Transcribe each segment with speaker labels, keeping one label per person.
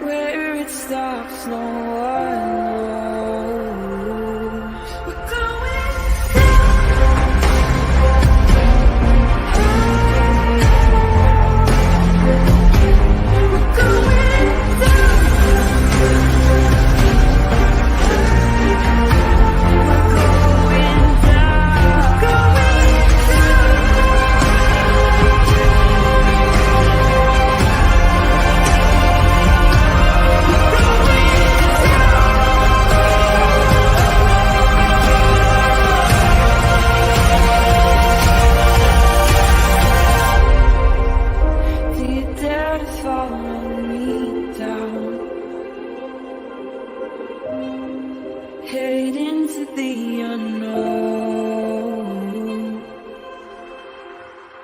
Speaker 1: Where it stops, no one knows. We're going head into the unknown.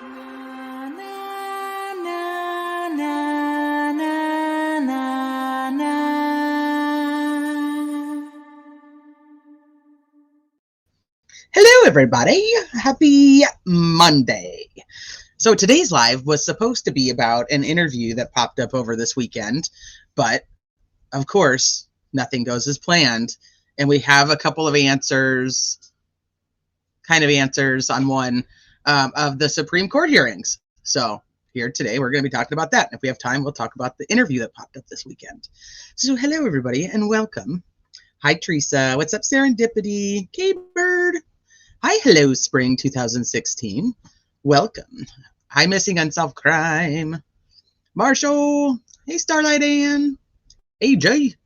Speaker 1: Na, na, na, na, na, na, na.
Speaker 2: Hello, everybody. Happy Monday. So today's live was supposed to be about an interview that popped up over this weekend, but of course, nothing goes as planned. And we have a couple of answers on one of the Supreme Court hearings. So here today, we're going to be talking about that. And if we have time, we'll talk about the interview that popped up this weekend. So hello, everybody, and welcome. Hi, Teresa. What's up, Serendipity? K-Bird. Hi, hello, Spring 2016. Welcome. Hi, Missing Unsolved Crime. Marshall. Hey, Starlight Ann. AJ.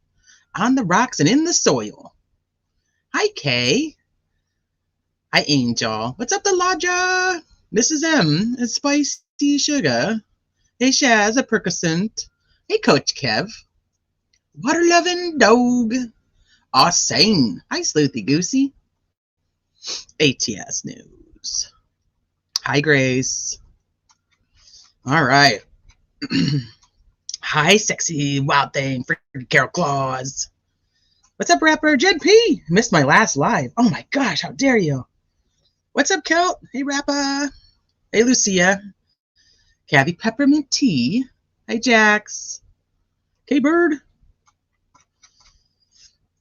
Speaker 2: On the rocks and in the soil. Hi, Kay. Hi, Angel. What's up, the Lodja? Mrs. M. A Spicy Sugar. Hey, Shaz, a Percocent. Hey, Coach Kev. Water-loving dog. Aw, sane. Hi, Sleuthy Goosey. ATS News. Hi, Grace. All right. Hi, sexy wild thing, freaking Carol Claus. What's up, rapper? Jed P. Missed my last live. Oh my gosh, how dare you? What's up, Kelt? Hey, rapper. Hey, Lucia. Kathy Peppermint Tea. Hey, Jax. Hey, Bird.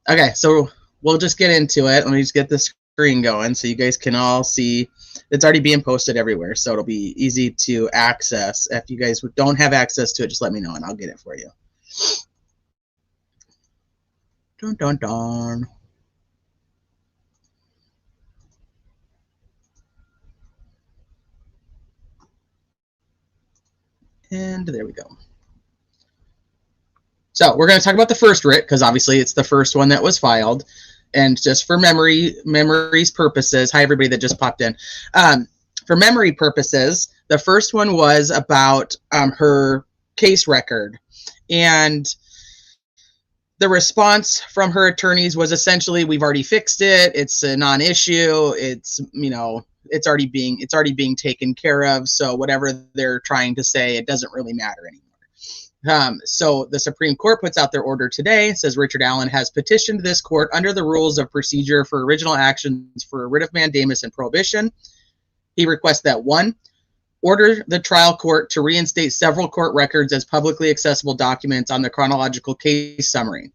Speaker 2: Okay, so we'll just get into it. Let me just get the screen going so you guys can all see. It's already being posted everywhere, so it'll be easy to access. If you guys don't have access to it, just let me know and I'll get it for you. Dun, dun, dun. And there we go. So we're going to talk about the first writ because obviously it's the first one that was filed. And just for memory's purposes, hi everybody that just popped in. For memory purposes, the first one was about her case record. And the response from her attorneys was essentially, we've already fixed it. It's a non-issue. It's, you know, it's already being taken care of. So whatever they're trying to say, it doesn't really matter anymore. So the Supreme Court puts out their order today. It says Richard Allen has petitioned this court under the rules of procedure for original actions for a writ of mandamus and prohibition. He requests that 1, order the trial court to reinstate several court records as publicly accessible documents on the chronological case summary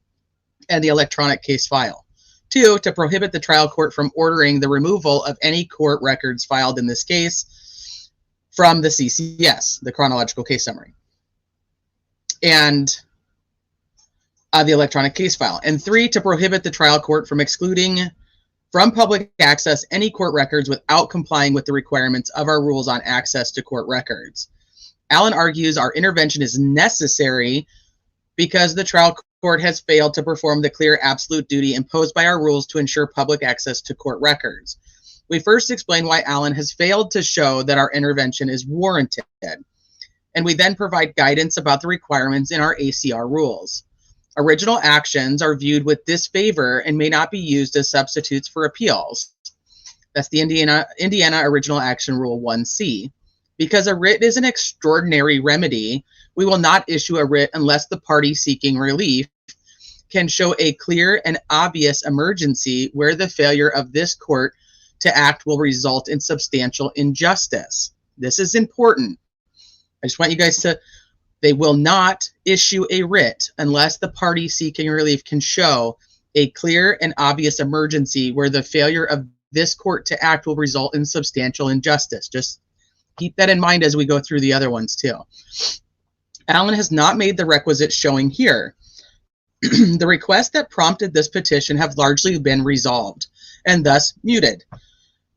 Speaker 2: and the electronic case file. 2, to prohibit the trial court from ordering the removal of any court records filed in this case from the CCS, the chronological case summary, and the electronic case file. And 3, to prohibit the trial court from excluding from public access any court records without complying with the requirements of our rules on access to court records. Allen argues our intervention is necessary because the trial court has failed to perform the clear absolute duty imposed by our rules to ensure public access to court records. We first explain why Allen has failed to show that our intervention is warranted, and we then provide guidance about the requirements in our ACR rules. Original actions are viewed with disfavor and may not be used as substitutes for appeals. That's the Indiana Original Action Rule 1C. Because a writ is an extraordinary remedy, we will not issue a writ unless the party seeking relief can show a clear and obvious emergency where the failure of this court to act will result in substantial injustice. This is important. I just want you guys to They will not issue a writ unless the party seeking relief can show a clear and obvious emergency where the failure of this court to act will result in substantial injustice. Just keep that in mind as we go through the other ones too. Allen has not made the requisite showing here. The requests that prompted this petition have largely been resolved and thus muted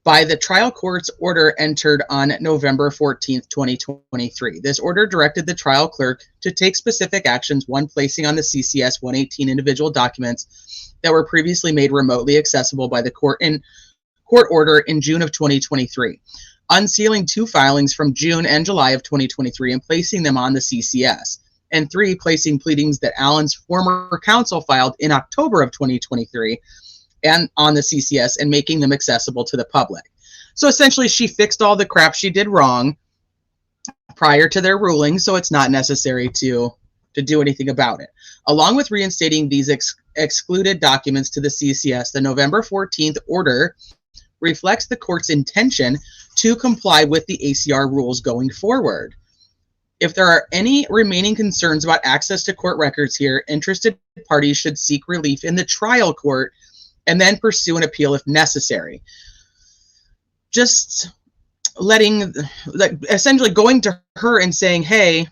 Speaker 2: by the trial court's order entered on November 14th, 2023. This order directed the trial clerk to take specific actions, one, placing on the CCS 118 individual documents that were previously made remotely accessible by the court order in June of 2023, unsealing 2 filings from June and July of 2023 and placing them on the CCS, and 3, placing pleadings that Allen's former counsel filed in October of 2023 and on the CCS and making them accessible to the public. So essentially, she fixed all the crap she did wrong prior to their ruling, so it's not necessary to do anything about it. Along with reinstating these excluded documents to the CCS, the November 14th order reflects the court's intention to comply with the ACR rules going forward. If there are any remaining concerns about access to court records here, interested parties should seek relief in the trial court and then pursue an appeal if necessary. Just essentially going to her and saying, hey,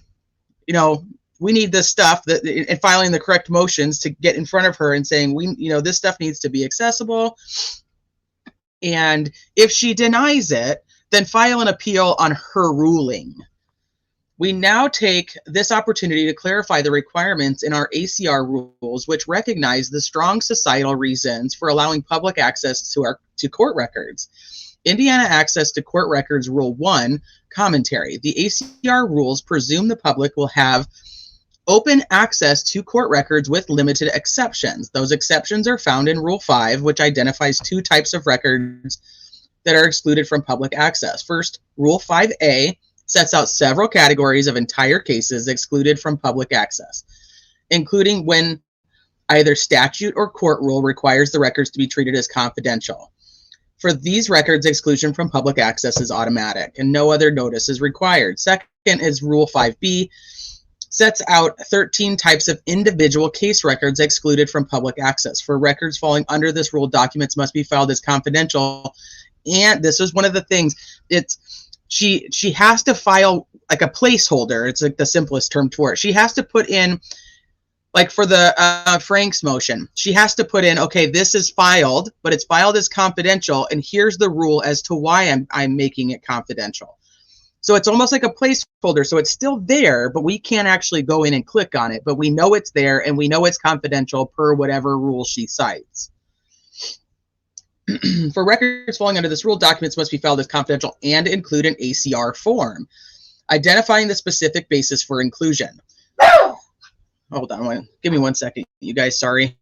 Speaker 2: we need this stuff, and filing the correct motions to get in front of her and saying, this stuff needs to be accessible. And if she denies it, then file an appeal on her ruling. We now take this opportunity to clarify the requirements in our ACR rules, which recognize the strong societal reasons for allowing public access to court records. Indiana Access to Court Records Rule 1, Commentary. The ACR rules presume the public will have open access to court records with limited exceptions. Those exceptions are found in Rule 5, which identifies 2 types of records that are excluded from public access. First, Rule 5A sets out several categories of entire cases excluded from public access, including when either statute or court rule requires the records to be treated as confidential. For these records, exclusion from public access is automatic and no other notice is required. Second is Rule 5B, sets out 13 types of individual case records excluded from public access. For records falling under this rule, documents must be filed as confidential. And this is one of the things, she has to file like a placeholder. It's like the simplest term for it. She has to put in, like for the Frank's motion, she has to put in, okay, this is filed, but it's filed as confidential, and here's the rule as to why I'm making it confidential. So it's almost like a placeholder. So it's still there, but we can't actually go in and click on it. But we know it's there, and we know it's confidential per whatever rule she cites. For records falling under this rule, documents must be filed as confidential and include an ACR form, identifying the specific basis for inclusion. Hold on, give me 1 second, you guys, sorry.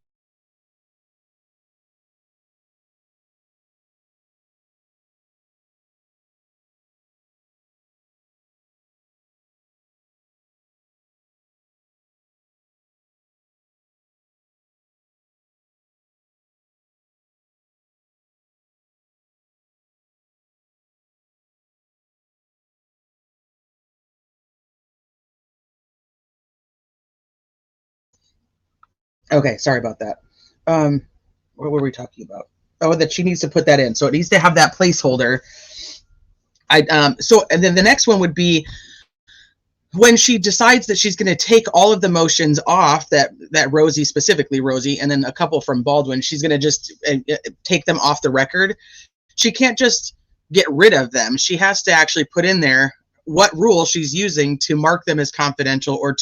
Speaker 2: Okay, sorry about that. What were we talking about? Oh, that she needs to put that in. So it needs to have that placeholder. And then the next one would be when she decides that she's going to take all of the motions off that Rosie, specifically Rosie, and then a couple from Baldwin, she's going to just take them off the record. She can't just get rid of them. She has to actually put in there what rule she's using to mark them as confidential, or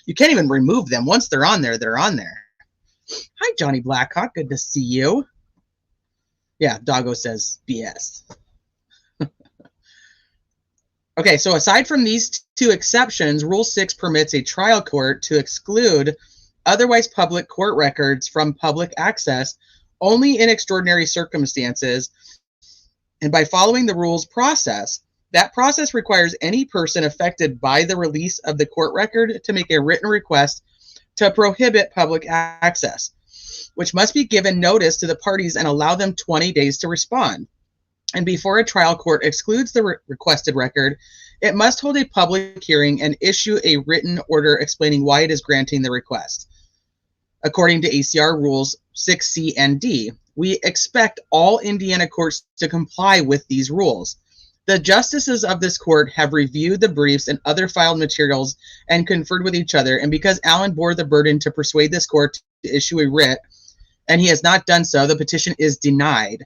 Speaker 2: you can't even remove them. Once they're on there, they're on there. Hi, Johnny Blackhawk. Good to see you. Yeah, Doggo says BS. Okay, so aside from these 2 exceptions, Rule 6 permits a trial court to exclude otherwise public court records from public access only in extraordinary circumstances. And by following the rules process, that process requires any person affected by the release of the court record to make a written request to prohibit public access, which must be given notice to the parties and allow them 20 days to respond. and before a trial court excludes the requested record, it must hold a public hearing and issue a written order explaining why it is granting the request. According to ACR Rules 6C and D, we expect all Indiana courts to comply with these rules. The justices of this court have reviewed the briefs and other filed materials and conferred with each other, and because Allen bore the burden to persuade this court to issue a writ, and he has not done so, the petition is denied.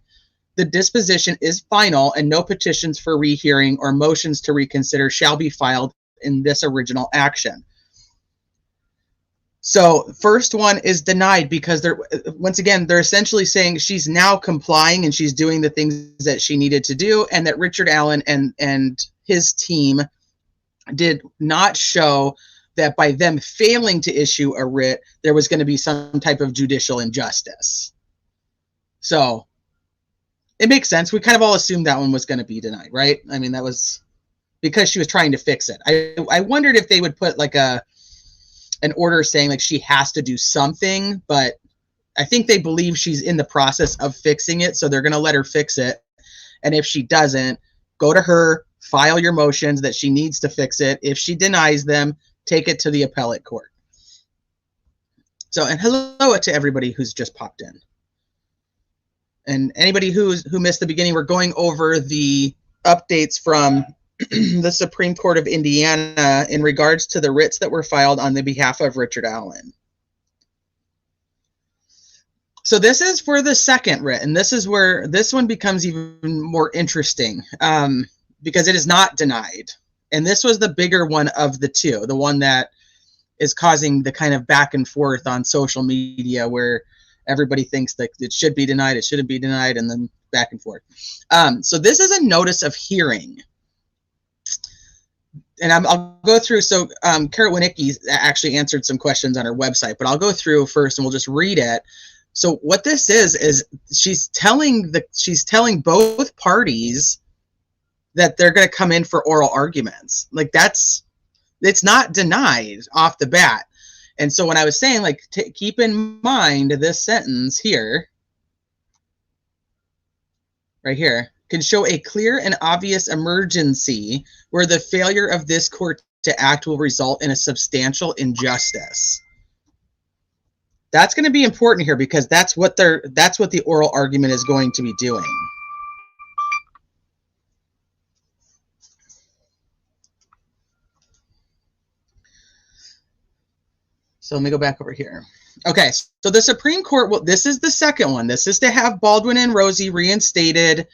Speaker 2: The disposition is final, and no petitions for rehearing or motions to reconsider shall be filed in this original action. So first one is denied because once again, they're essentially saying she's now complying and she's doing the things that she needed to do, and that Richard Allen and his team did not show that by them failing to issue a writ, there was going to be some type of judicial injustice. So it makes sense. We kind of all assumed that one was going to be denied, right? I mean, that was because she was trying to fix it. I wondered if they would put like an order saying like she has to do something, but I think they believe she's in the process of fixing it, so they're going to let her fix it. And if she doesn't, go to her, file your motions that she needs to fix it. If she denies them, take it to the appellate court. So, and hello to everybody who's just popped in. And anybody who missed the beginning, we're going over the updates from the Supreme Court of Indiana in regards to the writs that were filed on the behalf of Richard Allen. So this is for the second writ, and this is where this one becomes even more interesting because it is not denied. And this was the bigger one of the two, the one that is causing the kind of back and forth on social media where everybody thinks that it should be denied, it shouldn't be denied, and then back and forth. So this is a notice of hearing. And I'll go through. So Kara Winicki actually answered some questions on her website, but I'll go through first and we'll just read it. So what this is she's telling both parties that they're going to come in for oral arguments. Like it's not denied off the bat. And so when I was saying, like, keep in mind this sentence here, right here, can show a clear and obvious emergency where the failure of this court to act will result in a substantial injustice. That's going to be important here because that's what the oral argument is going to be doing. So let me go back over here. Okay, so the Supreme Court, this is the second one. This is to have Baldwin and Rosie reinstated,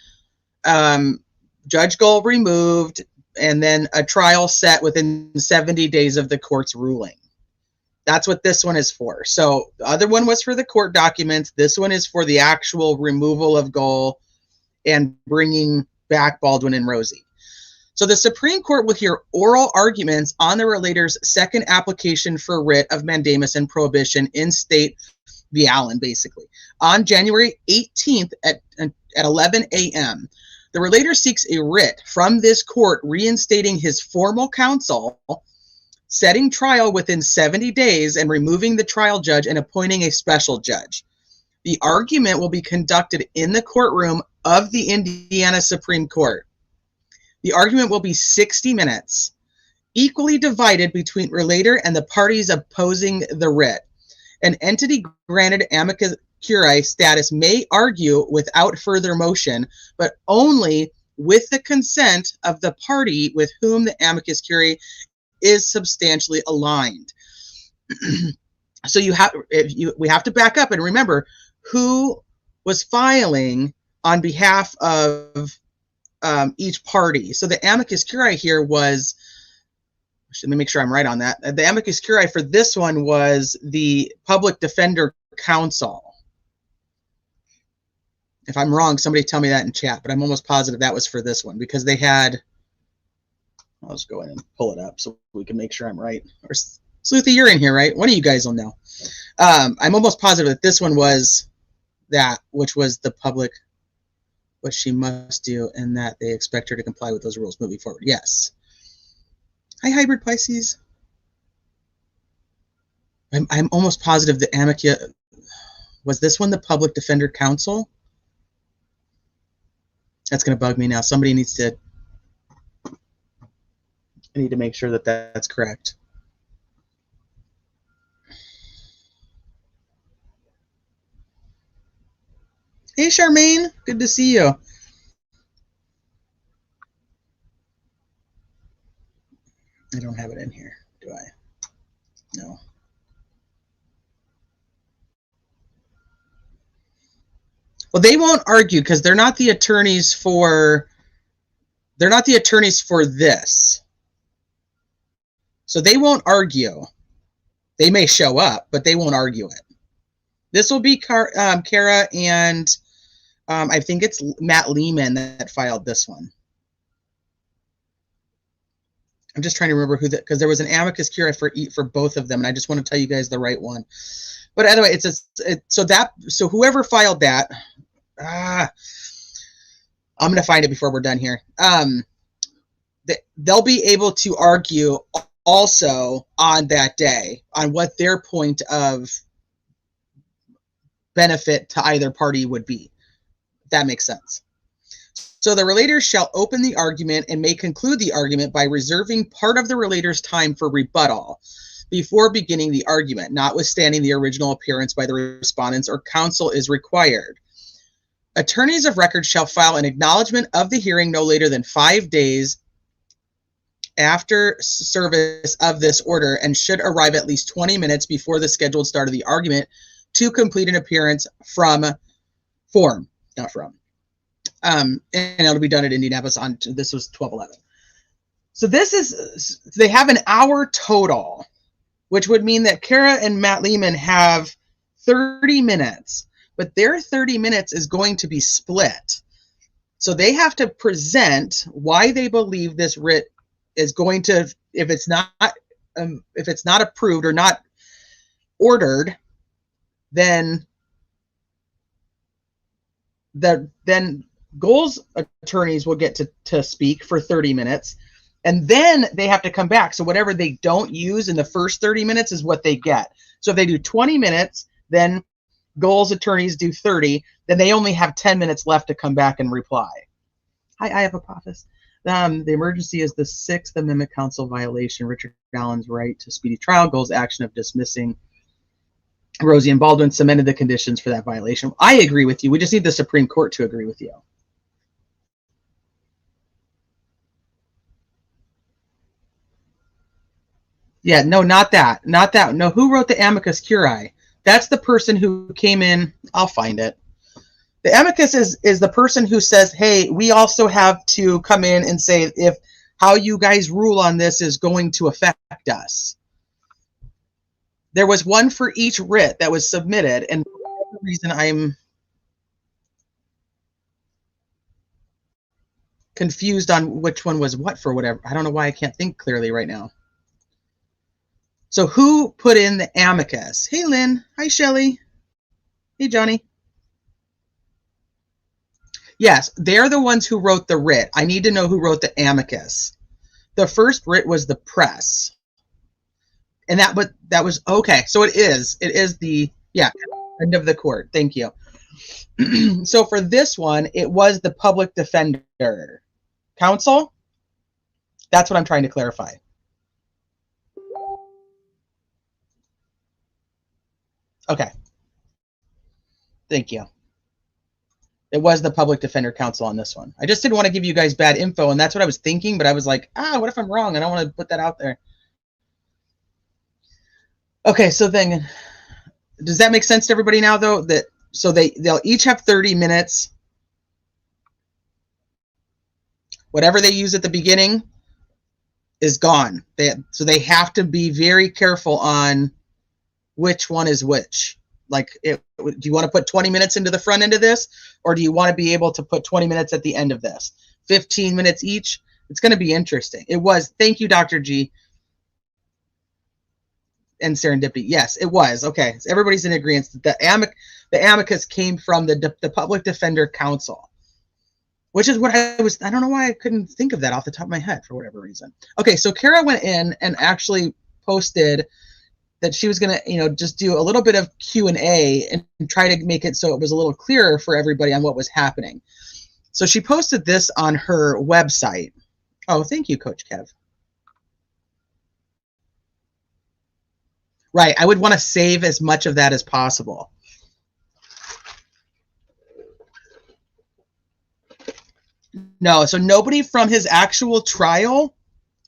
Speaker 2: Judge Gull removed, and then a trial set within 70 days of the court's ruling. That's what this one is for. So the other one was for the court documents. This one is for the actual removal of Gull and bringing back Baldwin and Rosie. So the Supreme Court will hear oral arguments on the relator's second application for writ of mandamus and prohibition in state v. Allen, basically, on January 18th at 11 a.m. The relator seeks a writ from this court reinstating his formal counsel, setting trial within 70 days, and removing the trial judge and appointing a special judge. The argument will be conducted in the courtroom of the Indiana Supreme Court. The argument will be 60 minutes, equally divided between relator and the parties opposing the writ. An entity granted amicus curiae status may argue without further motion, but only with the consent of the party with whom the amicus curiae is substantially aligned. So we have to back up and remember who was filing on behalf of each party. So the amicus curiae here was, let me make sure I'm right on that. The amicus curiae for this one was the Public Defender Counsel. If I'm wrong, somebody tell me that in chat, but I'm almost positive that was for this one because they had, I'll just go in and pull it up so we can make sure I'm right. Or Sleuthy, you're in here, right? One of you guys will know. I'm almost positive that this one was that, which was the public, what she must do, and that they expect her to comply with those rules moving forward. Yes. Hi, Hybrid Pisces. I'm almost positive the amicus, was this one the Public Defender Counsel? That's going to bug me now. Somebody needs to, I need to make sure that that's correct. Hey, Charmaine, good to see you. I don't have it in here, do I? No. Well, they won't argue because they're not the attorneys for this. So they won't argue. They may show up, but they won't argue it. This will be Kara and I think it's Matt Lehman that filed this one. I'm just trying to remember who that, because there was an amicus curiae for both of them, and I just want to tell you guys the right one. But anyway, so whoever filed that, I'm going to find it before we're done here. They'll be able to argue also on that day on what their point of benefit to either party would be. If that makes sense. So the relators shall open the argument and may conclude the argument by reserving part of the relator's time for rebuttal before beginning the argument, notwithstanding the original appearance by the respondents or counsel is required. Attorneys of record shall file an acknowledgement of the hearing no later than 5 days after service of this order and should arrive at least 20 minutes before the scheduled start of the argument to complete an appearance not from. And it'll be done at Indianapolis this was 12/11. So they have an hour total, which would mean that Kara and Matt Lehman have 30 minutes, but their 30 minutes is going to be split. So they have to present why they believe this writ is going to, if it's not approved or not ordered, then Goal's attorneys will get to speak for 30 minutes, and then they have to come back. So whatever they don't use in the first 30 minutes is what they get. So if they do 20 minutes, then Goal's attorneys do 30, then they only have 10 minutes left to come back and reply. Hi, I have a preface. The emergency is the Sixth Amendment counsel violation. Richard Allen's right to speedy trial. Goal's action of dismissing Rosie and Baldwin cemented the conditions for that violation. I agree with you. We just need the Supreme Court to agree with you. Yeah, no, not that. Not that. No, who wrote the amicus curiae? That's the person who came in. I'll find it. The amicus is the person who says, hey, we also have to come in and say if how you guys rule on this is going to affect us. There was one for each writ that was submitted, and for whatever reason I'm confused on which one was what for whatever. I don't know why I can't think clearly right now. So who put in the amicus? Hey, Lynn. Hi, Shelly. Hey, Johnny. Yes, they're the ones who wrote the writ. I need to know who wrote the amicus. The first writ was the press. And that was, okay, so it is the, yeah, end of the court. Thank you. So for this one, it was the public defender. Counsel? That's what I'm trying to clarify. Okay. Thank you. It was the public defender counsel on this one. I just didn't want to give you guys bad info, and that's what I was thinking, but I was like, what if I'm wrong? I don't want to put that out there. Okay, so then, does that make sense to everybody now, though? So they'll each have 30 minutes. Whatever they use at the beginning is gone. So they have to be very careful on which one is which. Like, do you want to put 20 minutes into the front end of this, or do you want to be able to put 20 minutes at the end of this? 15 minutes each? It's going to be interesting. It was. Thank you, Dr. G. And serendipity. Yes, it was. Okay, so everybody's in agreement. The amicus came from the public defender counsel, which is what I don't know why I couldn't think of that off the top of my head for whatever reason. Okay, so Kara went in and actually posted that she was going to, just do a little bit of Q&A and try to make it so it was a little clearer for everybody on what was happening. So she posted this on her website. Oh, thank you, Coach Kev. Right, I would want to save as much of that as possible. No, so nobody from his actual trial,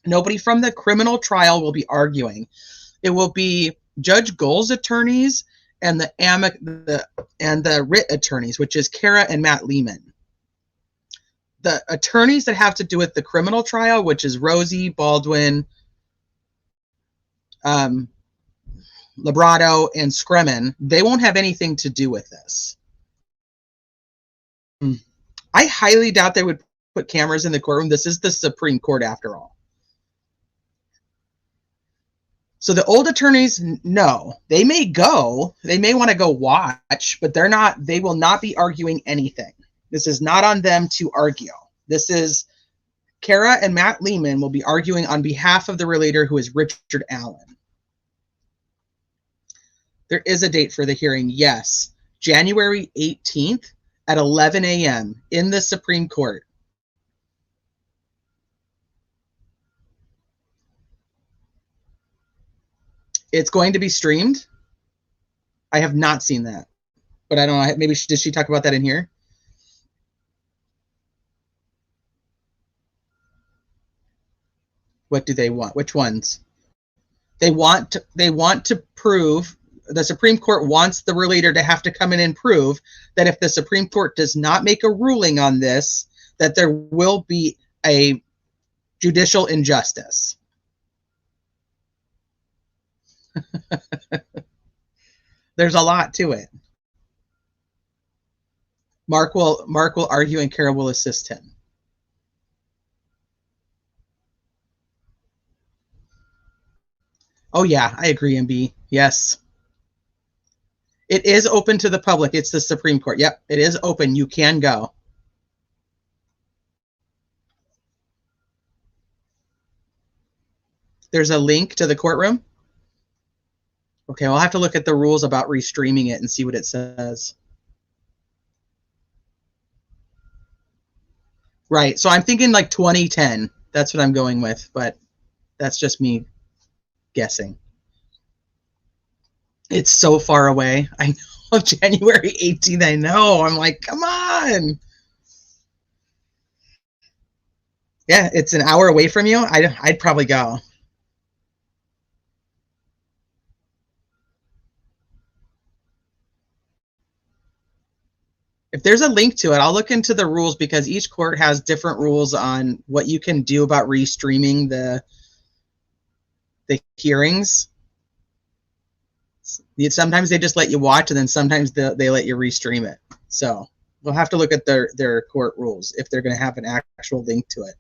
Speaker 2: nobody from the criminal trial will be arguing. It will be Judge Gold's attorneys and the writ attorneys, which is Kara and Matt Lehman. The attorneys that have to do with the criminal trial, which is Rosie, Baldwin, Labrado, and Scremen, they won't have anything to do with this. I highly doubt they would put cameras in the courtroom. This is the Supreme Court after all. So the old attorneys, no, they may go, they may want to go watch, but they will not be arguing anything. This is not on them to argue. This is Kara and Matt Lehman will be arguing on behalf of the relator, who is Richard Allen. There is a date for the hearing, yes, January 18th at 11 a.m. in the Supreme Court. It's going to be streamed. I have not seen that, but I don't know. Maybe did she talk about that in here? What do they want? Which ones? They want to prove, the Supreme Court wants the relator to have to come in and prove that if the Supreme Court does not make a ruling on this, that there will be a judicial injustice. There's a lot to it. Mark will argue and Kara will assist him. Oh yeah, I agree, MB. Yes. It is open to the public. It's the Supreme Court. Yep, it is open. You can go. There's a link to the courtroom. Okay, we'll have to look at the rules about restreaming it and see what it says. Right, so I'm thinking like 2010. That's what I'm going with, but that's just me guessing. It's so far away. I know, January 18th, I know. I'm like, come on. Yeah, it's an hour away from you. I'd probably go. If there's a link to it, I'll look into the rules because each court has different rules on what you can do about restreaming the hearings. Sometimes they just let you watch, and then sometimes they let you restream it. So we'll have to look at their court rules if they're going to have an actual link to it.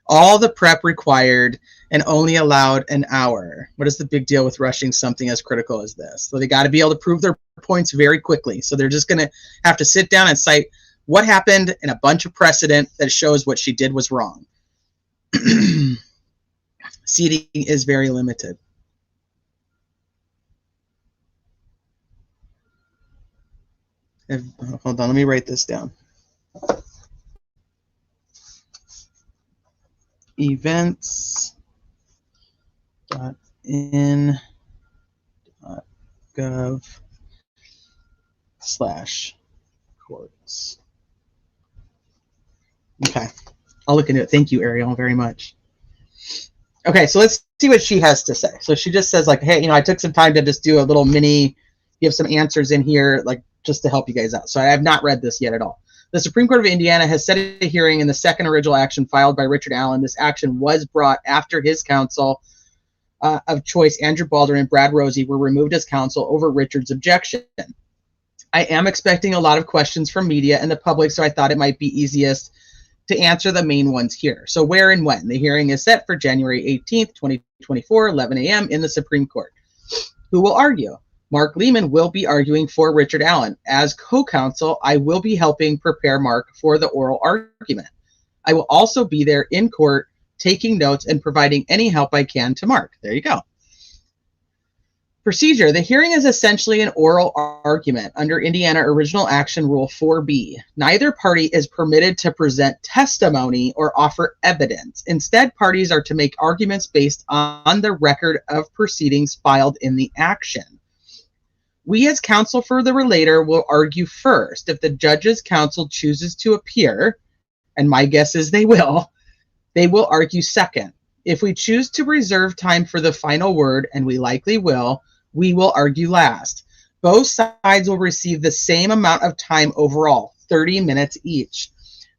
Speaker 2: All the prep required and only allowed an hour. What is the big deal with rushing something as critical as this? So they got to be able to prove their points very quickly. So they're just going to have to sit down and cite what happened and a bunch of precedent that shows what she did was wrong. Seating is very limited. Hold on, let me write this down. events.in.gov/courts. Okay, I'll look into it. Thank you, Ariel, very much. Okay, so let's see what she has to say. So she just says, like, hey, I took some time to just do a little mini, give some answers in here, like, just to help you guys out. So I have not read this yet at all. The Supreme Court of Indiana has set a hearing in the second original action filed by Richard Allen. This action was brought after his counsel of choice, Andrew Baldwin and Brad Rosie, were removed as counsel over Richard's objection. I am expecting a lot of questions from media and the public, so I thought it might be easiest to answer the main ones here. So where and when? The hearing is set for January 18th, 2024, 11 a.m. in the Supreme Court. Who will argue? Mark Lehman will be arguing for Richard Allen. As co-counsel, I will be helping prepare Mark for the oral argument. I will also be there in court taking notes and providing any help I can to Mark. There you go. Procedure. The hearing is essentially an oral argument under Indiana Original Action Rule 4B. Neither party is permitted to present testimony or offer evidence. Instead, parties are to make arguments based on the record of proceedings filed in the action. We as counsel for the relator will argue first. If the judge's counsel chooses to appear, and my guess is they will argue second. If we choose to reserve time for the final word, and we likely will, we will argue last. Both sides will receive the same amount of time overall, 30 minutes each.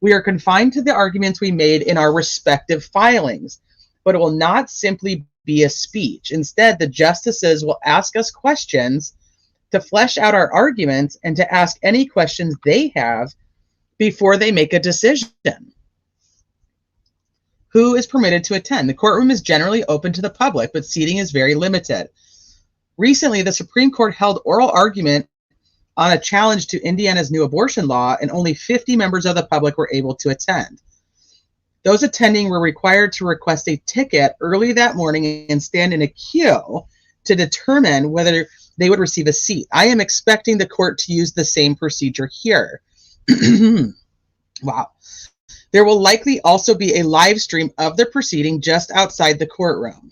Speaker 2: We are confined to the arguments we made in our respective filings, but it will not simply be a speech. Instead, the justices will ask us questions to flesh out our arguments and to ask any questions they have before they make a decision. Who is permitted to attend? The courtroom is generally open to the public, but seating is very limited. Recently, the Supreme Court held oral argument on a challenge to Indiana's new abortion law, and only 50 members of the public were able to attend. Those attending were required to request a ticket early that morning and stand in a queue to determine whether they would receive a seat. I am expecting the court to use the same procedure here. Wow. There will likely also be a live stream of the proceeding just outside the courtroom.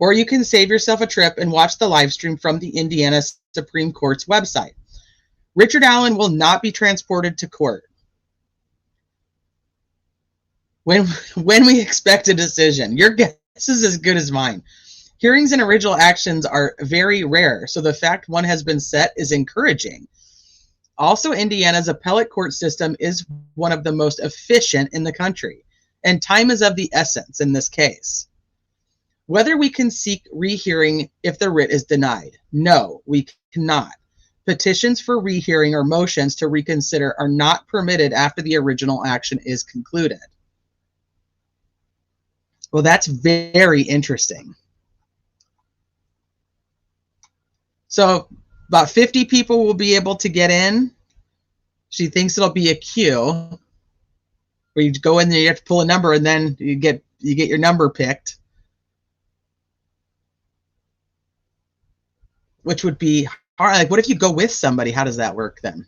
Speaker 2: Or you can save yourself a trip and watch the live stream from the Indiana Supreme Court's website. Richard Allen will not be transported to court. When we expect a decision, your guess is as good as mine. Hearings and original actions are very rare, so the fact one has been set is encouraging. Also, Indiana's appellate court system is one of the most efficient in the country, and time is of the essence in this case. Whether we can seek rehearing if the writ is denied. No, we cannot. Petitions for rehearing or motions to reconsider are not permitted after the original action is concluded. Well, that's very interesting. So about 50 people will be able to get in. She thinks it'll be a queue where you go in there, you have to pull a number, and then you get your number picked, which would be hard. Like, what if you go with somebody? How does that work then?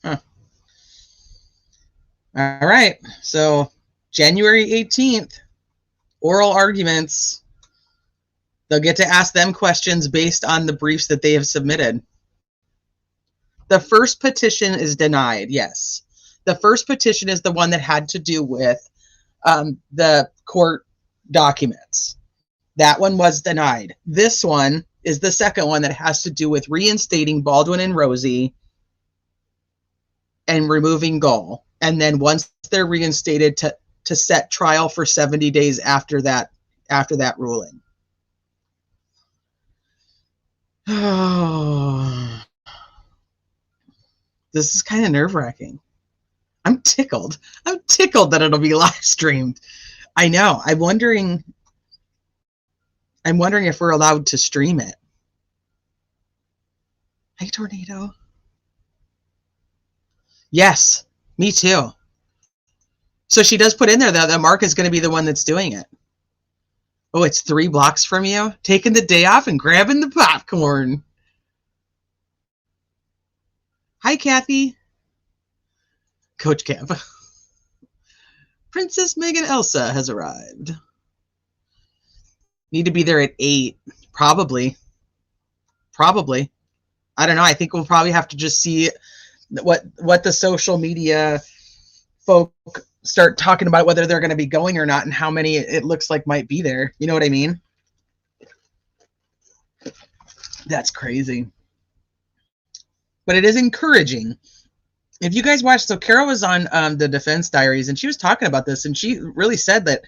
Speaker 2: Huh. All right. So January 18th, oral arguments. They'll get to ask them questions based on the briefs that they have submitted. The first petition is denied, yes. The first petition is the one that had to do with the court documents. That one was denied. This one is the second one that has to do with reinstating Baldwin and Rosie and removing Gull. And then once they're reinstated, to set trial for 70 days after that ruling. Oh, this is kind of nerve-wracking. I'm tickled. I'm tickled that it'll be live streamed. I know. I'm wondering if we're allowed to stream it. Hey, Tornado. Yes, me too. So she does put in there that Mark is going to be the one that's doing it. Oh, it's 3 blocks from you? Taking the day off and grabbing the popcorn. Hi, Kathy. Coach Camp. Princess Megan Elsa has arrived. Need to be there at 8. Probably. I don't know. I think we'll probably have to just see what the social media folk start talking about, whether they're going to be going or not, and how many it looks like might be there. You know what I mean? That's crazy. But it is encouraging. If you guys watched, so Carol was on the Defense Diaries, and she was talking about this, and she really said that,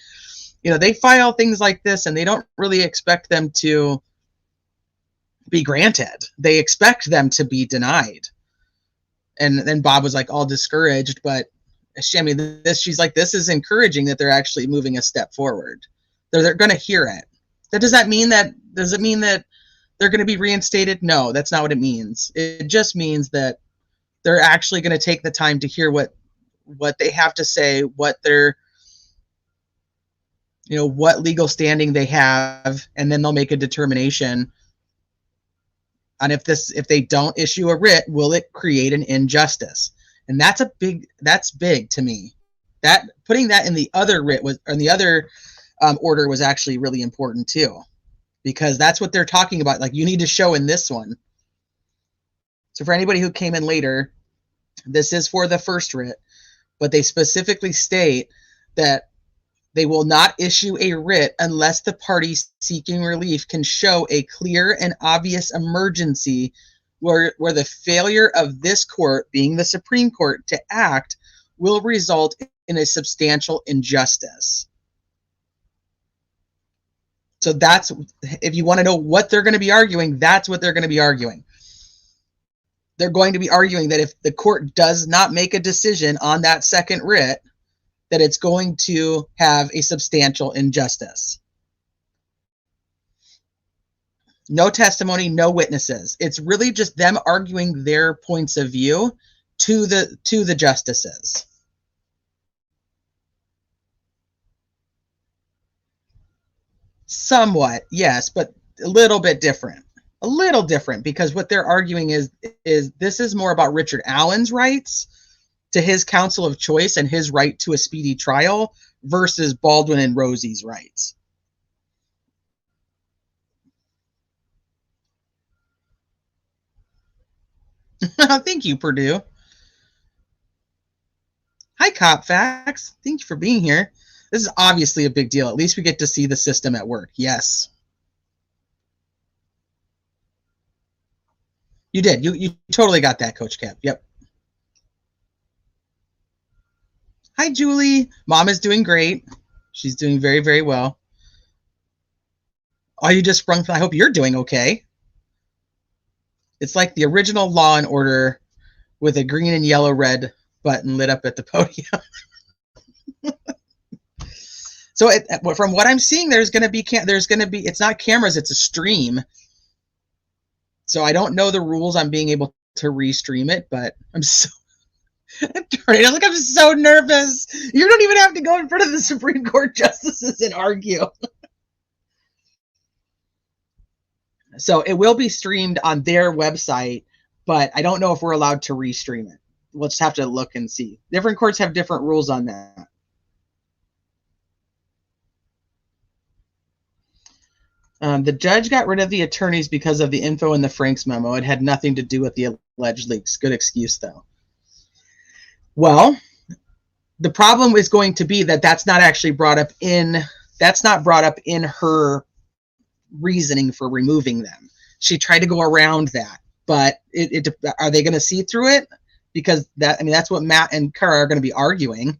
Speaker 2: you know, they file things like this, and they don't really expect them to be granted. They expect them to be denied. And then Bob was like all discouraged, but I mean, she's like, this is encouraging that they're actually moving a step forward. They're going to hear it. Does it mean that they're going to be reinstated? No, that's not what it means. It just means that they're actually going to take the time to hear what they have to say, what they're what legal standing they have, and then they'll make a determination on if they don't issue a writ, will it create an injustice? And that's big to me. That putting that in the other writ order was actually really important too, because that's what they're talking about. Like, you need to show in this one. So for anybody who came in later, this is for the first writ, but they specifically state that they will not issue a writ unless the party seeking relief can show a clear and obvious emergency where the failure of this court, being the Supreme Court, to act will result in a substantial injustice. So that's, if you want to know what they're going to be arguing, that's what they're going to be arguing. They're going to be arguing that if the court does not make a decision on that second writ, that it's going to have a substantial injustice. No testimony, no witnesses. It's really just them arguing their points of view to the justices. Somewhat, yes, but a little bit different. A little different, because what they're arguing is this is more about Richard Allen's rights to his counsel of choice and his right to a speedy trial versus Baldwin and Rosie's rights. Thank you, Purdue. Hi, Cop Facts. Thank you for being here. This is obviously a big deal. At least we get to see the system at work. Yes. You did. You totally got that, Coach Cap. Yep. Hi, Julie. Mom is doing great. She's doing very, very well. Oh, you just sprung. I hope you're doing okay. It's like the original Law and Order with a green and yellow red button lit up at the podium. So from what I'm seeing, there's going to be, it's not cameras, it's a stream. So I don't know the rules on being able to restream it, but I'm so nervous. You don't even have to go in front of the Supreme Court justices and argue. So it will be streamed on their website, but I don't know if we're allowed to restream it. We'll just have to look and see. Different courts have different rules on that. The judge got rid of the attorneys because of the info in the Franks memo. It had nothing to do with the alleged leaks. Good excuse, though. Well, the problem is going to be that that's not actually brought up in her reasoning for removing them. She tried to go around that, but are they going to see through it? Because that's what Matt and Kara are going to be arguing.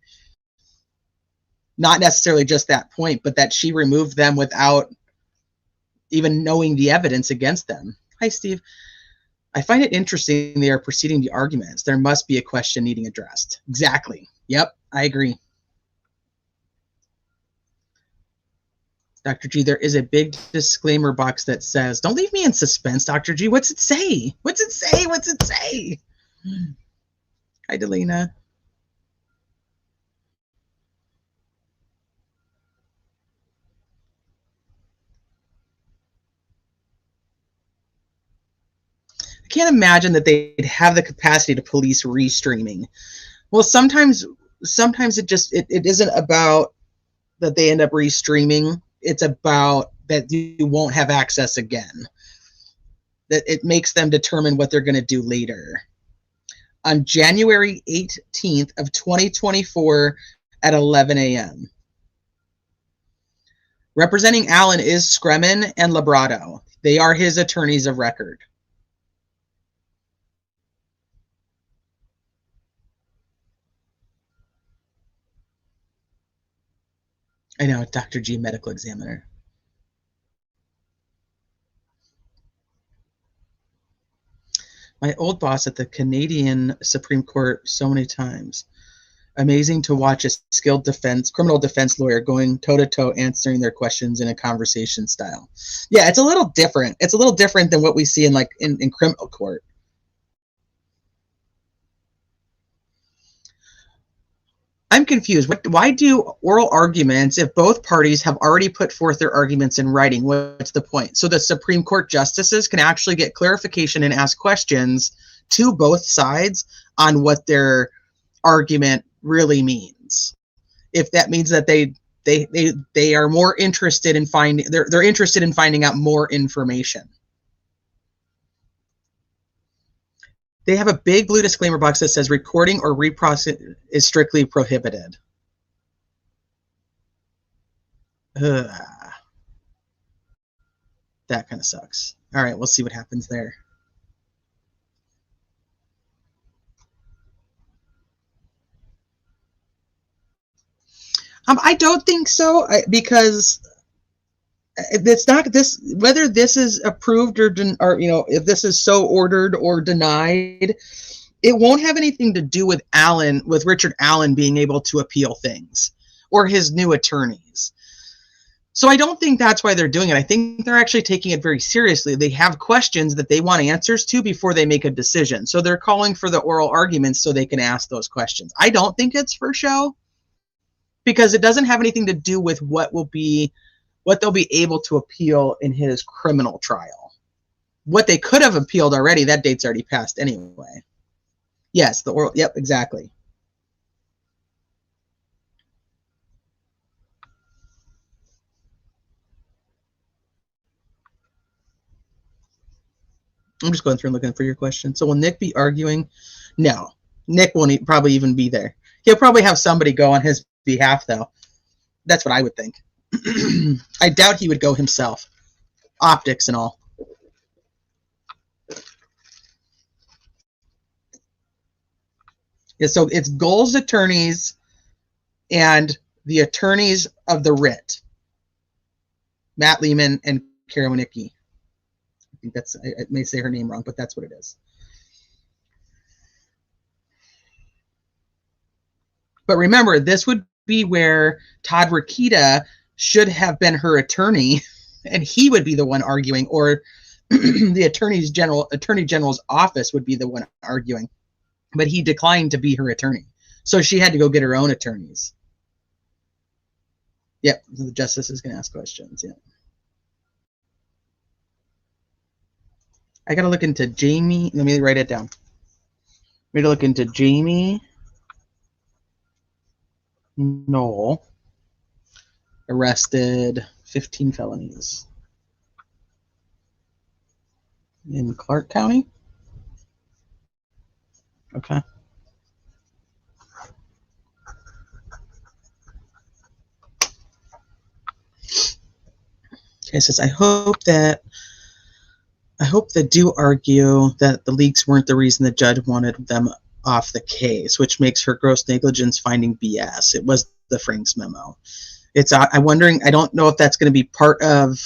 Speaker 2: Not necessarily just that point, but that she removed them without even knowing the evidence against them. Hi, Steve. I find it interesting they are proceeding the arguments. There must be a question needing addressed. Exactly. Yep, I agree. Dr. G, there is a big disclaimer box that says, don't leave me in suspense, Dr. G. What's it say? What's it say? What's it say? Hi, Delina. I can't imagine that they'd have the capacity to police restreaming. Well, sometimes it isn't about that they end up restreaming. It's about that you won't have access again. That it makes them determine what they're going to do later. On January 18th of 2024 at 11 a.m. Representing Allen is Scremin and Labrado. They are his attorneys of record. I know, Dr. G, medical examiner. My old boss at the Canadian Supreme Court so many times. Amazing to watch a skilled criminal defense lawyer going toe-to-toe answering their questions in a conversation style. Yeah, it's a little different. It's a little different than what we see in criminal court. I'm confused. Why do oral arguments if both parties have already put forth their arguments in writing? What's the point? So the Supreme Court justices can actually get clarification and ask questions to both sides on what their argument really means. If that means that they are more interested in they're interested in finding out more information. They have a big blue disclaimer box that says recording or reprocessing is strictly prohibited. Ugh. That kind of sucks. All right, we'll see what happens there. I don't think so, because it's not this, whether this is approved or if this is so ordered or denied, it won't have anything to do with Richard Allen being able to appeal things or his new attorneys. So I don't think that's why they're doing it. I think they're actually taking it very seriously. They have questions that they want answers to before they make a decision. So they're calling for the oral arguments so they can ask those questions. I don't think it's for show, because it doesn't have anything to do with what they'll be able to appeal in his criminal trial. What they could have appealed already, that date's already passed anyway. Yes, the oral, yep, exactly. I'm just going through and looking for your question. So will Nick be arguing? No, Nick won't probably even be there. He'll probably have somebody go on his behalf, though. That's what I would think. I doubt he would go himself. Optics and all. Yeah, so it's Gold's attorneys and the attorneys of the writ. Matt Lehman and Kara Winicki. I think I may say her name wrong, but that's what it is. But remember, this would be where Todd Rokita should have been her attorney, and he would be the one arguing, or the Attorney General's office would be the one arguing. But he declined to be her attorney, so she had to go get her own attorneys. Yep, the justice is going to ask questions. Yeah. I got to look into Jamie. Let me write it down. I'm going to look into Jamie Knoll, arrested 15 felonies in Clark County. Okay. Okay, it says, I hope they do argue that the leaks weren't the reason the judge wanted them off the case, which makes her gross negligence finding BS. It was the Franks memo. I'm wondering, I don't know if that's going to be part of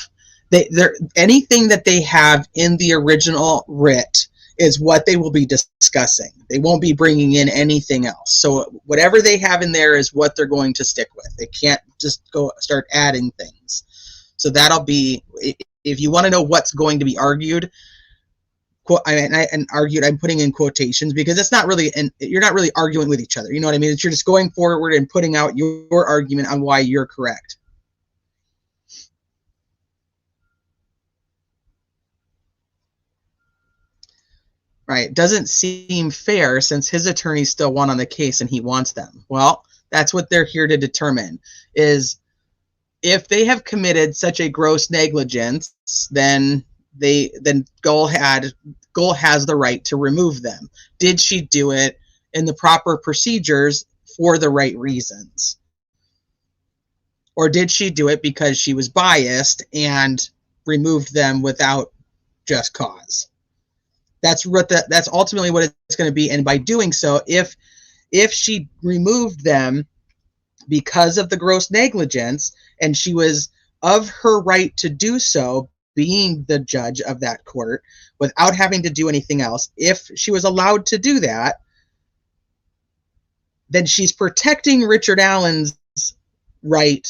Speaker 2: anything that they have in the original writ is what they will be discussing. They won't be bringing in anything else. So whatever they have in there is what they're going to stick with. They can't just go start adding things. So that'll be, if you want to know what's going to be argued, and argued, I'm putting in quotations because it's not really, and you're not really arguing with each other. You know what I mean? You're just going forward and putting out your argument on why you're correct. Right. Doesn't seem fair since his attorney still won on the case and he wants them. Well, that's what they're here to determine, is if they have committed such a gross negligence, then Gull has the right to remove them. Did she do it in the proper procedures for the right reasons? Or did she do it because she was biased and removed them without just cause? That's ultimately what it's going to be. And by doing so, if she removed them because of the gross negligence and she was of her right to do so, being the judge of that court, without having to do anything else, if she was allowed to do that, then she's protecting Richard Allen's right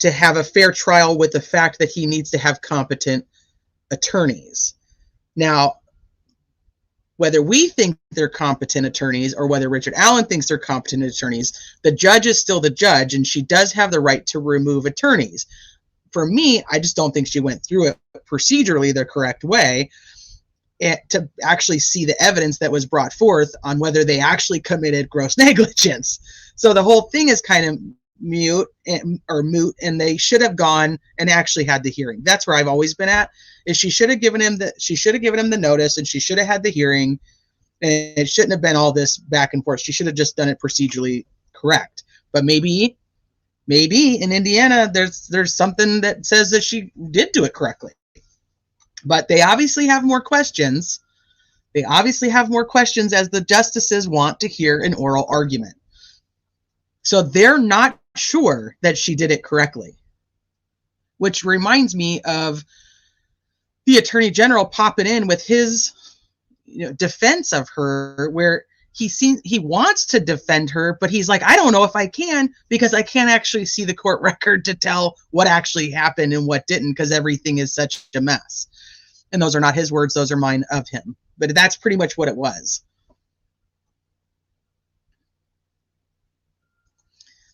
Speaker 2: to have a fair trial with the fact that he needs to have competent attorneys. Now, Whether we think they're competent attorneys or whether Richard Allen thinks they're competent attorneys, the judge is still the judge, and she does have the right to remove attorneys. For me, I just don't think she went through it procedurally the correct way to actually see the evidence that was brought forth on whether they actually committed gross negligence. So the whole thing is kind of moot, and they should have gone and actually had the hearing. That's where I've always been at. Is she should have given him the notice, and she should have had the hearing, and it shouldn't have been all this back and forth. She should have just done it procedurally correct. But maybe in Indiana there's something that says that she did do it correctly. But they obviously have more questions. They obviously have more questions as the justices want to hear an oral argument. So they're not sure that she did it correctly. Which reminds me of the Attorney General popping in with his defense of her, where he wants to defend her, but he's like, I don't know if I can, because I can't actually see the court record to tell what actually happened and what didn't, because everything is such a mess. And those are not his words, those are mine of him. But that's pretty much what it was.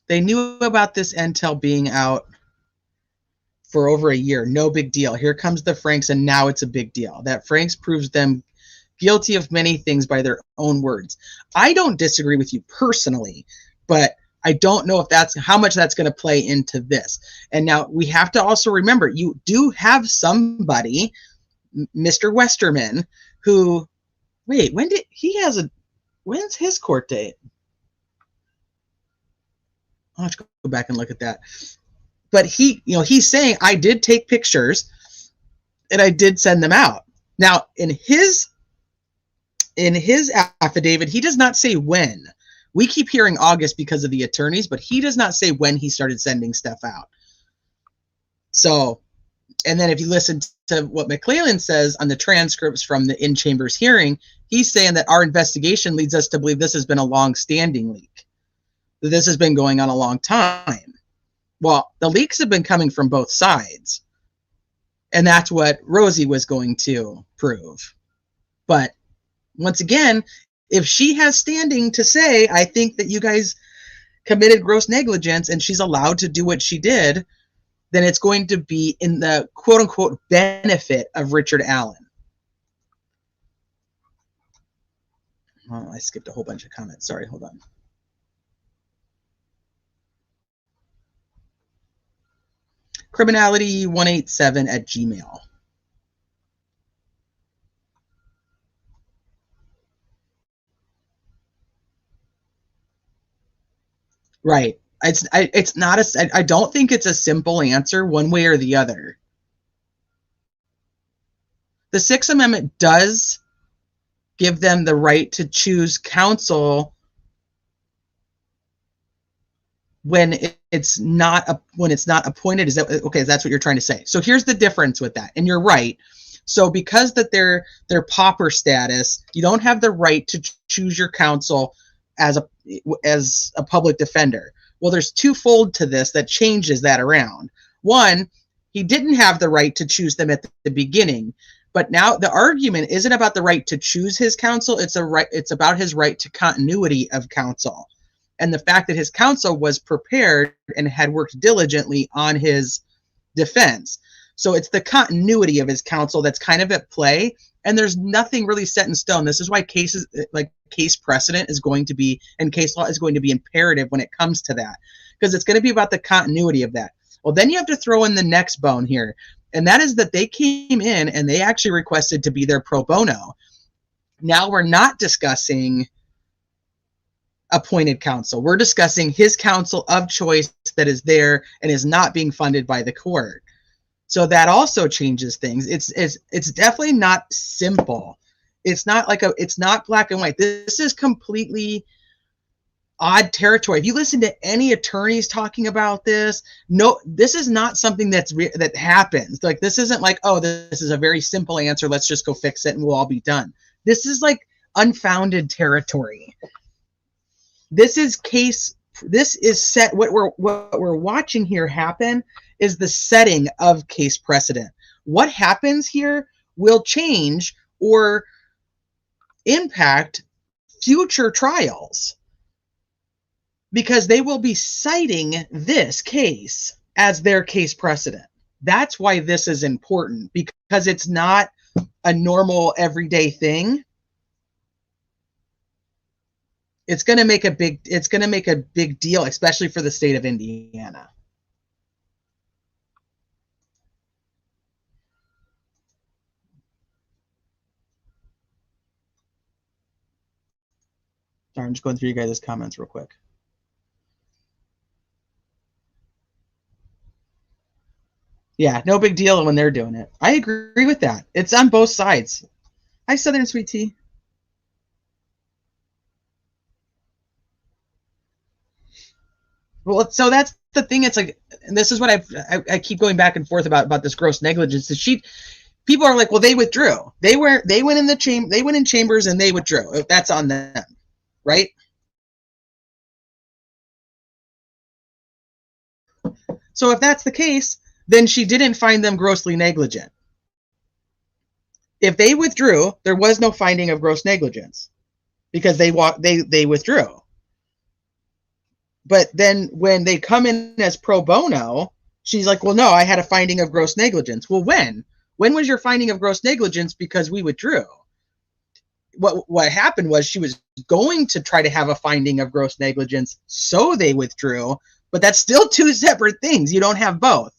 Speaker 2: They knew about this intel being out for over a year. No big deal. Here comes the Franks, and now it's a big deal. That Franks proves them guilty of many things by their own words. I don't disagree with you personally, but I don't know if that's how much that's going to play into this. And now we have to also remember, you do have somebody, Mr. Westerman, who, wait, when's his court date? I'll have to go back and look at that. But he's saying, I did take pictures and I did send them out. Now, in his affidavit, he does not say when. We keep hearing August because of the attorneys, but he does not say when he started sending stuff out. So, and then if you listen to what McClellan says on the transcripts from the in-chambers hearing, he's saying that our investigation leads us to believe this has been a long-standing leak. That this has been going on a long time. Well, the leaks have been coming from both sides. And that's what Rosie was going to prove. But once again, if she has standing to say, I think that you guys committed gross negligence, and she's allowed to do what she did, then it's going to be in the quote-unquote benefit of Richard Allen. Oh, I skipped a whole bunch of comments. Sorry, hold on. Criminality187@gmail. Right. It's not I don't think it's a simple answer one way or the other. The Sixth Amendment does give them the right to choose counsel when it's not appointed. Is that okay? That's what you're trying to say. So here's the difference with that, and you're right. So because that they're pauper status, you don't have the right to choose your counsel as a public defender. Well, there's twofold to this that changes that around. One, he didn't have the right to choose them at the beginning, but now the argument isn't about the right to choose his counsel. It's about his right to continuity of counsel. And the fact that his counsel was prepared and had worked diligently on his defense. So it's the continuity of his counsel that's kind of at play. And there's nothing really set in stone. This is why cases like case precedent is going to be, and case law is going to be imperative when it comes to that, because it's going to be about the continuity of that. Well, then you have to throw in the next bone here. And that is that they came in and they actually requested to be there pro bono. Now we're not discussing appointed counsel. We're discussing his counsel of choice that is there and is not being funded by the court. So that also changes things. It's definitely not simple. It's not black and white. This is completely odd territory. If you listen to any attorneys talking about this, no, this is not something that happens. Like, this isn't like, oh, this is a very simple answer, let's just go fix it and we'll all be done. This is like unfounded territory. This is set. What we're watching here happen is the setting of case precedent. What happens here will change, or impact future trials, because they will be citing this case as their case precedent. That's why this is important, because it's not a normal everyday thing. It's going to make a big deal, especially for the state of Indiana. Sorry, I'm just going through you guys' comments real quick. Yeah, no big deal when they're doing it. I agree with that. It's on both sides. Hi, Southern Sweet Tea. Well, so that's the thing. It's like, and this is what I keep going back and forth about this gross negligence. People are like, well, they withdrew. They went in chambers and they withdrew. That's on them, right? So if that's the case, then she didn't find them grossly negligent. If they withdrew, there was no finding of gross negligence because they withdrew. But then when they come in as pro bono, she's like, well, no, I had a finding of gross negligence. Well, when? When was your finding of gross negligence because we withdrew? What happened was she was going to try to have a finding of gross negligence, so they withdrew, but that's still two separate things. You don't have both.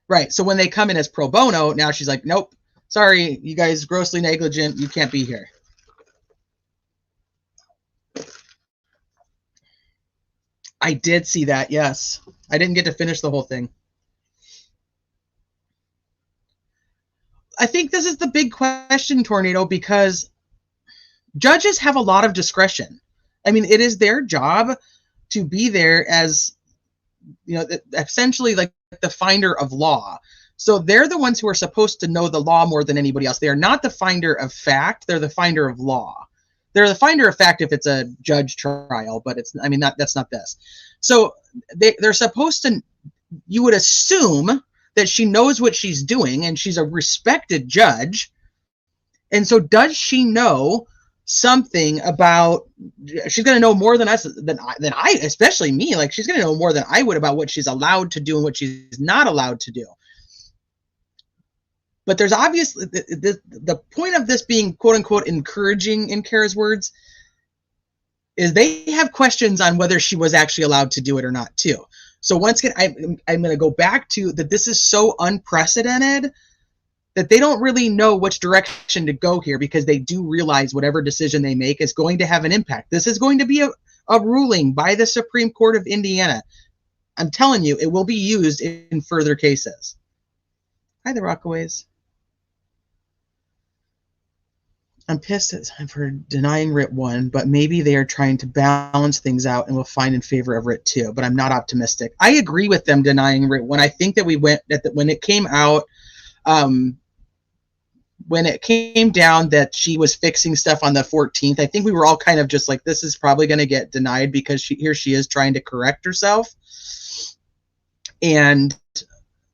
Speaker 2: Right, so when they come in as pro bono, now she's like, nope, sorry, you guys grossly negligent, you can't be here. I did see that, yes. I didn't get to finish the whole thing. I think this is the big question, Tornado, because judges have a lot of discretion. I mean, it is their job to be there as, you know, essentially like the finder of law. So they're the ones who are supposed to know the law more than anybody else. They are not the finder of fact. They're the finder of law. They're the finder of fact if it's a judge trial, but it's, I mean, that's not this. So they're supposed to, you would assume that she knows what she's doing and she's a respected judge. And so does she know something about, she's going to know more than us, than I, especially me, like she's going to know more than I would about what she's allowed to do and what she's not allowed to do. But there's obviously, the point of this being quote unquote encouraging, in Kara's words, is they have questions on whether she was actually allowed to do it or not too. So once again, I'm going to go back to that this is so unprecedented that they don't really know which direction to go here, because they do realize whatever decision they make is going to have an impact. This is going to be a ruling by the Supreme Court of Indiana. I'm telling you, it will be used in further cases. Hi, the Rockaways. I'm pissed for denying writ 1, but maybe they are trying to balance things out and will find in favor of writ 2, but I'm not optimistic. I agree with them denying writ 1. I think that we went, when it came out, when it came down that she was fixing stuff on the 14th, I think we were all kind of just like, this is probably going to get denied because here she is trying to correct herself. And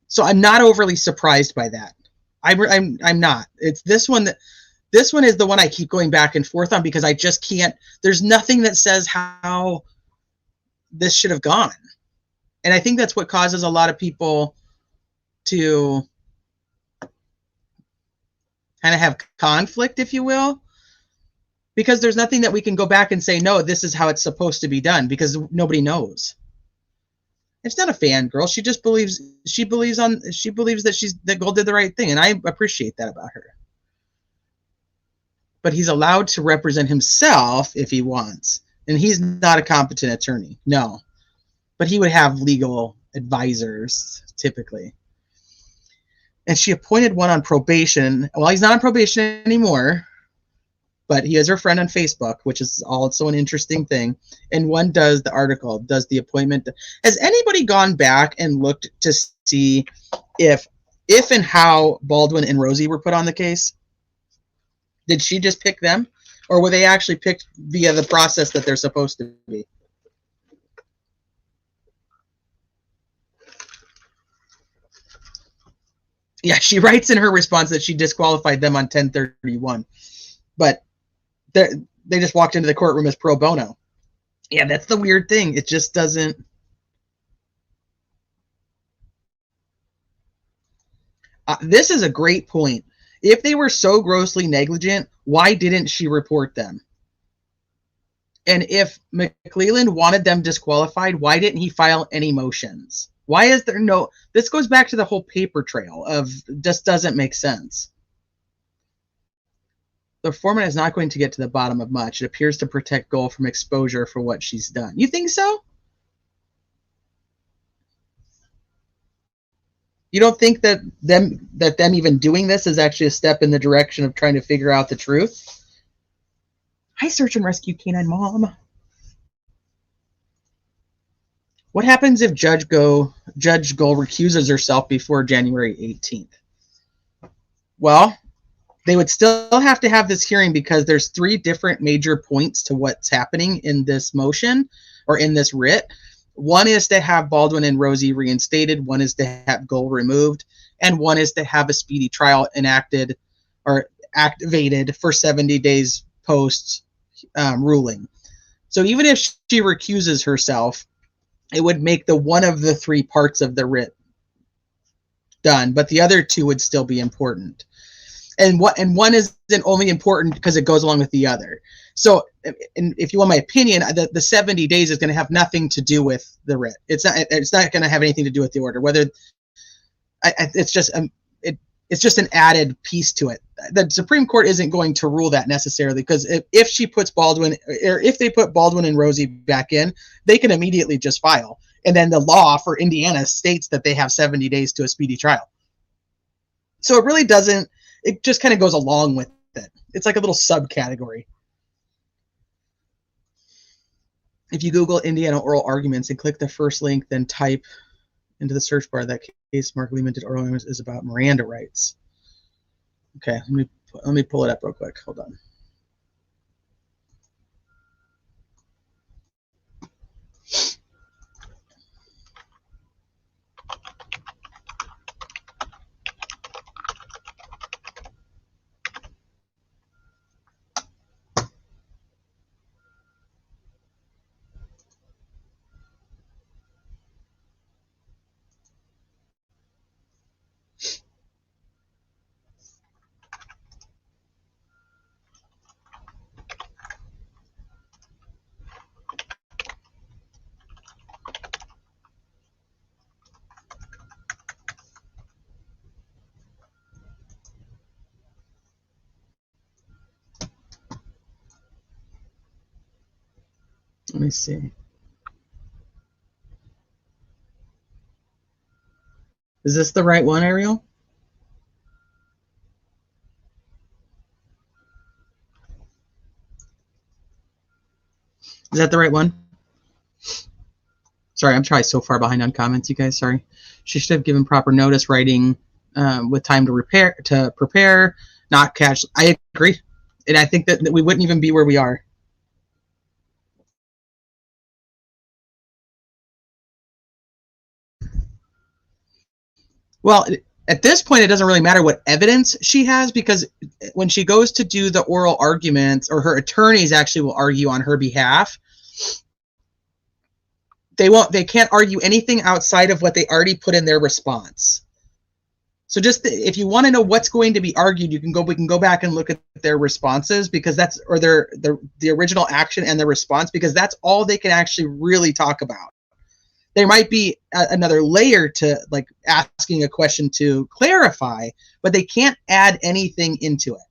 Speaker 2: so I'm not overly surprised by that. I'm not. It's this one that, this one is the one I keep going back and forth on, because I just can't, there's nothing that says how this should have gone. And I think that's what causes a lot of people to kind of have conflict, if you will, because there's nothing that we can go back and say, no, this is how it's supposed to be done, because nobody knows. It's not a fangirl. She just believes, she believes that Gold did the right thing. And I appreciate that about her. But he's allowed to represent himself if he wants. And he's not a competent attorney. No. But he would have legal advisors, typically. And she appointed one on probation. Well, he's not on probation anymore, but he is her friend on Facebook, which is also an interesting thing. And one does the article, does the appointment. Has anybody gone back and looked to see if and how Baldwin and Rosie were put on the case? Did she just pick them? Or were they actually picked via the process that they're supposed to be? Yeah, she writes in her response that she disqualified them on 1031, but they just walked into the courtroom as pro bono. Yeah, that's the weird thing. It just doesn't. This is a great point. If they were so grossly negligent, why didn't she report them? And if McClelland wanted them disqualified, why didn't he file any motions? Why is there no... This goes back to the whole paper trail of just doesn't make sense. The foreman is not going to get to the bottom of much. It appears to protect Goal from exposure for what she's done. You think so? You don't think that them even doing this is actually a step in the direction of trying to figure out the truth? Hi, Search and Rescue Canine Mom. What happens if Judge Goal recuses herself before January 18th? Well, they would still have to have this hearing because there's 3 different major points to what's happening in this motion or in this writ. One is to have Baldwin and Rosie reinstated, one is to have Goal removed, and one is to have a speedy trial enacted or activated for 70 days post ruling. So even if she recuses herself, it would make the one of the 3 parts of the writ done, but the other 2 would still be important. And one isn't only important because it goes along with the other. So, and if you want my opinion, the 70 days is going to have nothing to do with the writ. It's not going to have anything to do with the order. Whether it's just an added piece to it. The Supreme Court isn't going to rule that necessarily, because if she puts Baldwin, or if they put Baldwin and Rosie back in, they can immediately just file. And then the law for Indiana states that they have 70 days to a speedy trial. So it really doesn't, it just kind of goes along with it. It's like a little subcategory. If you Google Indiana oral arguments and click the first link, then type into the search bar that case Mark Lehman did oral arguments is about Miranda rights. Okay, let me pull it up real quick. Hold on. Let me see. Is this the right one, Ariel? Is that the right one? Sorry, I'm trying so far behind on comments, you guys. Sorry. She should have given proper notice, writing with time to prepare, not catch. I agree, and I think that we wouldn't even be where we are. Well, at this point, it doesn't really matter what evidence she has, because when she goes to do the oral arguments, or her attorneys actually will argue on her behalf, they can't argue anything outside of what they already put in their response. So just if you want to know what's going to be argued, we can go back and look at their responses, because that's, or the original action and the response, because that's all they can actually really talk about. There might be another layer to, like, asking a question to clarify, but they can't add anything into it.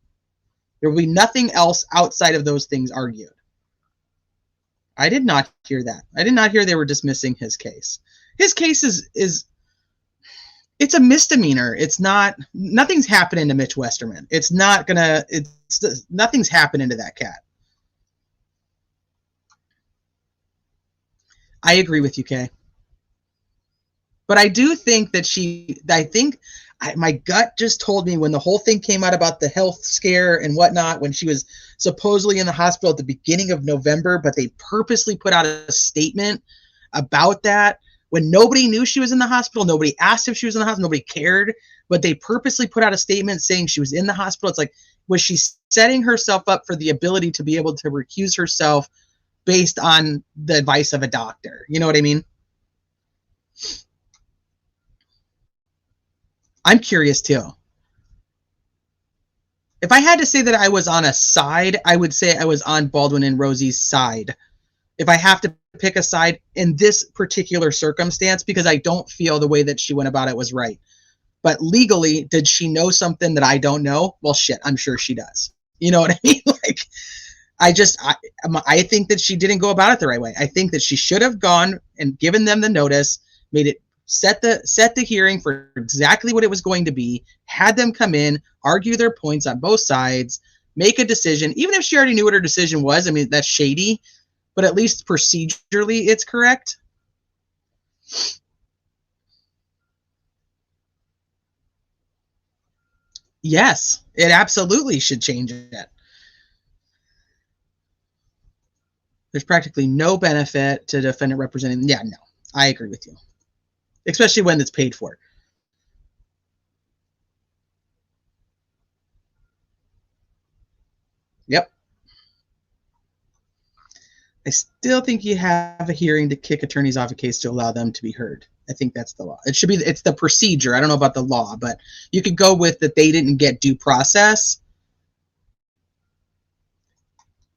Speaker 2: There will be nothing else outside of those things argued. I did not hear that. I did not hear they were dismissing his case. His case is it's a misdemeanor. It's not, nothing's happening to Mitch Westerman. It's not gonna, nothing's happening to that cat. I agree with you, Kay. But I do think that my gut just told me, when the whole thing came out about the health scare and whatnot, when she was supposedly in the hospital at the beginning of November, but they purposely put out a statement about that when nobody knew she was in the hospital, nobody asked if she was in the hospital, nobody cared, but they purposely put out a statement saying she was in the hospital. It's like, was she setting herself up for the ability to be able to recuse herself based on the advice of a doctor? You know what I mean? I'm curious too. If I had to say that I was on a side, I would say I was on Baldwin and Rosie's side. If I have to pick a side in this particular circumstance, because I don't feel the way that she went about it was right. But legally, did she know something that I don't know? Well, shit, I'm sure she does. You know what I mean? Like, I think that she didn't go about it the right way. I think that she should have gone and given them the notice, made it, set the hearing for exactly what it was going to be, had them come in, argue their points on both sides, make a decision. Even if she already knew what her decision was, I mean, that's shady, but at least procedurally it's correct. Yes, it absolutely should change it. There's practically no benefit to defendant representing. Yeah, no, I agree with you, especially when it's paid for. Yep. I still think you have a hearing to kick attorneys off a case to allow them to be heard. I think that's the law. It should be, it's the procedure. I don't know about the law, but you could go with that they didn't get due process.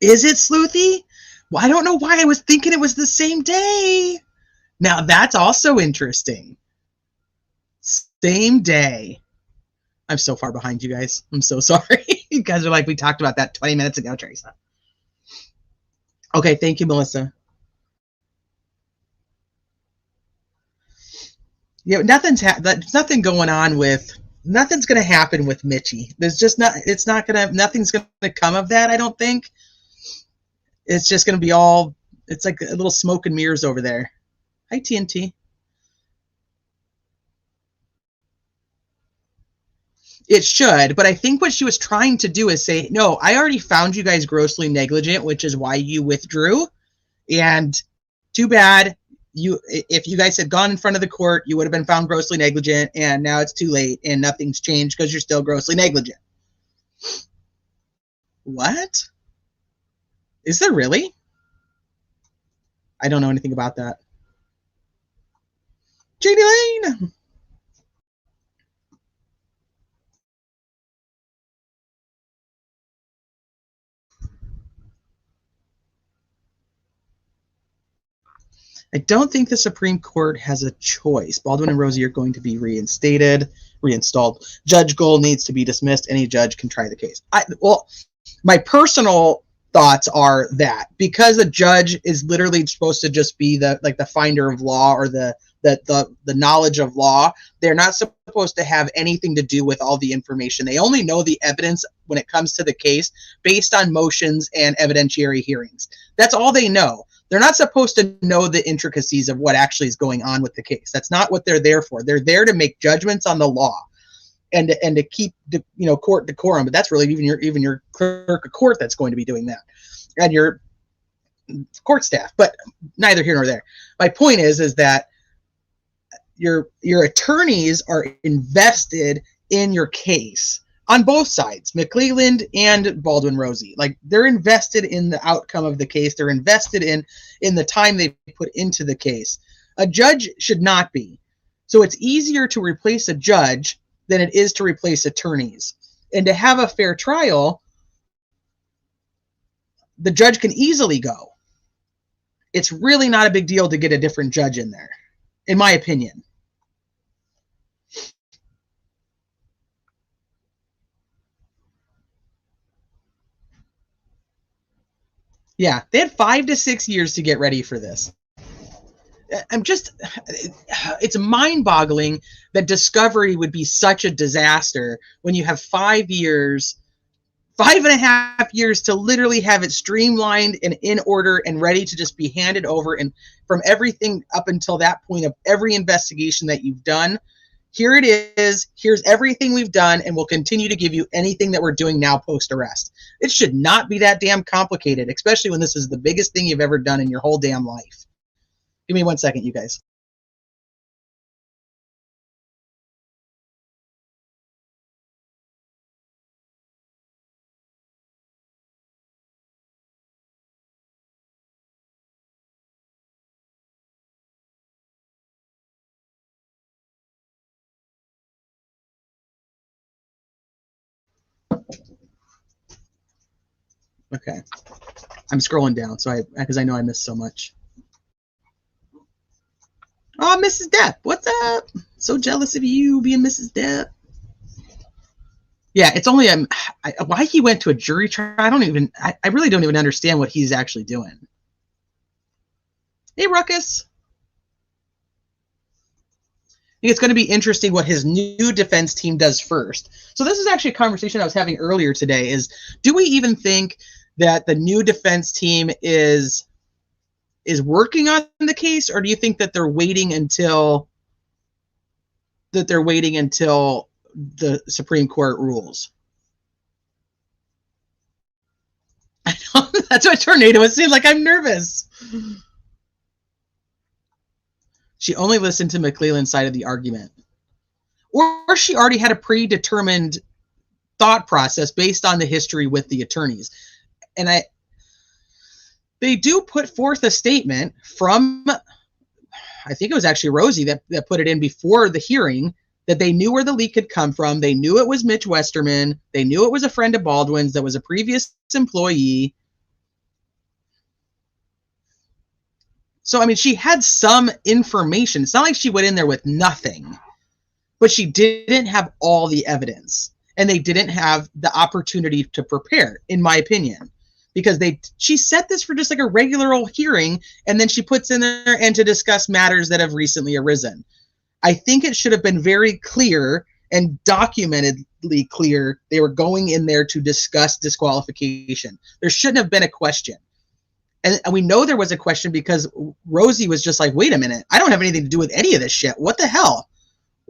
Speaker 2: Is it sleuthy? Well, I don't know why I was thinking it was the same day. Now that's also interesting. Same day. I'm so far behind you guys. I'm so sorry. You guys are like, we talked about that 20 minutes ago, Teresa. Okay, thank you, Melissa. Yeah, nothing's nothing going on with, nothing's going to happen with Mitchie. There's just not, it's not going to, nothing's going to come of that, I don't think. It's just going to be all, it's like a little smoke and mirrors over there. Hi, TNT. It should, but I think what she was trying to do is say, no, I already found you guys grossly negligent, which is why you withdrew. And too bad, if you guys had gone in front of the court, you would have been found grossly negligent, and now it's too late and nothing's changed because you're still grossly negligent. What? Is there really? I don't know anything about that. Janie Lane! I don't think the Supreme Court has a choice. Baldwin and Rosie are going to be reinstalled. Judge Gold needs to be dismissed. Any judge can try the case. Well, my personal thoughts are that because a judge is literally supposed to just be the finder of law or the knowledge of law, they're not supposed to have anything to do with all the information. They only know the evidence when it comes to the case based on motions and evidentiary hearings. That's all they know. They're not supposed to know the intricacies of what actually is going on with the case. That's not what they're there for. They're there to make judgments on the law and to keep court decorum. But that's really even your clerk of court that's going to be doing that, and your court staff. But neither here nor there. My point is that your attorneys are invested in your case on both sides, McClelland and Baldwin Rosie. Like, they're invested in the outcome of the case. They're invested in the time they put into the case. A judge should not be. So it's easier to replace a judge than it is to replace attorneys. And to have a fair trial, the judge can easily go. It's really not a big deal to get a different judge in there, in my opinion. Yeah, they had 5 to 6 years to get ready for this. It's mind-boggling that discovery would be such a disaster when you have 5 years, 5.5 years to literally have it streamlined and in order and ready to just be handed over. And from everything up until that point of every investigation that you've done, here it is. Here's everything we've done, and we'll continue to give you anything that we're doing now post-arrest. It should not be that damn complicated, especially when this is the biggest thing you've ever done in your whole damn life. Give me 1 second, you guys. Okay. I'm scrolling down because I know I missed so much. Oh, Mrs. Depp, what's up? So jealous of you being Mrs. Depp. Yeah, it's only why he went to a jury trial. I really don't even understand what he's actually doing. Hey, Ruckus. I think it's going to be interesting what his new defense team does first. So this is actually a conversation I was having earlier today is, do we even think that the new defense team is working on the case, or do you think that they're waiting until the Supreme Court rules? I know, that's what Tornado was saying. Like, I'm nervous. She only listened to McClellan's side of the argument. Or she already had a predetermined thought process based on the history with the attorneys. And they do put forth a statement from, I think it was actually Rosie that put it in before the hearing, that they knew where the leak had come from. They knew it was Mitch Westerman. They knew it was a friend of Baldwin's that was a previous employee. So, I mean, she had some information. It's not like she went in there with nothing, but she didn't have all the evidence, and they didn't have the opportunity to prepare, in my opinion, because she set this for just like a regular old hearing, and then she puts in there and to discuss matters that have recently arisen. I think it should have been very clear and documentedly clear they were going in there to discuss disqualification. There shouldn't have been a question. And we know there was a question because Rosie was just like, wait a minute, I don't have anything to do with any of this shit. What the hell?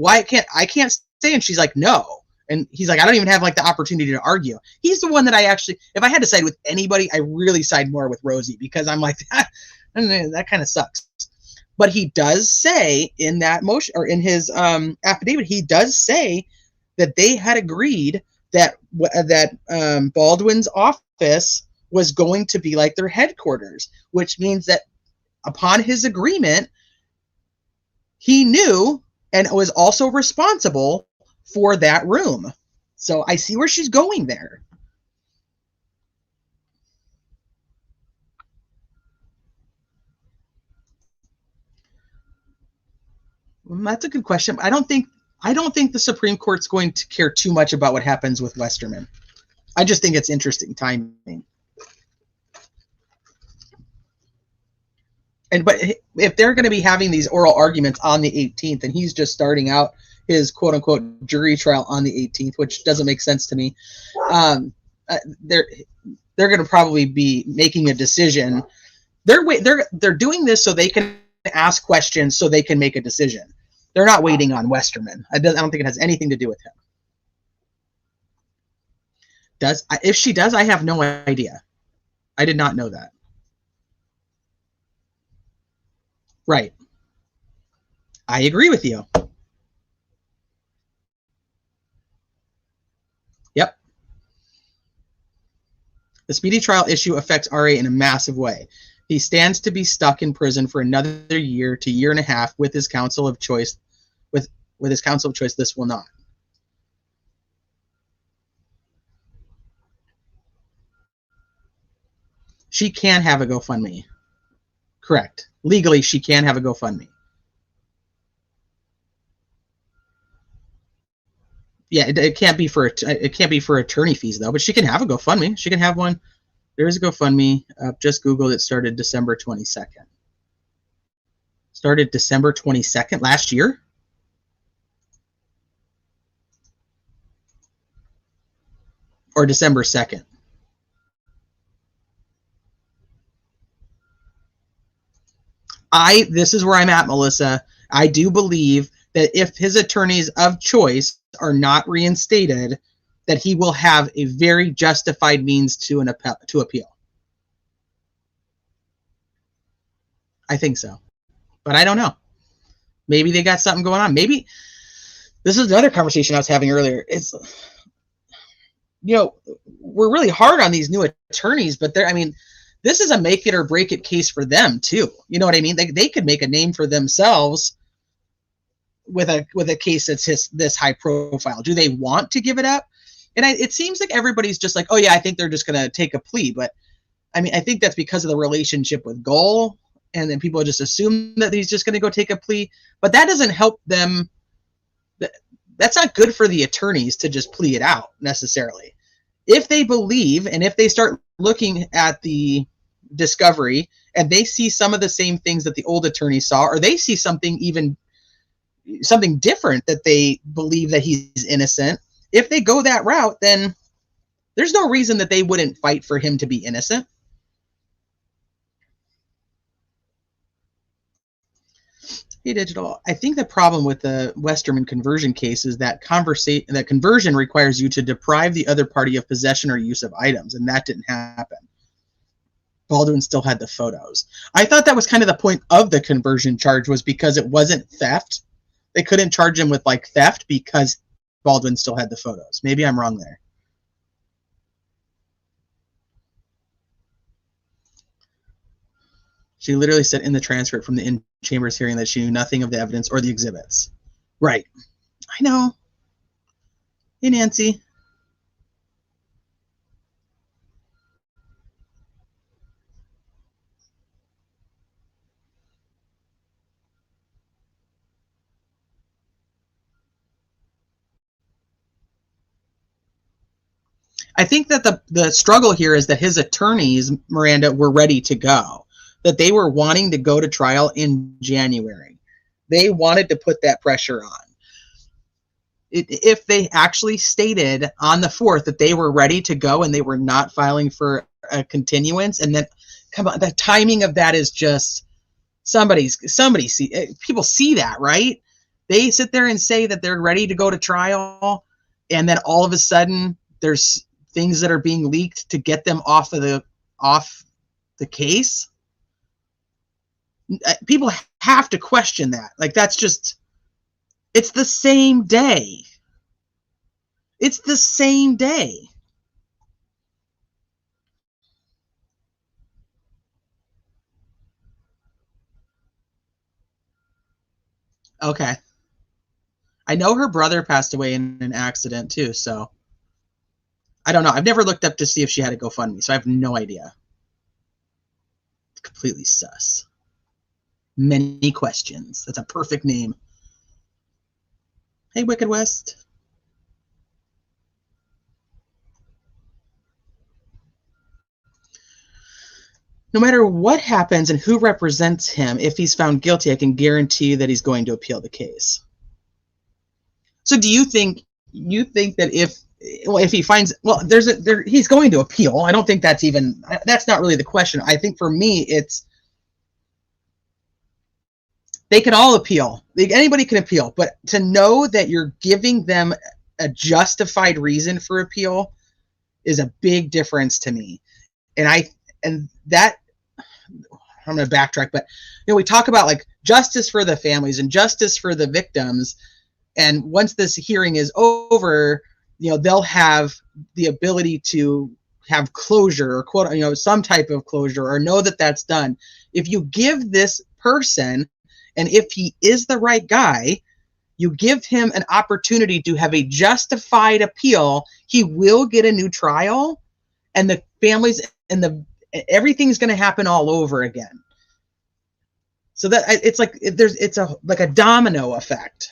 Speaker 2: I can't stay? And she's like, no. And he's like, I don't even have like the opportunity to argue. He's the one that if I had to side with anybody, I really side more with Rosie, because I'm like, that kind of sucks. But he does say in that motion, or in his affidavit, he does say that they had agreed that Baldwin's office was going to be like their headquarters, which means that upon his agreement, he knew and was also responsible for that room. So I see where she's going there. That's a good question. I don't think the Supreme Court's going to care too much about what happens with Westerman. I just think it's interesting timing. But if they're going to be having these oral arguments on the 18th, and he's just starting out his quote unquote jury trial on the 18th, which doesn't make sense to me, they're going to probably be making a decision. They're doing this so they can ask questions, so they can make a decision. They're not waiting on Westerman. I don't think it has anything to do with him. If she does, I have no idea. I did not know that. Right. I agree with you. Yep. The speedy trial issue affects RA in a massive way. He stands to be stuck in prison for another year to year and a half with his counsel of choice. With his counsel of choice, this will not. She can have a GoFundMe. Correct. Legally, she can have a GoFundMe. Yeah, it can't be for attorney fees though, but she can have a GoFundMe. She can have one. There is a GoFundMe. Just Googled it. Started December 22nd. Started December 22nd last year. Or December 2nd. This is where I'm at, Melissa. I do believe that if his attorneys of choice are not reinstated, that he will have a very justified means to appeal. I think so. But I don't know. Maybe they got something going on. Maybe this is another conversation I was having earlier. It's, we're really hard on these new attorneys, but this is a make it or break it case for them too. You know what I mean? They could make a name for themselves with a case that's this high profile. Do they want to give it up? And it seems like everybody's just like, oh yeah, I think they're just going to take a plea. But I mean, I think that's because of the relationship with Goal. And then people just assume that he's just going to go take a plea. But that doesn't help them. That's not good for the attorneys to just plea it out necessarily. If they believe, and if they start looking at the discovery and they see some of the same things that the old attorney saw, or they see something different that they believe that he's innocent, if they go that route, then there's no reason that they wouldn't fight for him to be innocent. Hey, Digital, I think the problem with the Westerman conversion case is that conversion requires you to deprive the other party of possession or use of items, and that didn't happen. Baldwin still had the photos. I thought that was kind of the point of the conversion charge, was because it wasn't theft. They couldn't charge him with like theft because Baldwin still had the photos. Maybe I'm wrong there. She literally said in the transcript from the in-chambers hearing that she knew nothing of the evidence or the exhibits. Right. I know. Hey, Nancy. I think that the struggle here is that his attorneys, Miranda, were ready to go. That they were wanting to go to trial in January. They wanted to put that pressure on. If they actually stated on the 4th that they were ready to go and they were not filing for a continuance, and then, come on, the timing of that is just people see that, right? They sit there and say that they're ready to go to trial, and then all of a sudden there's things that are being leaked to get them off the case. People have to question that. Like, that's just, it's the same day. It's the same day. Okay. I know her brother passed away in an accident too, so I don't know. I've never looked up to see if she had a GoFundMe, so I have no idea. It's completely sus. Many questions. That's a perfect name. Hey, Wicked West. No matter what happens and who represents him, if he's found guilty, I can guarantee that he's going to appeal the case. So do you think that if he finds, well, he's going to appeal. I don't think that's not really the question. I think for me, it's, they can all appeal. Anybody can appeal, but to know that you're giving them a justified reason for appeal is a big difference to me. And that, I'm going to backtrack, but we talk about like justice for the families and justice for the victims. And once this hearing is over, they'll have the ability to have closure, or quote, some type of closure, or know that that's done. If you give this person, and if he is the right guy, you give him an opportunity to have a justified appeal, he will get a new trial, and the families and everything's going to happen all over again. So that it's like like a domino effect.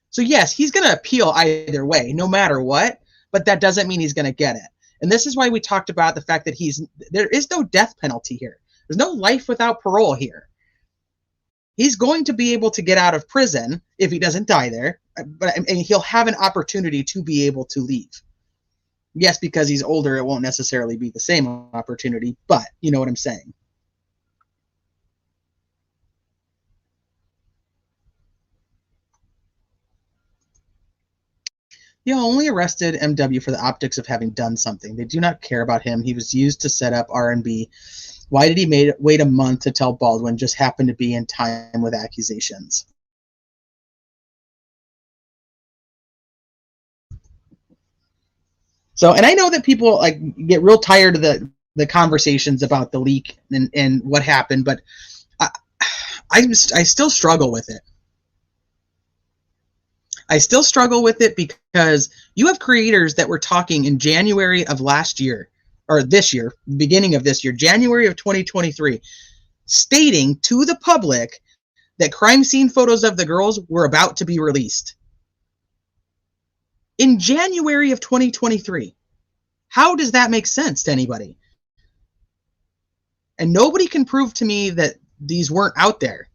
Speaker 2: So yes, he's going to appeal either way, no matter what, but that doesn't mean he's going to get it. And this is why we talked about the fact that there is no death penalty here. There's no life without parole here. He's going to be able to get out of prison if he doesn't die there, and he'll have an opportunity to be able to leave. Yes, because he's older, it won't necessarily be the same opportunity, but you know what I'm saying. They only arrested MW for the optics of having done something. They do not care about him. He was used to set up R&B. Why did he wait a month to tell Baldwin? Just happened to be in time with accusations. So, and I know that people like get real tired of the conversations about the leak and what happened, but I still struggle with it. I still struggle with it because you have creators that were talking in January of last year, or this year, beginning of this year, January of 2023, stating to the public that crime scene photos of the girls were about to be released. In January of 2023. How does that make sense to anybody? And nobody can prove to me that these weren't out there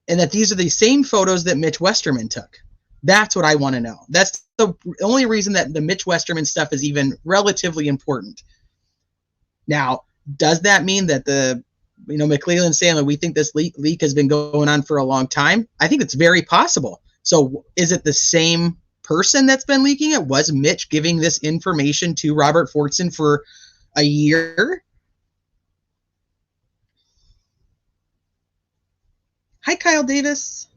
Speaker 2: and that these are the same photos that Mitch Westerman took. That's what I want to know. That's the only reason that the Mitch Westerman stuff is even relatively important. Now, does that mean that McClellan saying we think this leak has been going on for a long time? I think it's very possible. So is it the same person that's been leaking it? Was Mitch giving this information to Robert Fortson for a year? Hi, Kyle Davis.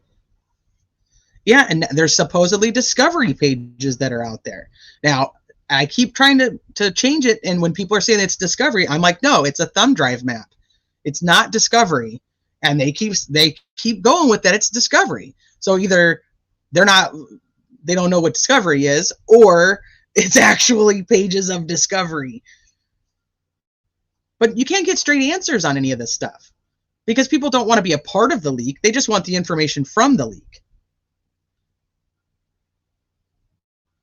Speaker 2: Yeah, and there's supposedly discovery pages that are out there. Now, I keep trying to change it, and when people are saying it's discovery, I'm like, no, it's a thumb drive map. It's not discovery. And they keep going with that it's discovery. So either they don't know what discovery is, or it's actually pages of discovery. But you can't get straight answers on any of this stuff because people don't want to be a part of the leak. They just want the information from the leak.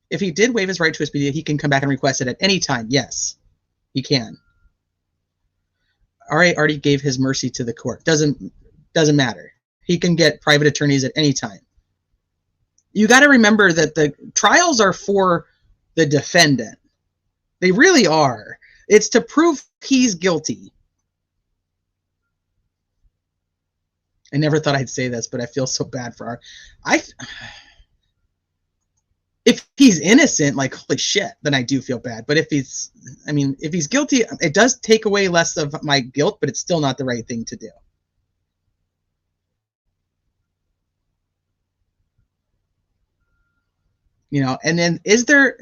Speaker 2: If he did waive his right to his media, he can come back and request it at any time. Yes, he can. RA already gave his mercy to the court. Doesn't matter. He can get private attorneys at any time. You got to remember that the trials are for the defendant. They really are. It's to prove he's guilty. I never thought I'd say this, but I feel so bad for if he's innocent, like, holy shit, then I do feel bad. But if he's guilty, it does take away less of my guilt, but it's still not the right thing to do. And then is there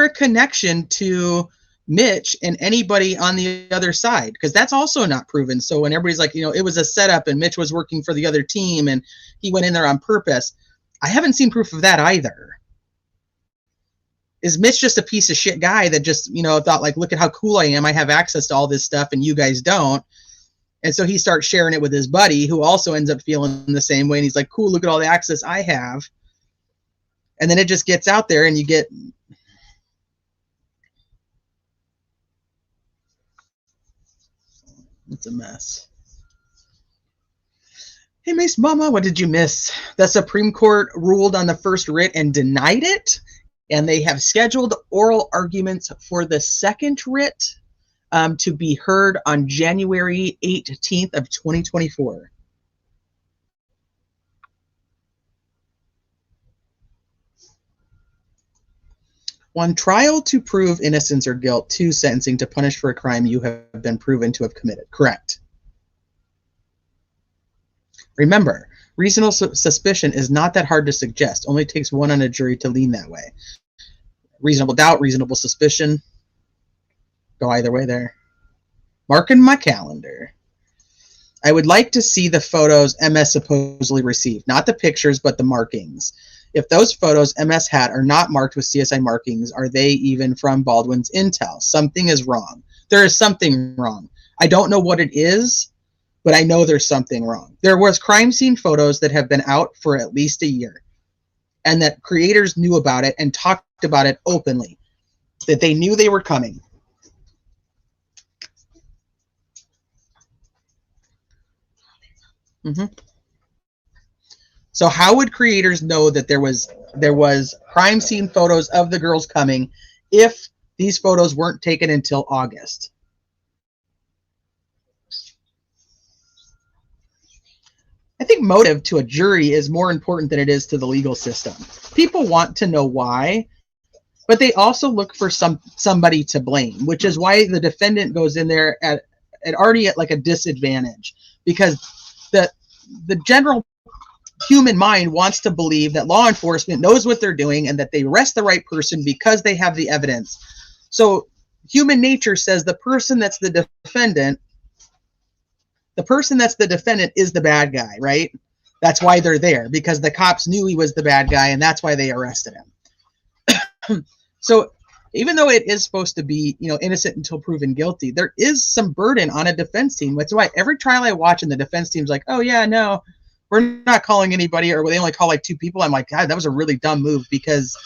Speaker 2: a connection to Mitch and anybody on the other side? Because that's also not proven. So when everybody's like, it was a setup and Mitch was working for the other team and he went in there on purpose, I haven't seen proof of that either. Is Mitch just a piece of shit guy that just, thought like, look at how cool I am. I have access to all this stuff and you guys don't. And so he starts sharing it with his buddy who also ends up feeling the same way. And he's like, cool, look at all the access I have. And then it just gets out there and you get... It's a mess. Hey, Mace Mama, what did you miss? The Supreme Court ruled on the first writ and denied it. And they have scheduled oral arguments for the second writ to be heard on January 18th of 2024. One, trial to prove innocence or guilt. Two, sentencing to punish for a crime you have been proven to have committed. Correct. Remember, reasonable suspicion is not that hard to suggest. Only takes one on a jury to lean that way. Reasonable doubt, reasonable suspicion. Go either way there. Marking my calendar. I would like to see the photos MS supposedly received. Not the pictures, but the markings. If those photos MS had are not marked with CSI markings, are they even from Baldwin's intel? Something is wrong. There is something wrong. I don't know what it is, but I know there's something wrong. There was crime scene photos that have been out for at least a year, and that creators knew about it and talked about it openly, that they knew they were coming. So how would creators know that there was crime scene photos of the girls coming if these photos weren't taken until August? I think motive to a jury is more important than it is to the legal system. People want to know why, but they also look for somebody to blame, which is why the defendant goes in there at like a disadvantage, because the general human mind wants to believe that law enforcement knows what they're doing and that they arrest the right person because they have the evidence. So human nature says the person that's the defendant is the bad guy, right? That's why they're there, because the cops knew he was the bad guy, and that's why they arrested him. So even though it is supposed to be, innocent until proven guilty, there is some burden on a defense team. That's why every trial I watch and the defense team's like, oh yeah, no, we're not calling anybody, or they only call like 2 people. I'm like, God, that was a really dumb move, because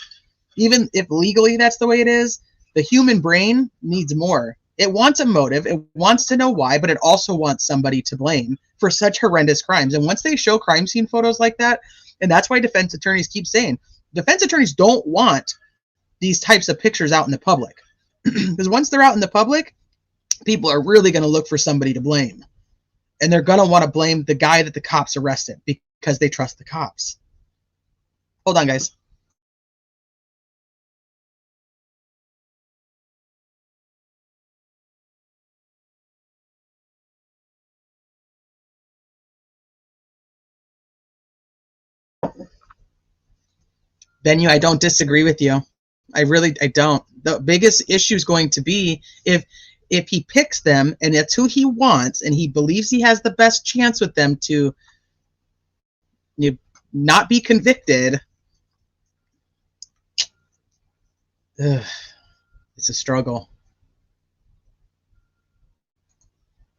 Speaker 2: even if legally that's the way it is, the human brain needs more. It wants a motive. It wants to know why, but it also wants somebody to blame for such horrendous crimes. And once they show crime scene photos like that, and that's why defense attorneys keep saying, defense attorneys don't want these types of pictures out in the public. Because once they're out in the public, people are really going to look for somebody to blame. And they're going to want to blame the guy that the cops arrested because they trust the cops. Hold on, guys. Benyu, I don't disagree with you. I don't. The biggest issue is going to be if he picks them and it's who he wants and he believes he has the best chance with them to not be convicted. It's a struggle.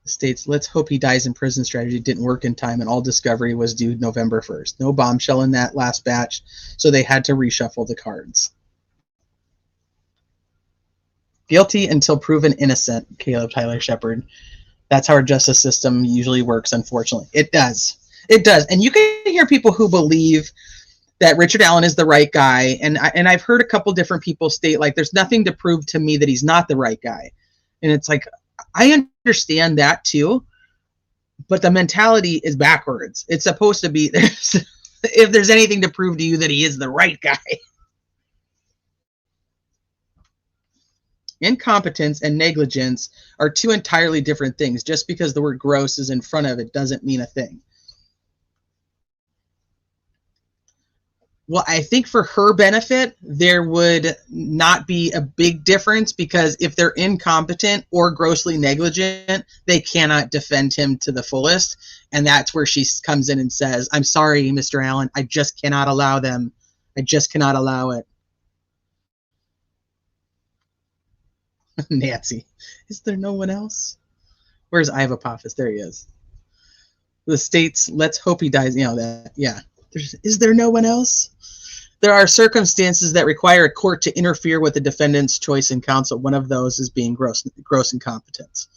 Speaker 2: The state's let's hope he dies in prison strategy didn't work in time, and all discovery was due November 1st. No bombshell in that last batch, so they had to reshuffle the cards. Guilty until proven innocent, Caleb Tyler Shepard. That's how our justice system usually works, unfortunately. It does. It does. And you can hear people who believe that Richard Allen is the right guy, and I've heard a couple different people state, like, there's nothing to prove to me that he's not the right guy. And it's like, I understand that too, but the mentality is backwards. It's supposed to be, if there's anything to prove to you that he is the right guy. Incompetence and negligence are 2 entirely different things. Just because the word gross is in front of it doesn't mean a thing. Well, I think for her benefit, there would not be a big difference, because if they're incompetent or grossly negligent, they cannot defend him to the fullest. And that's where she comes in and says, I'm sorry, Mr. Allen, I just cannot allow them. I just cannot allow it. Nancy, is there no one else? Where's Iva Apophis? There he is. The state's let's hope he dies. Yeah. Is there no one else? There are circumstances that require a court to interfere with the defendant's choice in counsel. One of those is being gross incompetence.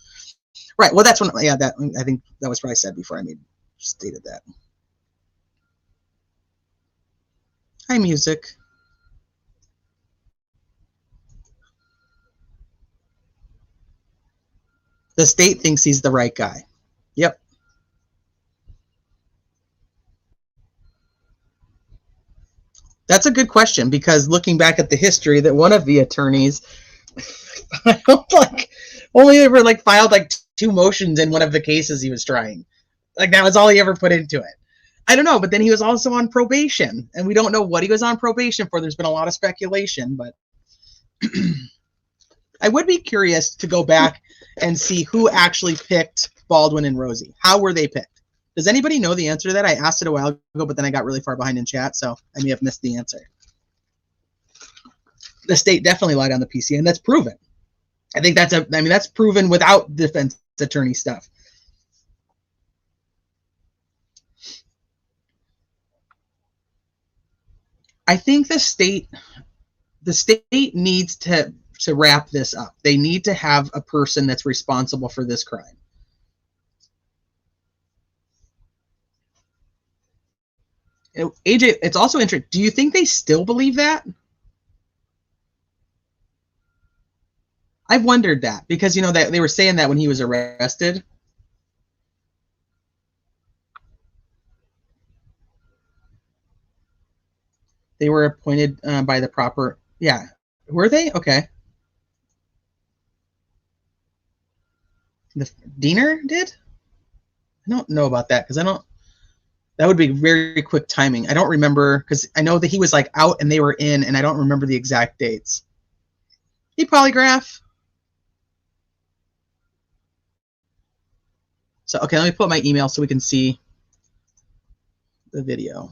Speaker 2: Right. Well, that's one. Yeah. That I think that was probably said before I stated that. Hi, music. The state thinks he's the right guy. Yep. That's a good question, because looking back at the history, that one of the attorneys only ever filed 2 motions in one of the cases he was trying. That was all he ever put into it. I don't know, but then he was also on probation, and we don't know what he was on probation for. There's been a lot of speculation, but I would be curious to go back and see who actually picked Baldwin and Rosie. How were they picked? Does anybody know the answer to that? I asked it a while ago, but then I got really far behind in chat, so I may have missed the answer. The state definitely lied on the PC, and that's proven. I think that's proven without defense attorney stuff. I think the state needs to wrap this up. They need to have a person that's responsible for this crime. AJ, it's also interesting. Do you think they still believe that? I've wondered that, because that they were saying that when he was arrested. They were appointed by the proper. Yeah, were they? Okay. The Diener did? I don't know about that, because I don't. That would be very quick timing. I don't remember, because I know that he was out and they were in, and I don't remember the exact dates. Hey, Polygraph. So, okay, let me put my email so we can see the video.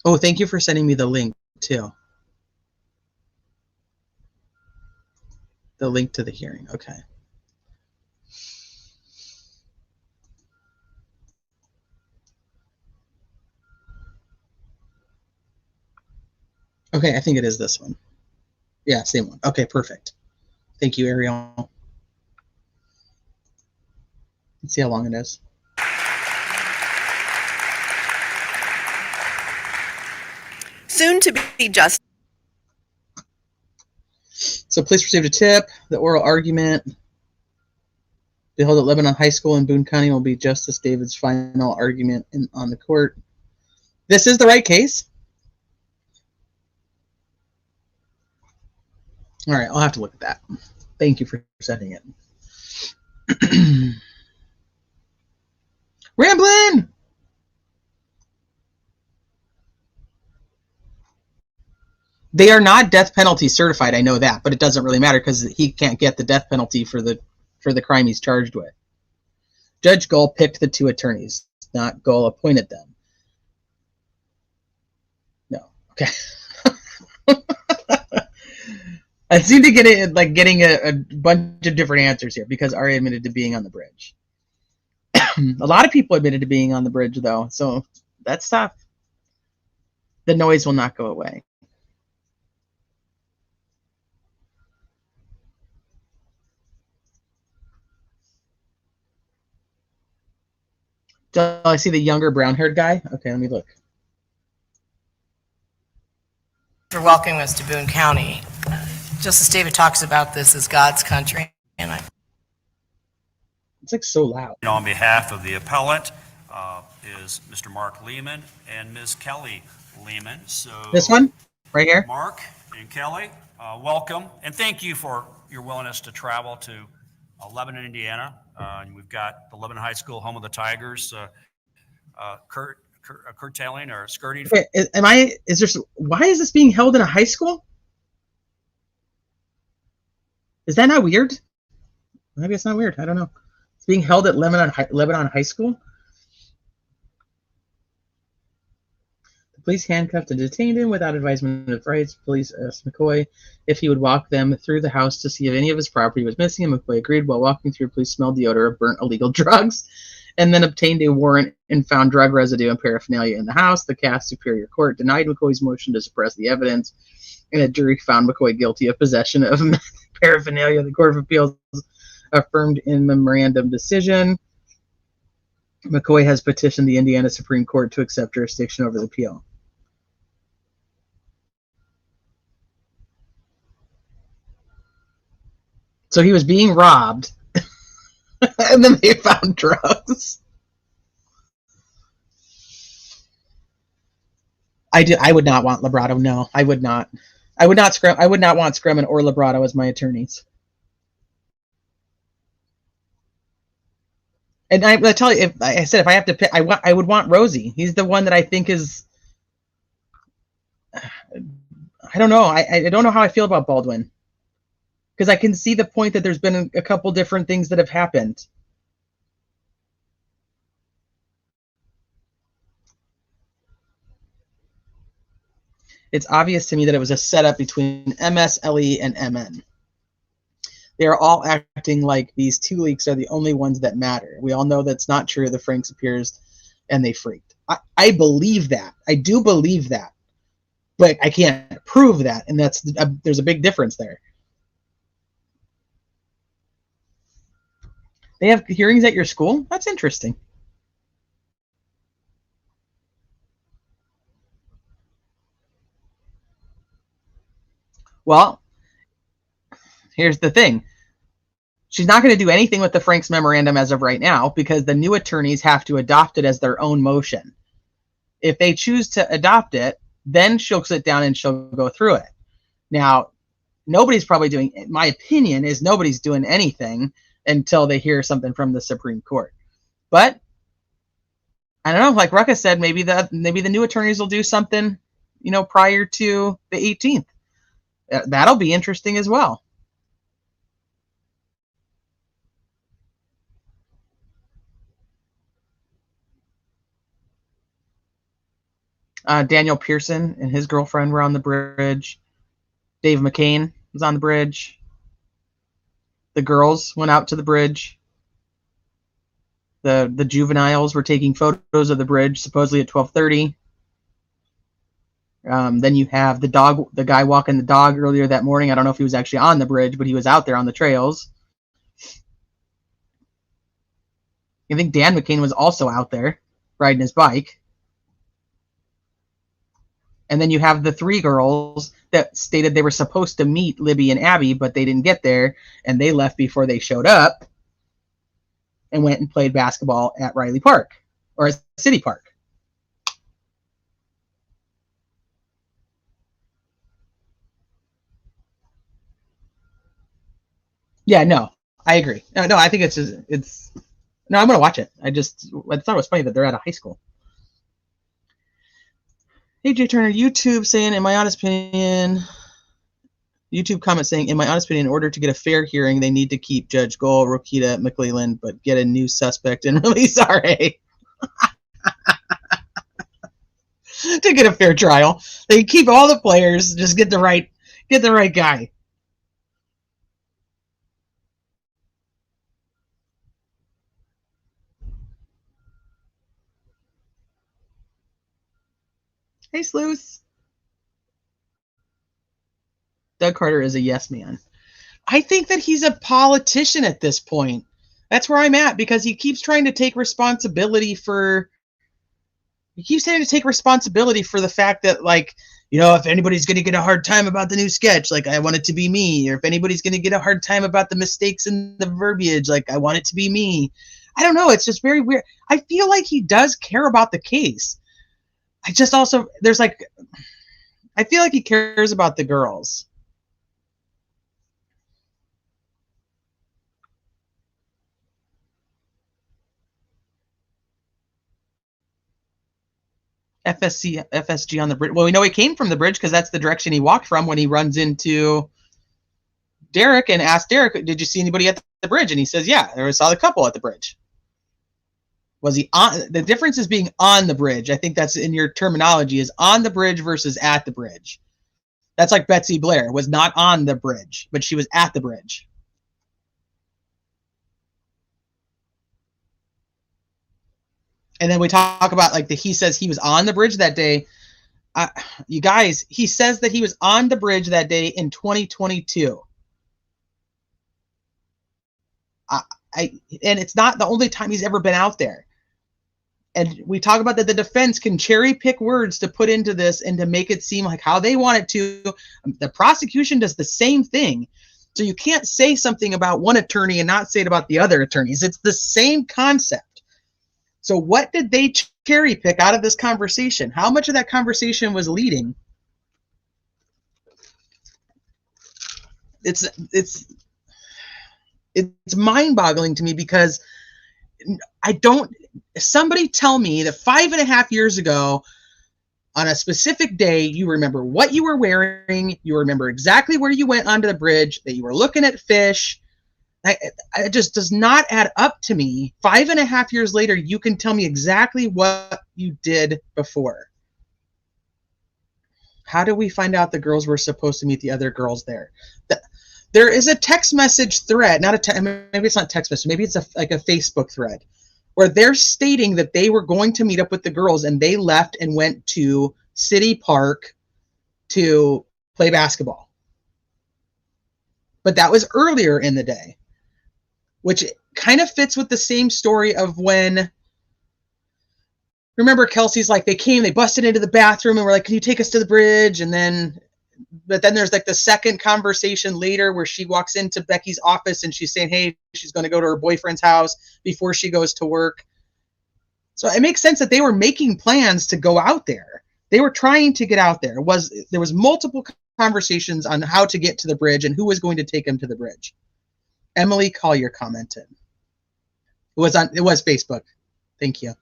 Speaker 2: Oh, thank you for sending me the link too. The link to the hearing. Okay. Okay, I think it is this one. Yeah, same one. Okay, perfect. Thank you, Ariel. Let's see how long it is.
Speaker 3: Soon to be just.
Speaker 2: So please proceed to tip. The oral argument be held at Lebanon High School in Boone County will be Justice David's final argument on the court. This is the right case? All right, I'll have to look at that. Thank you for sending it. Ramblin'! They are not death penalty certified, I know that, but it doesn't really matter because he can't get the death penalty for the crime he's charged with. Judge Gull picked the two attorneys, not Gull appointed them. No, okay. I seem to get it like getting a bunch of different answers here because Ari admitted to being on the bridge. A lot of people admitted to being on the bridge, though, so that's tough. The noise will not go away. Do I see the younger brown-haired guy? Okay, let me look.
Speaker 3: For welcoming us to Boone County. Justice David talks about this as God's country, and
Speaker 2: It's like so loud.
Speaker 4: On behalf of the appellant is Mr. Mark Lehman and Ms. Kelly Lehman. So
Speaker 2: this one right here.
Speaker 4: Mark and Kelly, welcome, and thank you for your willingness to travel to Lebanon, Indiana. And we've got the Lebanon High School, home of the Tigers, curtailing or skirting.
Speaker 2: Okay, why is this being held in a high school? Is that not weird? Maybe it's not weird. I don't know. It's being held at Lebanon High School. The police handcuffed and detained him without advisement of rights. Police asked McCoy if he would walk them through the house to see if any of his property was missing, and McCoy agreed. While walking through, police smelled the odor of burnt illegal drugs and then obtained a warrant and found drug residue and paraphernalia in the house. The Cass Superior Court denied McCoy's motion to suppress the evidence, and a jury found McCoy guilty of possession of paraphernalia. The Court of Appeals affirmed in memorandum decision. McCoy has petitioned the Indiana Supreme Court to accept jurisdiction over the appeal. So he was being robbed, and then they found drugs. I would not want Librato. No, I would not. I would not want Scremin or Librato as my attorneys. And I tell you, if I have to pick, I would want Rosie. He's the one that I think is. I don't know. I don't know how I feel about Baldwin, because I can see the point that there's been a couple different things that have happened. It's obvious to me that it was a setup between MS, LE, and MN. They are all acting like these two leaks are the only ones that matter. We all know that's not true. The Franks appears and they freaked. I believe that. I do believe that. But I can't prove that, and there's a big difference there. They have hearings at your school? That's interesting. Well, here's the thing. She's not going to do anything with the Franks memorandum as of right now because the new attorneys have to adopt it as their own motion. If they choose to adopt it, then she'll sit down and she'll go through it. Now, nobody's probably doing, my opinion is nobody's doing anything until they hear something from the Supreme Court. But I don't know, like Rucka said, maybe the new attorneys will do something prior to the 18th. That'll be interesting as well. Daniel Pearson and his girlfriend were on the bridge. Dave McCain was on the bridge. The girls went out to the bridge. The juveniles were taking photos of the bridge, supposedly at 12:30. Then you have the guy walking the dog earlier that morning. I don't know if he was actually on the bridge, but he was out there on the trails. I think Dan McCain was also out there riding his bike. And then you have the three girls that stated they were supposed to meet Libby and Abby, but they didn't get there, and they left before they showed up and went and played basketball at Riley Park, or City Park. Yeah, no, I agree. No, I think it's no, I'm going to watch it. I thought it was funny that they're at a high school. AJ Turner, YouTube saying, in my honest opinion, YouTube comment saying, in my honest opinion, in order to get a fair hearing, they need to keep Judge Gold, Rokita, McClelland, but get a new suspect and release RA. To get a fair trial. They keep all the players, just get the right guy. Hey, Sleuth. Doug Carter is a yes man. I think that he's a politician at this point. That's where I'm at, because he keeps trying to take responsibility for the fact that, like, if anybody's going to get a hard time about the new sketch, like, I want it to be me. Or if anybody's going to get a hard time about the mistakes in the verbiage, like, I want it to be me. I don't know. It's just very weird. I feel like he does care about the case. I just also, I feel like he cares about the girls. FSG on the bridge. Well, we know he came from the bridge because that's the direction he walked from when he runs into Derek and asked Derek, did you see anybody at the bridge? And he says, yeah, I saw the couple at the bridge. Was he on? The difference is being on the bridge. I think that's in your terminology, is on the bridge versus at the bridge. That's like Betsy Blair was not on the bridge, but she was at the bridge. And then we talk about, like, he says he was on the bridge that day. You guys, he says that he was on the bridge that day in 2022. And it's not the only time he's ever been out there. And we talk about that the defense can cherry pick words to put into this and to make it seem like how they want it to. The prosecution does the same thing. So you can't say something about one attorney and not say it about the other attorneys. It's the same concept. So what did they cherry pick out of this conversation? How much of that conversation was leading? It's mind-boggling to me, because somebody tell me that 5.5 years ago on a specific day, you remember what you were wearing, you remember exactly where you went onto the bridge, that you were looking at fish. It just does not add up to me. 5.5 years later, you can tell me exactly what you did before. How do we find out the girls were supposed to meet the other girls there? There is a text message thread, maybe it's not text message, maybe it's like a Facebook thread, where they're stating that they were going to meet up with the girls and they left and went to City Park to play basketball. But that was earlier in the day, which kind of fits with the same story of when, remember, Kelsey's like, they busted into the bathroom and were like, can you take us to the bridge? But then there's like the second conversation later where she walks into Becky's office and she's saying, hey, she's going to go to her boyfriend's house before she goes to work. So it makes sense that they were making plans to go out there. They were trying to get out there. There was multiple conversations on how to get to the bridge and who was going to take them to the bridge. Emily Collier commented. It was Facebook. Thank you.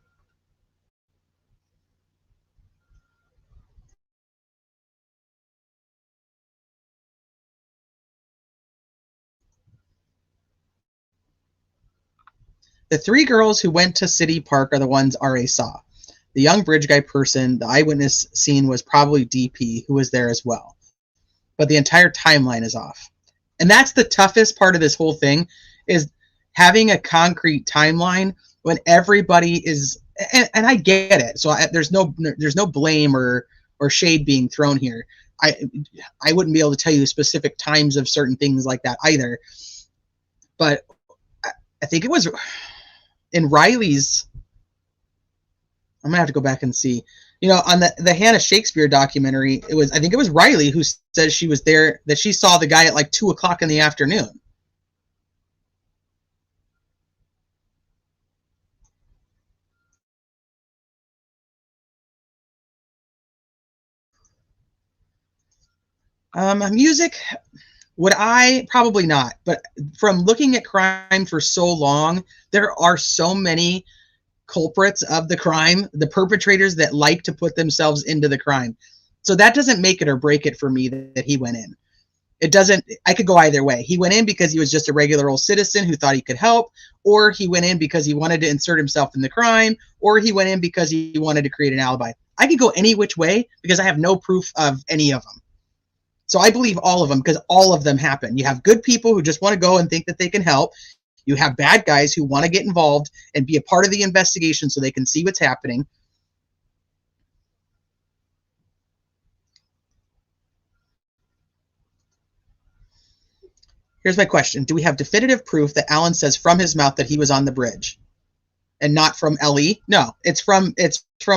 Speaker 2: The 3 girls who went to City Park are the ones RA saw. The young bridge guy person, the eyewitness scene was probably DP, who was there as well. But the entire timeline is off. And that's the toughest part of this whole thing, is having a concrete timeline when everybody is, and I get it. So there's no blame or shade being thrown here. I wouldn't be able to tell you specific times of certain things like that either. But I think it was in Riley's, I'm gonna have to go back and see. You know, on the Hannah Shakespeare documentary, I think it was Riley who says she was there, that she saw the guy at like 2 o'clock in the afternoon. Music, would I? Probably not. But from looking at crime for so long, there are so many culprits of the crime, the perpetrators that like to put themselves into the crime. So that doesn't make it or break it for me that he went in. It doesn't, I could go either way. He went in because he was just a regular old citizen who thought he could help, or he went in because he wanted to insert himself in the crime, or he went in because he wanted to create an alibi. I could go any which way because I have no proof of any of them. So I believe all of them because all of them happen. You have good people who just want to go and think that they can help. You have bad guys who want to get involved and be a part of the investigation so they can see what's happening. Here's my question. Do we have definitive proof that Alan says from his mouth that he was on the bridge and not from LE? No, it's from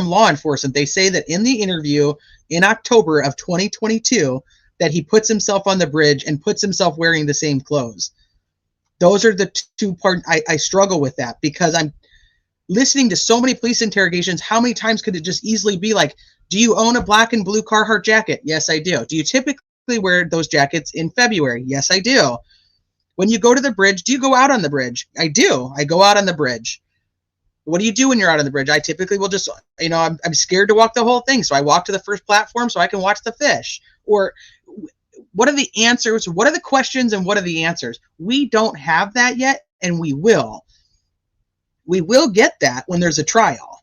Speaker 2: law enforcement. They say that in the interview in October of 2022 that he puts himself on the bridge and puts himself wearing the same clothes. Those are the 2 parts. I struggle with that because I'm listening to so many police interrogations. How many times could it just easily be like, do you own a black and blue Carhartt jacket? Yes, I do. Do you typically wear those jackets in February? Yes, I do. When you go to the bridge, do you go out on the bridge? I do. I go out on the bridge. What do you do when you're out on the bridge? I typically will just, you know, I'm scared to walk the whole thing. So I walk to the first platform so I can watch the fish. Or what are the answers? What are the questions and what are the answers? We don't have that yet, and we will. We will get that when there's a trial.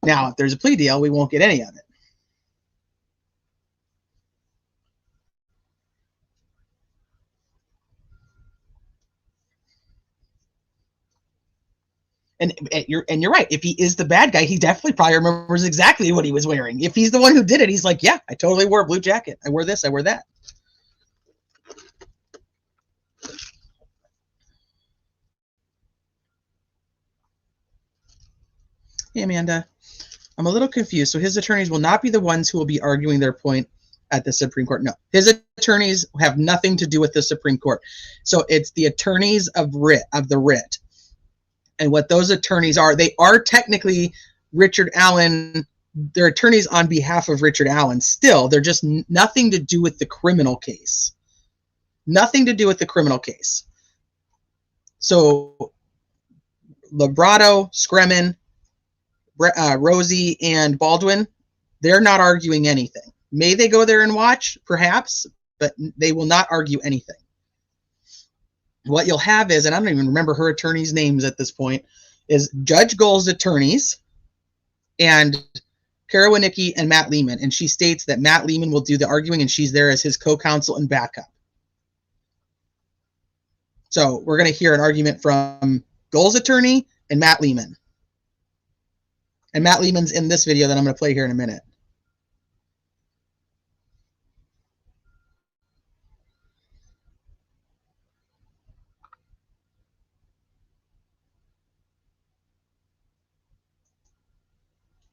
Speaker 2: Now, if there's a plea deal, we won't get any of it. And you're right. If he is the bad guy, he definitely probably remembers exactly what he was wearing. If he's the one who did it, he's like, yeah, I totally wore a blue jacket. I wore this, I wore that. Hey, Amanda. I'm a little confused. So his attorneys will not be the ones who will be arguing their point at the Supreme Court. No, his attorneys have nothing to do with the Supreme Court. So it's the attorneys of the writ. And what those attorneys are, they are technically Richard Allen. They're attorneys on behalf of Richard Allen. Still, they're just nothing to do with the criminal case. Nothing to do with the criminal case. So Labrato, Scremin, Rosie, and Baldwin, they're not arguing anything. May they go there and watch? Perhaps, but they will not argue anything. What you'll have is, and I don't even remember her attorneys' names at this point, is Judge Gold's attorneys and Kara Winicki and Matt Lehman. And she states that Matt Lehman will do the arguing and she's there as his co-counsel and backup. So we're going to hear an argument from Gold's attorney and Matt Lehman. And Matt Lehman's in this video that I'm going to play here in a minute.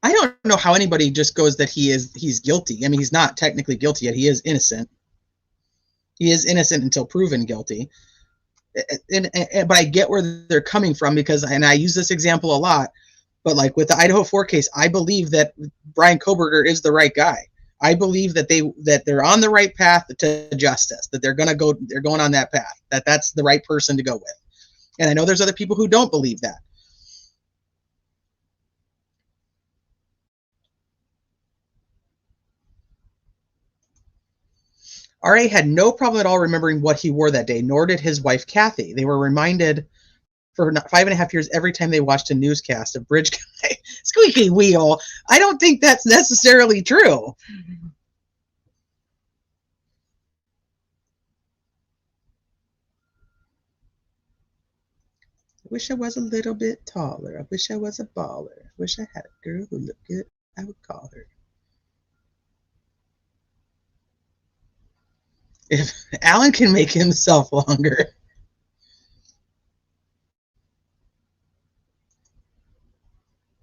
Speaker 2: I don't know how anybody just goes that he's guilty. I mean, he's not technically guilty yet. He is innocent. He is innocent until proven guilty. But I get where they're coming from because, and I use this example a lot, but like with the Idaho 4 case, I believe that Brian Koberger is the right guy. I believe that they're on the right path to justice, that they're going on that path, that's the right person to go with. And I know there's other people who don't believe that. RA had no problem at all remembering what he wore that day, nor did his wife, Kathy. They were reminded for 5.5 years every time they watched a newscast of Bridge Guy. Squeaky wheel. I don't think that's necessarily true. I wish I was a little bit taller. I wish I was a baller. I wish I had a girl who looked good. I would call her. If Alan can make himself longer.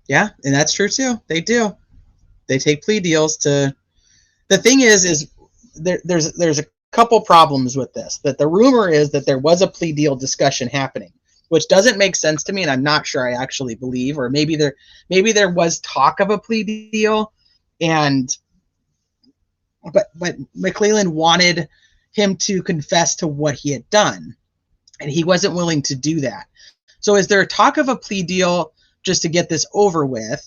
Speaker 2: Yeah, and that's true too. They do. They take plea deals to. The thing is there's a couple problems with this. That the rumor is that there was a plea deal discussion happening, which doesn't make sense to me, and I'm not sure I actually believe. Or maybe there was talk of a plea deal, but McClellan wanted him to confess to what he had done, and he wasn't willing to do that. So is there a talk of a plea deal just to get this over with,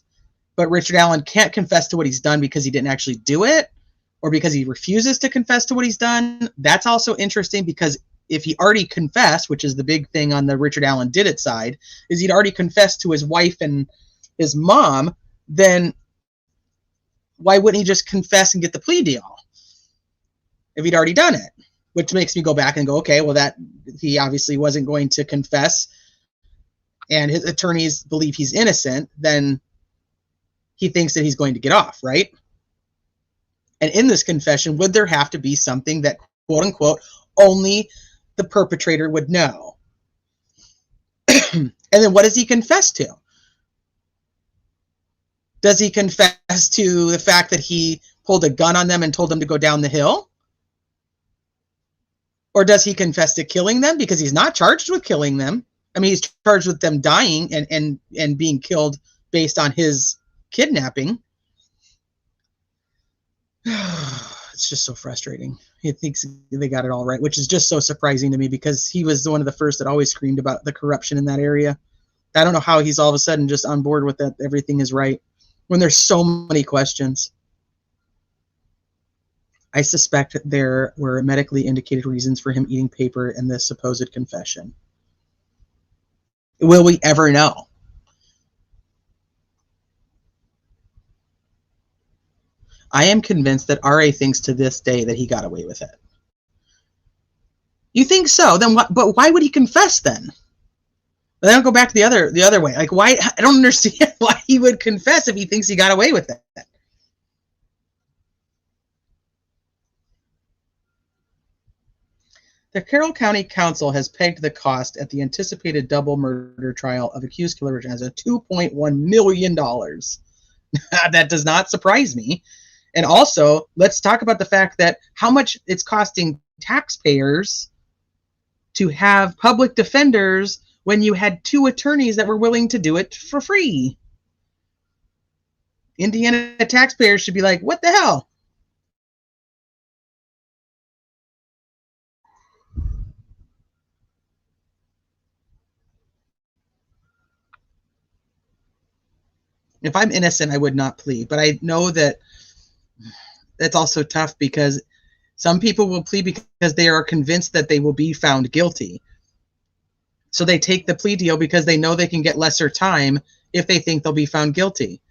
Speaker 2: but Richard Allen can't confess to what he's done because he didn't actually do it, or because he refuses to confess to what he's done? That's also interesting, because if he already confessed, which is the big thing on the Richard Allen did it side, is he'd already confessed to his wife and his mom, then why wouldn't he just confess and get the plea deal if he'd already done it? Which makes me go back and go, okay, well, that he obviously wasn't going to confess, and his attorneys believe he's innocent, then he thinks that he's going to get off, right? And in this confession, would there have to be something that, quote unquote, only the perpetrator would know? And then what does he confess to? Does he confess to the fact that he pulled a gun on them and told them to go down the hill? Or does he confess to killing them? Because he's not charged with killing them. I mean, he's charged with them dying and being killed based on his kidnapping. It's just so frustrating. He thinks they got it all right, which is just so surprising to me, because he was one of the first that always screamed about the corruption in that area. I don't know how he's all of a sudden just on board with that everything is right when there's so many questions. I suspect there were medically indicated reasons for him eating paper in this supposed confession. Will we ever know? I am convinced that RA thinks to this day that he got away with it. You think so? Then what? But why would he confess then? But then I'll go back to the other way. Like, why? I don't understand why he would confess if he thinks he got away with it. The Carroll County Council has pegged the cost at the anticipated double murder trial of accused killer as a $2.1 million. That does not surprise me. And also, let's talk about the fact that how much it's costing taxpayers to have public defenders when you had 2 attorneys that were willing to do it for free. Indiana taxpayers should be like, what the hell? If I'm innocent, I would not plead. But I know that that's also tough, because some people will plead because they are convinced that they will be found guilty. So they take the plea deal because they know they can get lesser time if they think they'll be found guilty.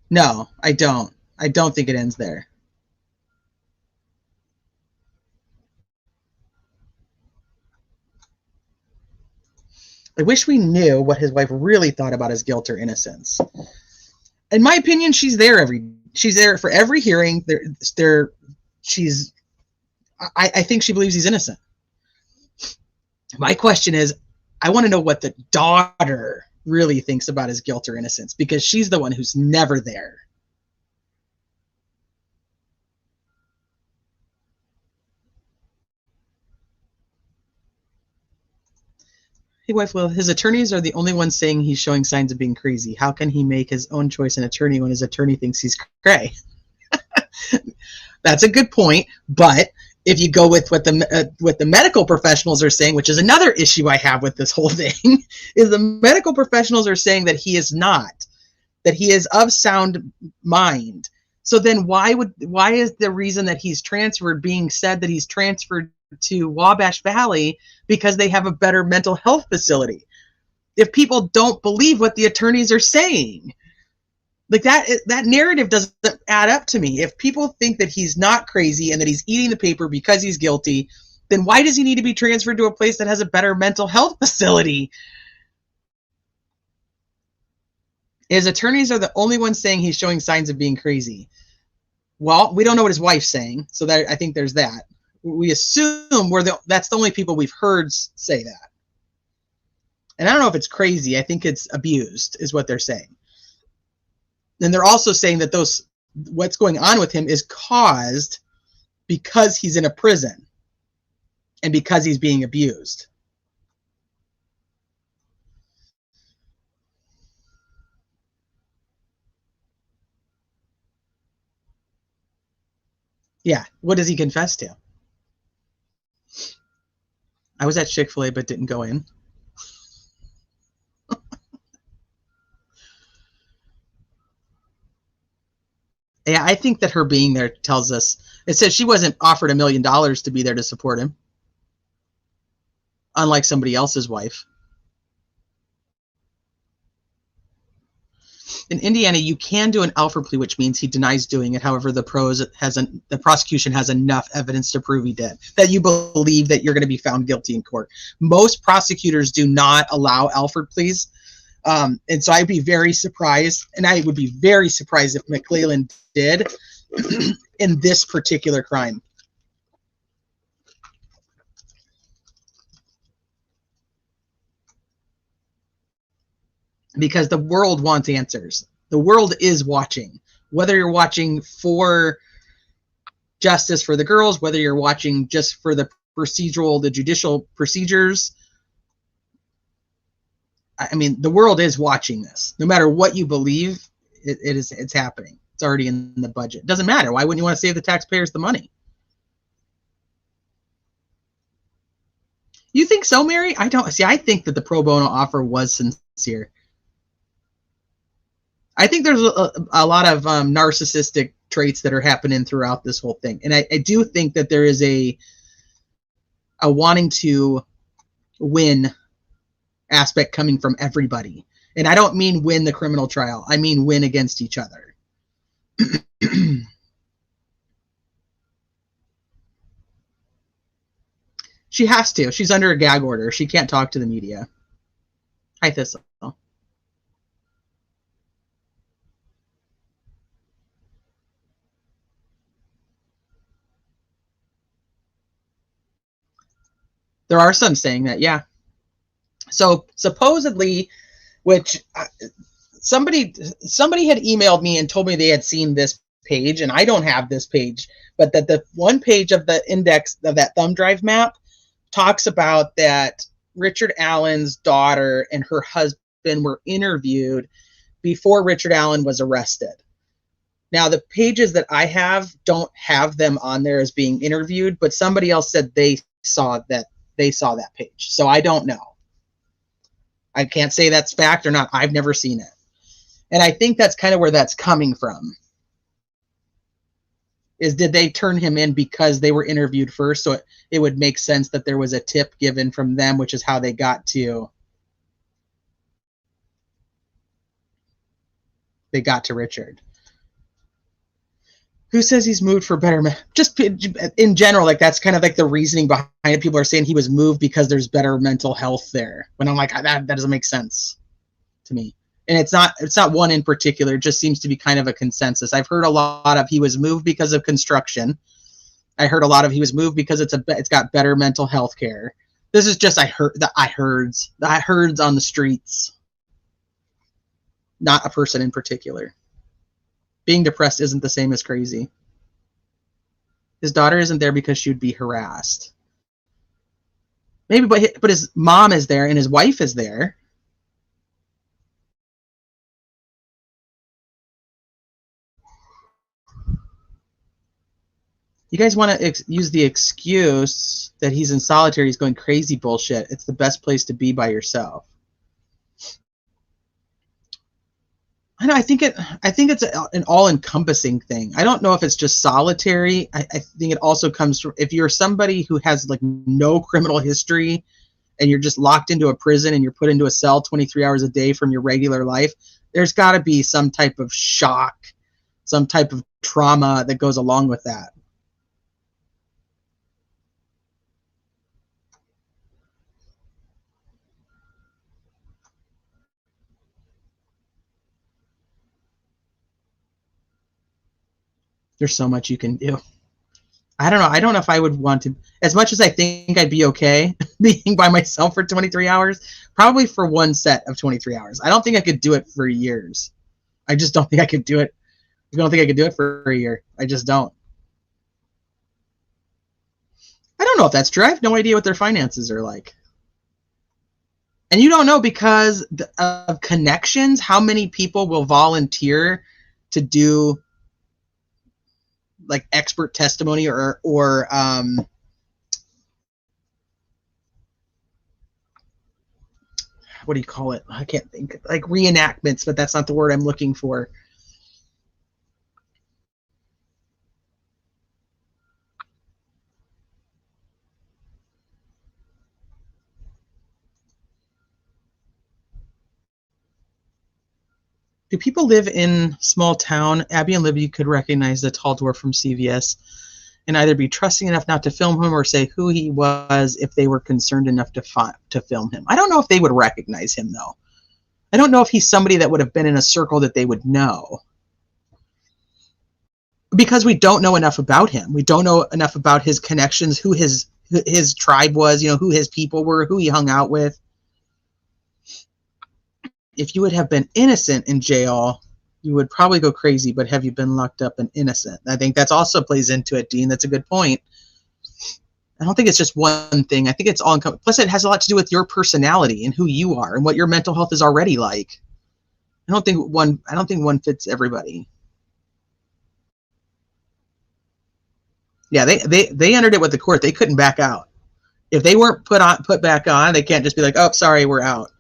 Speaker 2: No, I don't. I don't think it ends there. I wish we knew what his wife really thought about his guilt or innocence. In my opinion, she's there for every hearing. I think she believes he's innocent. My question is, I want to know what the daughter really thinks about his guilt or innocence, because she's the one who's never there. Hey, wife, well, his attorneys are the only ones saying he's showing signs of being crazy. How can he make his own choice in attorney when his attorney thinks he's cray? That's a good point, but if you go with what the medical professionals are saying, which is another issue I have with this whole thing, is the medical professionals are saying that he is not, that he is of sound mind. So then why is the reason that he's transferred being said that he's transferred to Wabash Valley because they have a better mental health facility? If people don't believe what the attorneys are saying, like that narrative doesn't add up to me. If people think that he's not crazy and that he's eating the paper because he's guilty, then why does he need to be transferred to a place that has a better mental health facility? His attorneys are the only ones saying he's showing signs of being crazy. Well, we don't know what his wife's saying, so I think there's that. We assume that's the only people we've heard say that. And I don't know if it's crazy. I think it's abused, is what they're saying. And they're also saying that what's going on with him is caused because he's in a prison and because he's being abused. Yeah, what does he confess to? I was at Chick-fil-A but didn't go in. Yeah, I think that her being there tells us, it says she wasn't offered $1 million to be there to support him, unlike somebody else's wife. In Indiana, you can do an Alford plea, which means he denies doing it. However, the prosecution has enough evidence to prove he did, that you believe that you're going to be found guilty in court. Most prosecutors do not allow Alford pleas. And so I'd be very surprised, and I would be very surprised if McClellan did in this particular crime. Because the world wants answers. The world is watching. Whether you're watching for justice for the girls, whether you're watching just for the judicial procedures, I mean, the world is watching this. No matter what you believe, it's happening. It's already in the budget. It doesn't matter. Why wouldn't you want to save the taxpayers the money? You think so, Mary? I don't. See, I think that the pro bono offer was sincere. I think there's a lot of narcissistic traits that are happening throughout this whole thing. And I do think that there is a wanting to win aspect coming from everybody. And I don't mean win the criminal trial. I mean win against each other. She has to. She's under a gag order. She can't talk to the media. Hi, Thistle. There are some saying that, yeah. So supposedly, which somebody had emailed me and told me they had seen this page, and I don't have this page, but that the one page of the index of that thumb drive map talks about that Richard Allen's daughter and her husband were interviewed before Richard Allen was arrested. Now, the pages that I have don't have them on there as being interviewed, but somebody else said they saw that page. So I don't know. I can't say that's fact or not. I've never seen it. And I think that's kind of where that's coming from. Is did they turn him in because they were interviewed first? So it would make sense that there was a tip given from them, which is how they got to Richard. Who says he's moved for better? Just in general, like that's kind of like the reasoning behind it. People are saying he was moved because there's better mental health there. When I'm like, that doesn't make sense to me. And it's not one in particular. It just seems to be kind of a consensus. I've heard a lot of he was moved because of construction. I heard a lot of he was moved because it's got better mental health care. This is just I heard on the streets, not a person in particular. Being depressed isn't the same as crazy. His daughter isn't there because she would be harassed. Maybe, but his mom is there and his wife is there. You guys want to use the excuse that he's in solitary, he's going crazy bullshit. It's the best place to be by yourself. I know. I think it's an all-encompassing thing. I don't know if it's just solitary. I think it also comes from if you're somebody who has like no criminal history, and you're just locked into a prison and you're put into a cell 23 hours a day from your regular life. There's got to be some type of shock, some type of trauma that goes along with that. There's so much you can do. I don't know. I don't know if I would want to, as much as I think I'd be okay being by myself for 23 hours, probably for one set of 23 hours. I don't think I could do it for years. I just don't think I could do it. I don't think I could do it for a year. I just don't. I don't know if that's true. I have no idea what their finances are like. And you don't know because of connections, how many people will volunteer to do like expert testimony or what do you call it? I can't think. Like reenactments, but that's not the word I'm looking for. Do people live in small town? Abby and Libby could recognize the tall dwarf from CVS and either be trusting enough not to film him or say who he was if they were concerned enough to film him. I don't know if they would recognize him, though. I don't know if he's somebody that would have been in a circle that they would know. Because we don't know enough about him. We don't know enough about his connections, who his tribe was, who his people were, who he hung out with. If you would have been innocent in jail, you would probably go crazy, but have you been locked up and innocent? I think that's also plays into it, Dean. That's a good point. I don't think it's just one thing. I think it's all plus it has a lot to do with your personality and who you are and what your mental health is already like. I don't think one fits everybody. Yeah, they entered it with the court. They couldn't back out. If they weren't put back on, they can't just be like, "Oh, sorry, we're out."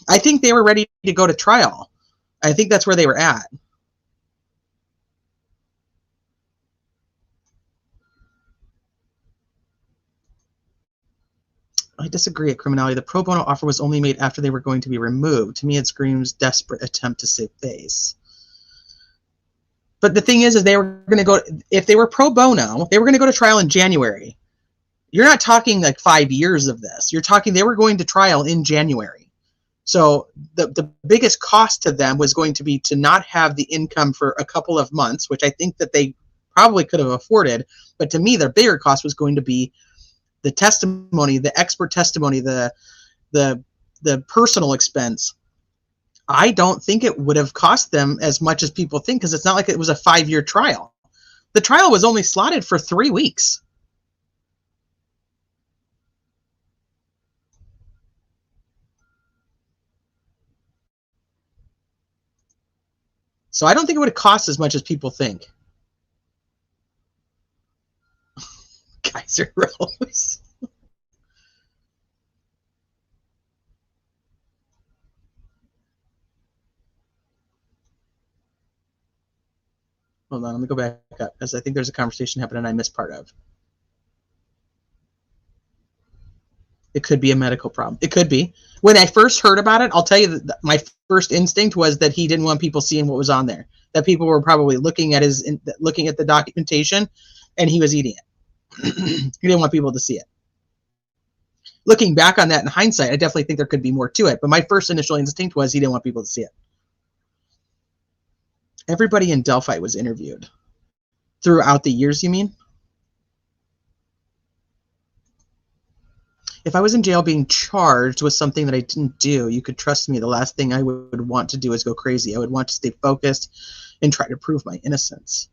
Speaker 2: I think they were ready to go to trial. I think that's where they were at. I disagree at criminality. The pro bono offer was only made after they were going to be removed. To me, it screams desperate attempt to save face. But the thing is they were going to go, if they were pro bono, they were going to go to trial in January. You're not talking like 5 years of this. You're talking they were going to trial in January. So the biggest cost to them was going to be to not have the income for a couple of months, which I think that they probably could have afforded. But to me, their bigger cost was going to be the testimony, the expert testimony, the personal expense. I don't think it would have cost them as much as people think, because it's not like it was a 5-year trial. The trial was only slotted for 3 weeks. So I don't think it would have cost as much as people think. Kaiser Rose. Hold on, let me go back up, because I think there's a conversation happening I missed part of. It could be a medical problem. It could be. When I first heard about it, I'll tell you that my first instinct was that he didn't want people seeing what was on there. That people were probably looking at the documentation, and he was eating it. He didn't want people to see it. Looking back on that in hindsight, I definitely think there could be more to it. But my first initial instinct was he didn't want people to see it. Everybody in Delphi was interviewed. Throughout the years, you mean? If I was in jail being charged with something that I didn't do, you could trust me. The last thing I would want to do is go crazy. I would want to stay focused and try to prove my innocence.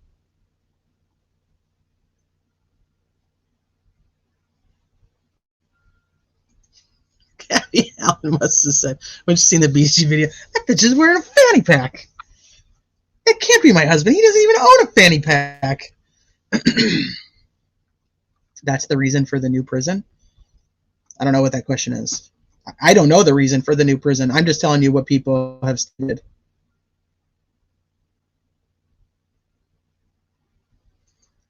Speaker 2: Kathy Allen must have said, when she's seen the BG video, that bitch is wearing a fanny pack. That can't be my husband. He doesn't even own a fanny pack. That's the reason for the new prison? I don't know what that question is. I don't know the reason for the new prison. I'm just telling you what people have stated.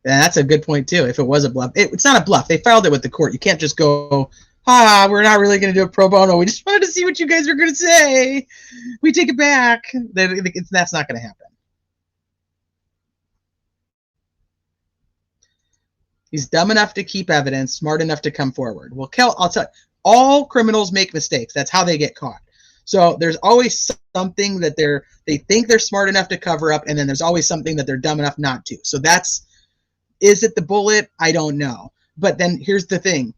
Speaker 2: That's a good point too. If it was a bluff, it's not a bluff. They filed it with the court. You can't just go, we're not really going to do a pro bono. We just wanted to see what you guys are going to say. We take it back. That's not going to happen. He's dumb enough to keep evidence, smart enough to come forward. Well, I'll tell you, all criminals make mistakes. That's how they get caught. So there's always something that they think they're smart enough to cover up, and then there's always something that they're dumb enough not to. So is it the bullet? I don't know. But then here's the thing.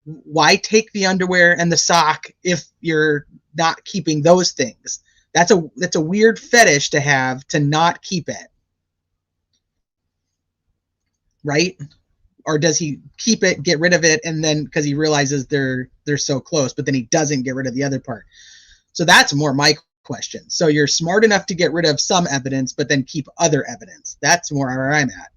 Speaker 2: Why take the underwear and the sock if you're not keeping those things? That's a weird fetish to have, to not keep it. Right? Or does he keep it, get rid of it, and then because he realizes they're so close, but then he doesn't get rid of the other part? So that's more my question. So you're smart enough to get rid of some evidence, but then keep other evidence. That's more where I'm at.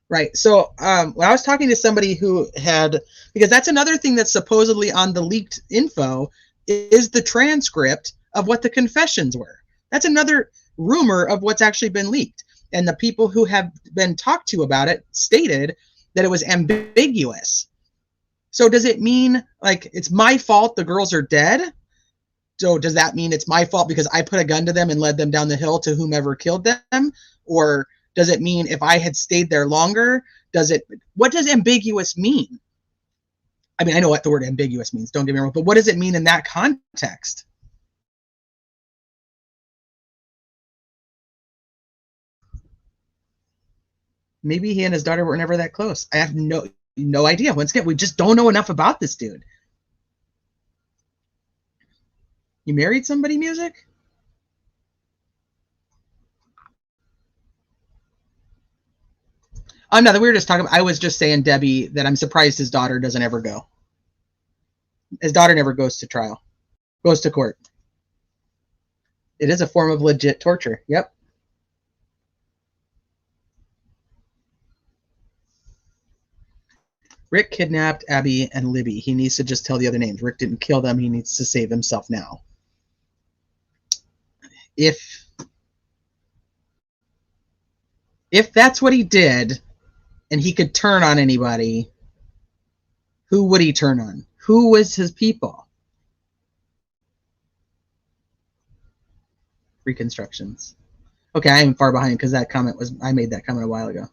Speaker 2: Right. So when I was talking to somebody who had, because that's another thing that's supposedly on the leaked info, is the transcript of what the confessions were. That's another rumor of what's actually been leaked. And the people who have been talked to about it stated that it was ambiguous. So does it mean like it's my fault the girls are dead? So does that mean it's my fault because I put a gun to them and led them down the hill to whomever killed them? Or does it mean if I had stayed there longer, what does ambiguous mean? I mean, I know what the word ambiguous means, don't get me wrong, but what does it mean in that context? Maybe he and his daughter were never that close. I have no idea. Once again, we just don't know enough about this dude. You married somebody, music? Oh no, we were just talking. I was just saying, Debbie, that I'm surprised his daughter doesn't ever go. His daughter never goes to trial, goes to court. It is a form of legit torture. Yep. Rick kidnapped Abby and Libby. He needs to just tell the other names. Rick didn't kill them. He needs to save himself now. If that's what he did, and he could turn on anybody, who would he turn on? Who was his people? Reconstructions. Okay, I am far behind because I made that comment a while ago.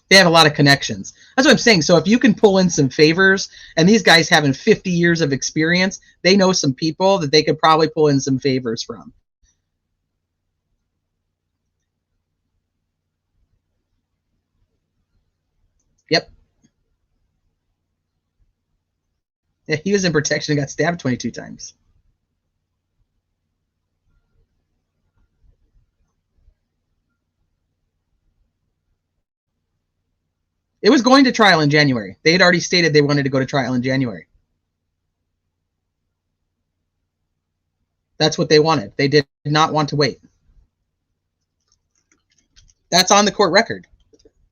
Speaker 2: They have a lot of connections. That's what I'm saying. So if you can pull in some favors, and these guys having 50 years of experience, they know some people that they could probably pull in some favors from. Yep. Yeah, he was in protection and got stabbed 22 times. It was going to trial in January. They had already stated they wanted to go to trial in January. That's what they wanted. They did not want to wait. That's on the court record.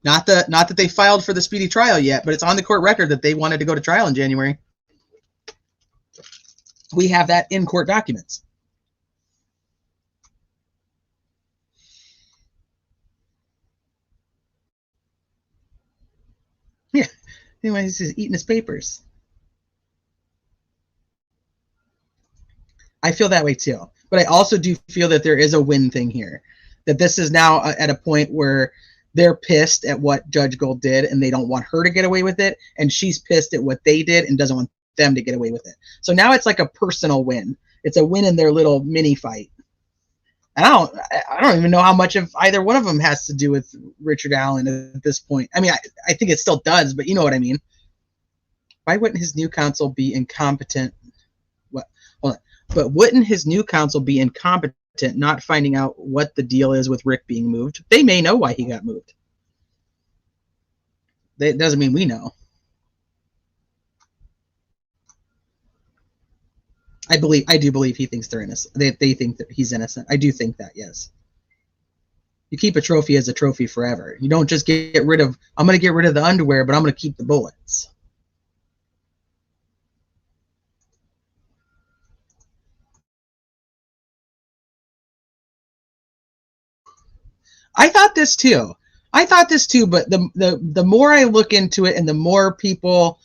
Speaker 2: Not that they filed for the speedy trial yet, but it's on the court record that they wanted to go to trial in January. We have that in court documents. Yeah. Anyway, he's just eating his papers. I feel that way too. But I also do feel that there is a win thing here. That this is now at a point where they're pissed at what Judge Gold did and they don't want her to get away with it. And she's pissed at what they did and doesn't want them to get away with it. So now it's like a personal win. It's a win in their little mini fight. And I don't even know how much of either one of them has to do with Richard Allen at this point. I mean, I think it still does, but you know what I mean. Why wouldn't his new counsel be incompetent? What? Hold on. But wouldn't his new counsel be incompetent not finding out what the deal is with Rick being moved? They may know why he got moved. That doesn't mean we know. I do believe he thinks they're innocent. They think that he's innocent. I do think that, yes. You keep a trophy as a trophy forever. You don't just get rid of, I'm going to get rid of the underwear, but I'm going to keep the bullets. I thought this too. But the more I look into it and the more people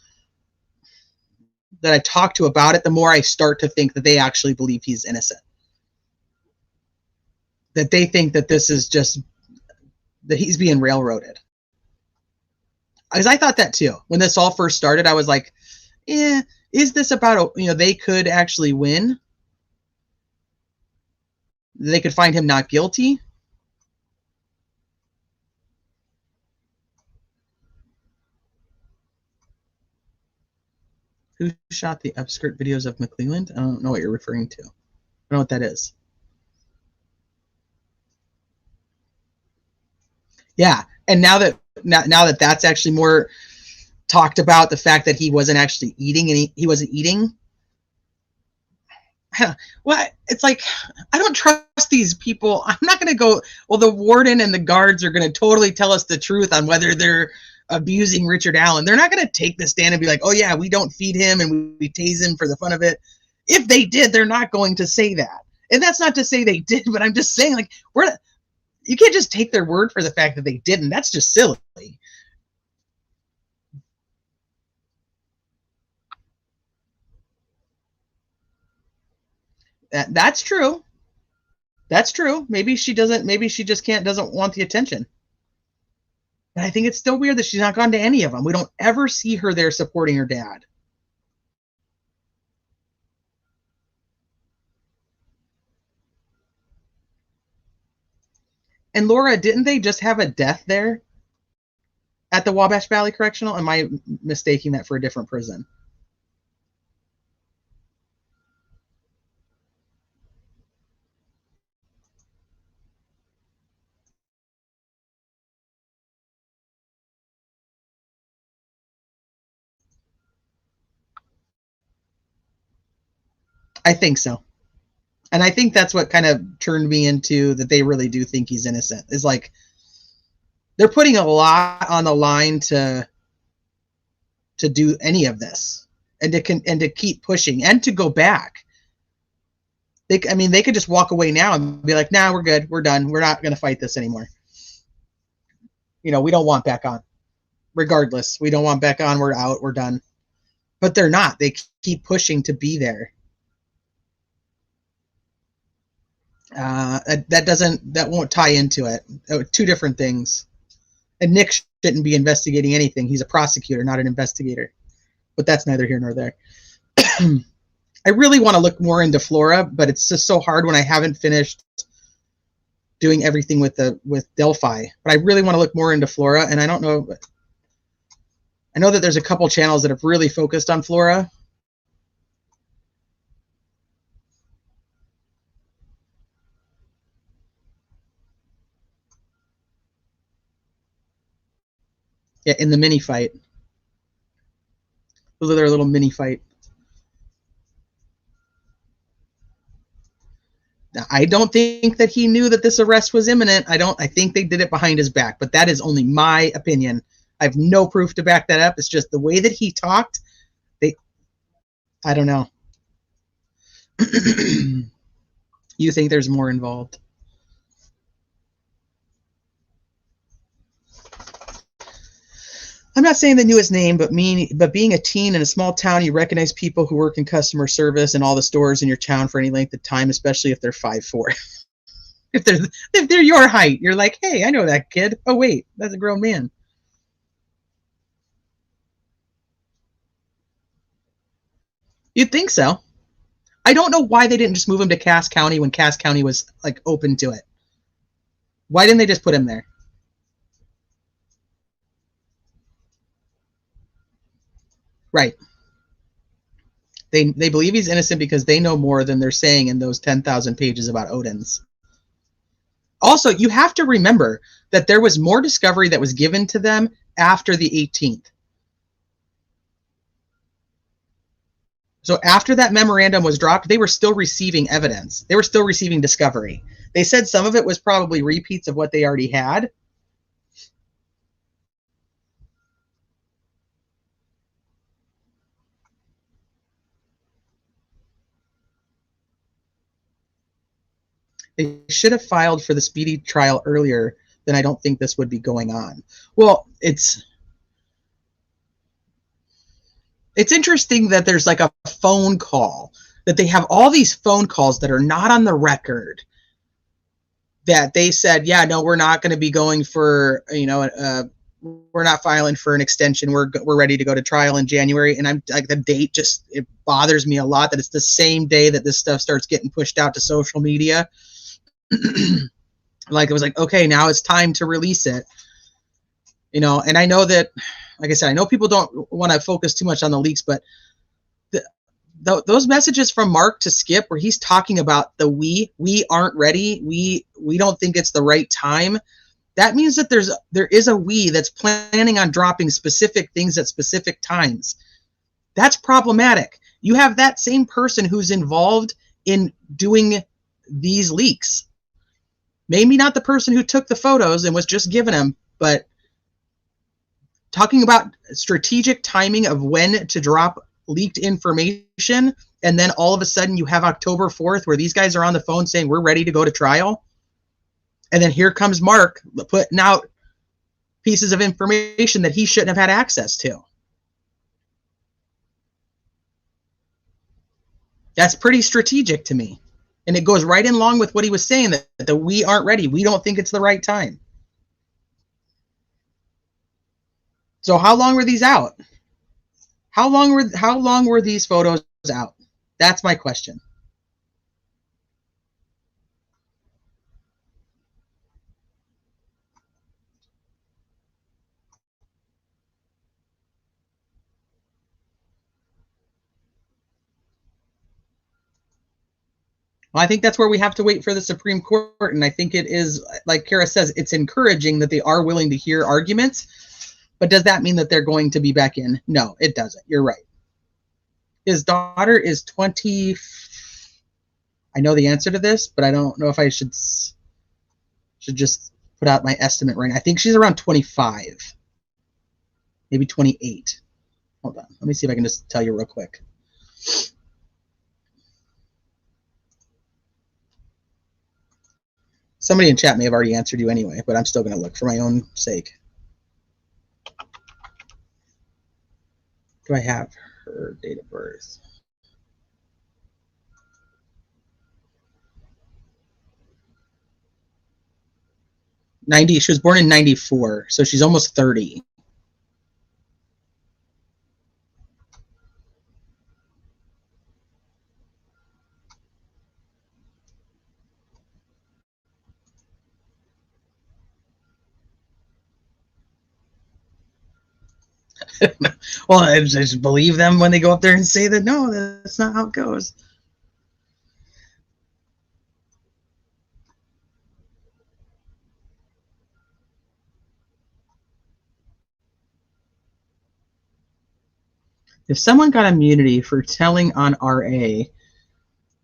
Speaker 2: that I talk to about it, the more I start to think that they actually believe he's innocent. That they think that this is just, that he's being railroaded. Because I thought that too. When this all first started, I was like, is this about, they could actually win? They could find him not guilty? Who shot the upskirt videos of McClelland? I don't know what you're referring to. I don't know what that is. Yeah, and now that that's actually more talked about, the fact that he wasn't actually eating and he wasn't eating. Well, it's like, I don't trust these people. I'm not going to go, well, the warden and the guards are going to totally tell us the truth on whether they're abusing Richard Allen. They're not going to take the stand and be like, oh yeah, we don't feed him and we tase him for the fun of it. If they did, they're not going to say that. And that's not to say they did, but I'm just saying, like, you can't just take their word for the fact that they didn't. That's just silly. That's true. That's true. Maybe she just doesn't want the attention. But I think it's still weird that she's not gone to any of them. We don't ever see her there supporting her dad. And Laura, didn't they just have a death there at the Wabash Valley Correctional? Am I mistaking that for a different prison? I think so. And I think that's what kind of turned me into that they really do think he's innocent. Is like, they're putting a lot on the line to do any of this, and to keep pushing and to go back. They could just walk away now and be like, nah, we're good, we're done, we're not going to fight this anymore. We don't want back on. Regardless, we don't want back on. We're out. We're done. But they're not. They keep pushing to be there. That won't tie into it. Two different things. And Nick shouldn't be investigating anything. He's a prosecutor, not an investigator. But that's neither here nor there. I really want to look more into Flora, but it's just so hard when I haven't finished doing everything with Delphi. But I really want to look more into Flora, and I don't know. I know that there's a couple channels that have really focused on Flora. Yeah, in the mini fight. Those are their little mini fight. Now, I don't think that he knew that this arrest was imminent. I think they did it behind his back, but that is only my opinion. I have no proof to back that up. It's just the way that he talked. I don't know. You think there's more involved? I'm not saying they knew his name, but being a teen in a small town, you recognize people who work in customer service in all the stores in your town for any length of time, especially if they're 5'4". if they're your height, you're like, hey, I know that kid. Oh wait, that's a grown man. You'd think so. I don't know why they didn't just move him to Cass County when Cass County was like open to it. Why didn't they just put him there? Right. They believe he's innocent because they know more than they're saying in those 10,000 pages about Odin's. Also, you have to remember that there was more discovery that was given to them after the 18th. So after that memorandum was dropped, they were still receiving evidence. They were still receiving discovery. They said some of it was probably repeats of what they already had. They should have filed for the speedy trial earlier, then I don't think this would be going on. Well, it's interesting that there's like a phone call, that they have all these phone calls that are not on the record, that they said, yeah, no, we're not going to be going for, we're not filing for an extension. We're ready to go to trial in January. And I'm like, the date just, it bothers me a lot that it's the same day that this stuff starts getting pushed out to social media. Like, it was like, okay, now it's time to release it. And I know that, like I said, I know people don't want to focus too much on the leaks, but those messages from Mark to Skip, where he's talking about we aren't ready, we don't think it's the right time, that means that there is a we that's planning on dropping specific things at specific times. That's problematic. You have that same person who's involved in doing these leaks. Maybe not the person who took the photos and was just giving them, but talking about strategic timing of when to drop leaked information, and then all of a sudden you have October 4th where these guys are on the phone saying we're ready to go to trial, and then here comes Mark putting out pieces of information that he shouldn't have had access to. That's pretty strategic to me, and it goes right in along with what he was saying, that we aren't ready, we don't think it's the right time. So how long were these out? How long were these photos out? That's my question. Well, I think that's where we have to wait for the Supreme Court, and I think it is, like Kara says, it's encouraging that they are willing to hear arguments, but does that mean that they're going to be back in? No, it doesn't. You're right. His daughter is 20. I know the answer to this, but I don't know if I should just put out my estimate right now. I think she's around 25, maybe 28. Hold on. Let me see if I can just tell you real quick. Somebody in chat may have already answered you anyway, but I'm still going to look for my own sake. Do I have her date of birth? She was born in 94, so she's almost 30. Well, I just believe them when they go up there and say that, no, that's not how it goes. If someone got immunity for telling on RA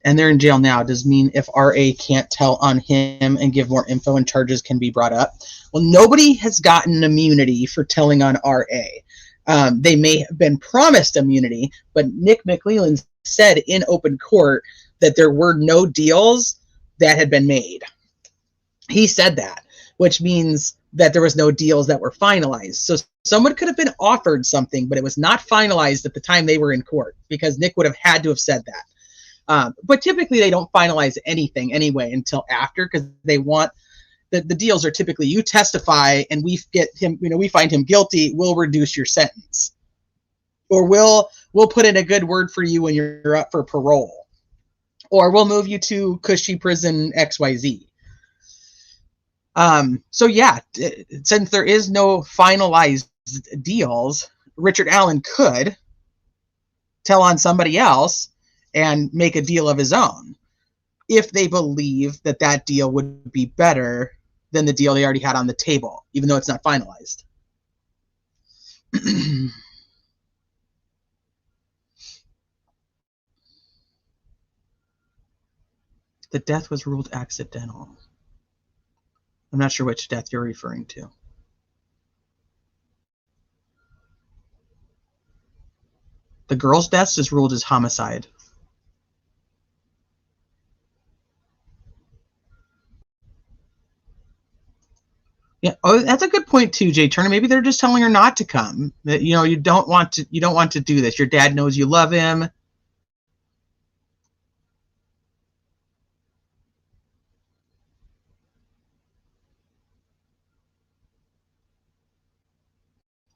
Speaker 2: and they're in jail now, does it mean if RA can't tell on him and give more info and charges can be brought up? Well, nobody has gotten immunity for telling on RA. They may have been promised immunity, but Nick McClelland said in open court that there were no deals that had been made. He said that, which means that there was no deals that were finalized. So someone could have been offered something, but it was not finalized at the time they were in court, because Nick would have had to have said that. But typically they don't finalize anything anyway until after, because they want the deals are typically you testify and we get him, we find him guilty, we'll reduce your sentence, or we'll put in a good word for you when you're up for parole, or we'll move you to cushy prison XYZ. So yeah, since there is no finalized deals, Richard Allen could tell on somebody else and make a deal of his own if they believe that that deal would be better than the deal they already had on the table, even though it's not finalized. The death was ruled accidental. I'm not sure which death you're referring to. The girl's death is ruled as homicide. Yeah. Oh, that's a good point too, Jay Turner. Maybe they're just telling her not to come. That, you know, you don't want to do this. Your dad knows you love him. I'm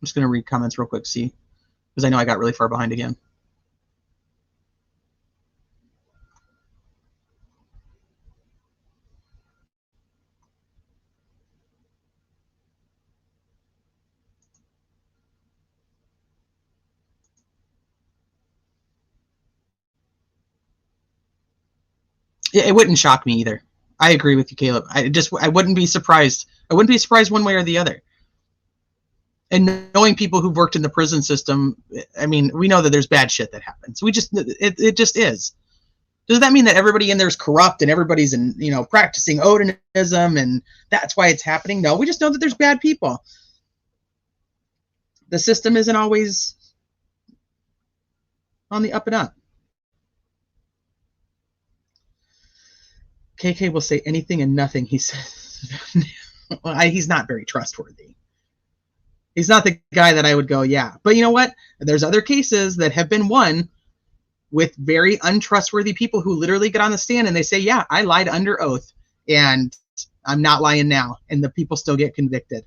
Speaker 2: just going to read comments real quick, see, because I know I got really far behind again. Yeah, it wouldn't shock me either. I agree with you, Caleb. I wouldn't be surprised. I wouldn't be surprised one way or the other. And knowing people who've worked in the prison system, I mean, we know that there's bad shit that happens. It just is. Does that mean that everybody in there is corrupt and everybody's practicing Odinism and that's why it's happening? No, we just know that there's bad people. The system isn't always on the up and up. KK will say anything and nothing, he says. Well, he's not very trustworthy. He's not the guy that I would go, yeah. But you know what? There's other cases that have been won with very untrustworthy people who literally get on the stand and they say, yeah, I lied under oath and I'm not lying now. And the people still get convicted.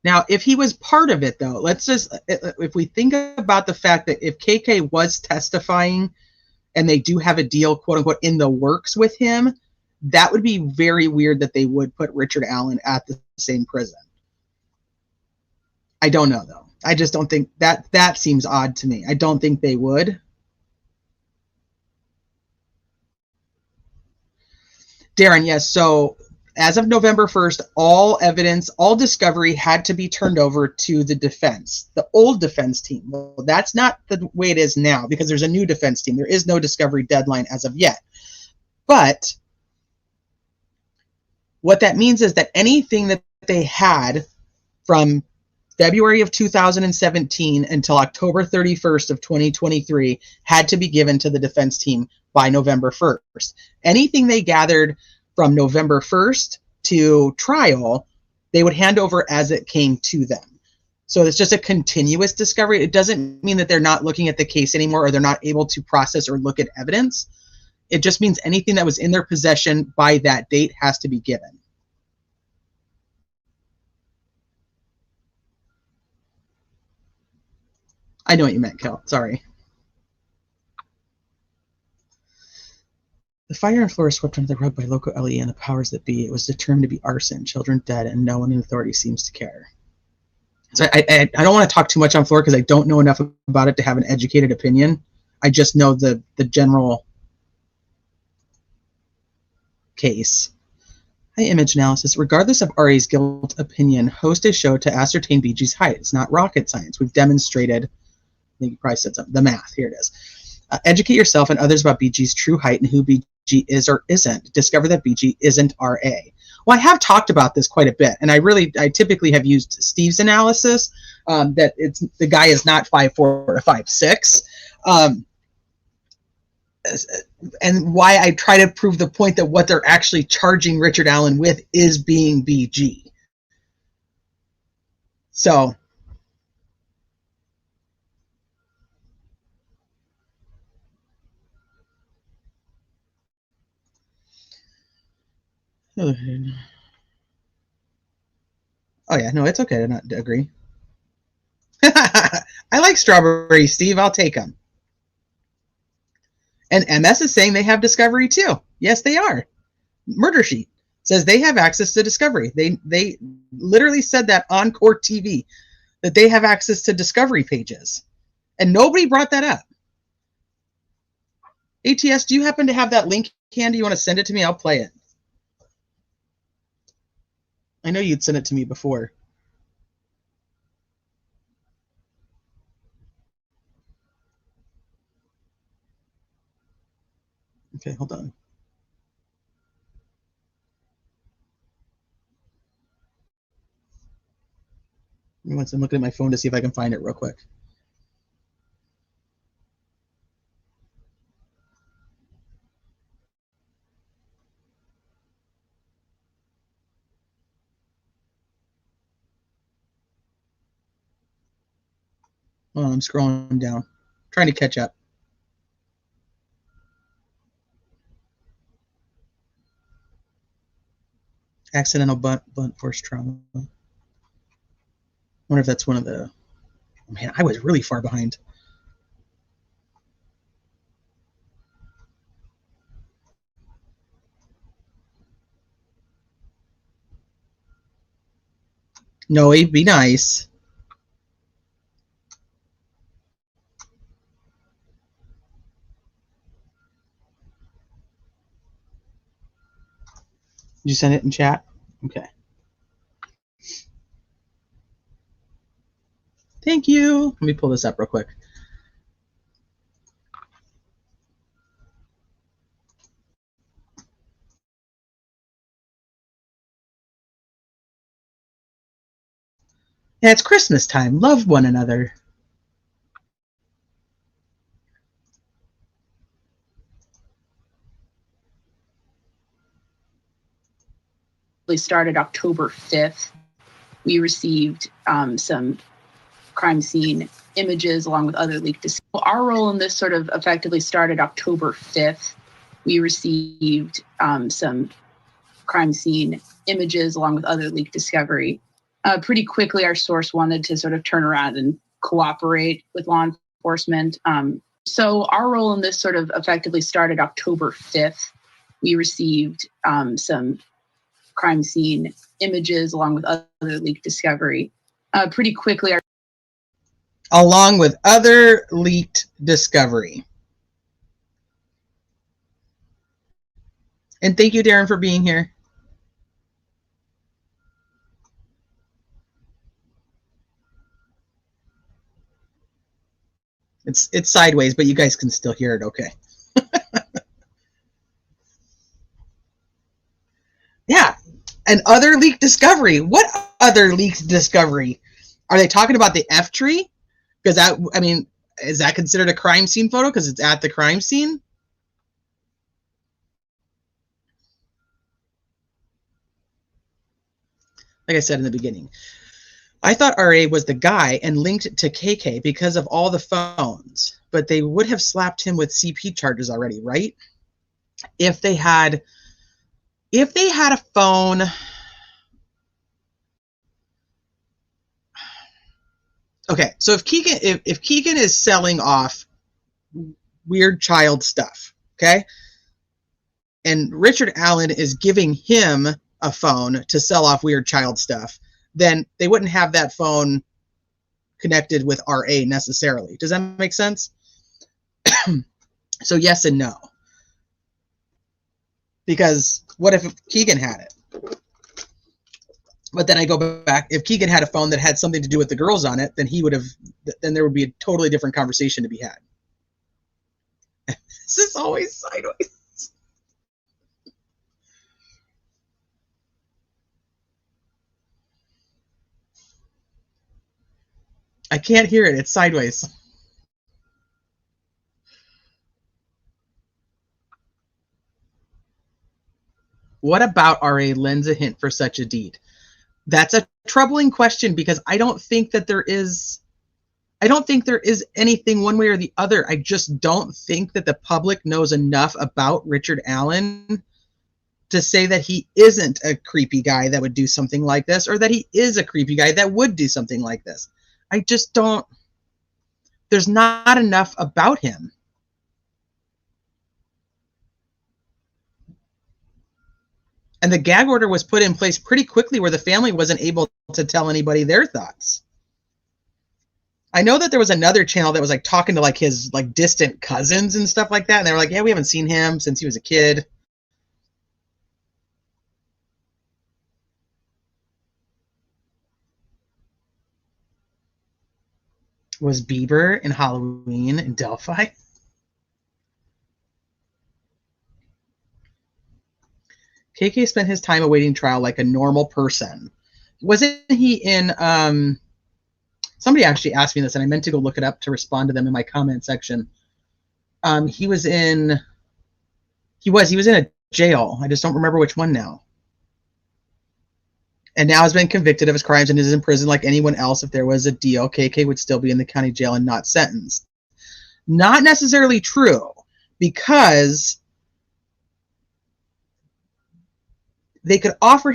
Speaker 2: Now, if he was part of it, though, if we think about the fact that if KK was testifying and they do have a deal, quote unquote, in the works with him, that would be very weird that they would put Richard Allen at the same prison. I don't know, though. I just don't think that seems odd to me. I don't think they would. Darren, yes. So as of November 1st, all evidence, all discovery had to be turned over to the defense, the old defense team. Well, that's not the way it is now because there's a new defense team. There is no discovery deadline as of yet. But what that means is that anything that they had from February of 2017 until October 31st of 2023 had to be given to the defense team by November 1st. Anything they gathered from November 1st to trial, they would hand over as it came to them. So it's just a continuous discovery. It doesn't mean that they're not looking at the case anymore or they're not able to process or look at evidence. It just means anything that was in their possession by that date has to be given. I know what you meant, Kel. Sorry. The fire and floor swept under the rug by local LE and the powers that be. It was determined to be arson, children dead, and no one in authority seems to care. So I don't want to talk too much on floor because I don't know enough about it to have an educated opinion. I just know the general case. High image analysis. Regardless of RA's guilt opinion, host a show to ascertain BG's height. It's not rocket science. We've demonstrated, I think you probably said something, the math. Here it is. Educate yourself and others about BG's true height and who BG is or isn't. Discover that BG isn't RA. Well, I have talked about this quite a bit, and I typically have used Steve's analysis, that the guy is not 5'4" or 5'6". And why I try to prove the point that what they're actually charging Richard Allen with is being BG. So oh yeah, no, it's okay to not agree. I like strawberries, Steve. I'll take them. And MS is saying they have discovery too. Yes, they are. Murder Sheet says they have access to discovery. They literally said that on court TV that they have access to discovery pages, and nobody brought that up. ATS, do you happen to have that link handy? You want to send it to me? I'll play it. I know you'd sent it to me before. Okay, hold on. Once I'm looking at my phone to see if I can find it real quick. Oh, I'm scrolling down, trying to catch up. Accidental blunt force trauma. I wonder if that's one of the. Oh, man, I was really far behind. No, it'd be nice. Did you send it in chat? Okay. Thank you. Let me pull this up real quick. Yeah, it's Christmas time. Love one another.
Speaker 5: Started October 5th. We received some crime scene images along with other leaked. Our role in this sort of effectively started October 5th. We received some crime scene images along with other leaked discovery. Pretty quickly, our source wanted to sort of turn around and cooperate with law enforcement. So our role in this sort of effectively started October 5th. We received some crime scene images along with other leaked discovery. Pretty quickly.
Speaker 2: Along with other leaked discovery. And thank you, Darren, for being here. It's sideways, but you guys can still hear it okay. Yeah. And other leaked discovery. What other leaked discovery? Are they talking about the F tree? Because that, I mean, is that considered a crime scene photo because it's at the crime scene? Like I said in the beginning, I thought RA was the guy and linked to KK because of all the phones, but they would have slapped him with CP charges already, right? If they had a phone. Okay, so if Keegan is selling off weird child stuff, okay, and Richard Allen is giving him a phone to sell off weird child stuff, then they wouldn't have that phone connected with RA necessarily. Does that make sense? So yes and no. Because what if Keegan had it? But then I go back, if Keegan had a phone that had something to do with the girls on it, then then there would be a totally different conversation to be had. This is always sideways. I can't hear it. It's sideways. What about RA lends a hint for such a deed? That's a troubling question because I don't think there is anything one way or the other. I just don't think that the public knows enough about Richard Allen to say that he isn't a creepy guy that would do something like this, or that he is a creepy guy that would do something like this. I just don't. There's not enough about him. And the gag order was put in place pretty quickly where the family wasn't able to tell anybody their thoughts. I know that there was another channel that was like talking to like his like distant cousins and stuff like that. And they were like, yeah, we haven't seen him since he was a kid. Was Bieber in Halloween in Delphi? KK spent his time awaiting trial like a normal person. Wasn't he in somebody actually asked me this, and I meant to go look it up to respond to them in my comment section. He was in a jail. I just don't remember which one now. And now has been convicted of his crimes and is in prison like anyone else. If there was a deal, KK would still be in the county jail and not sentenced. Not necessarily true, because they could offer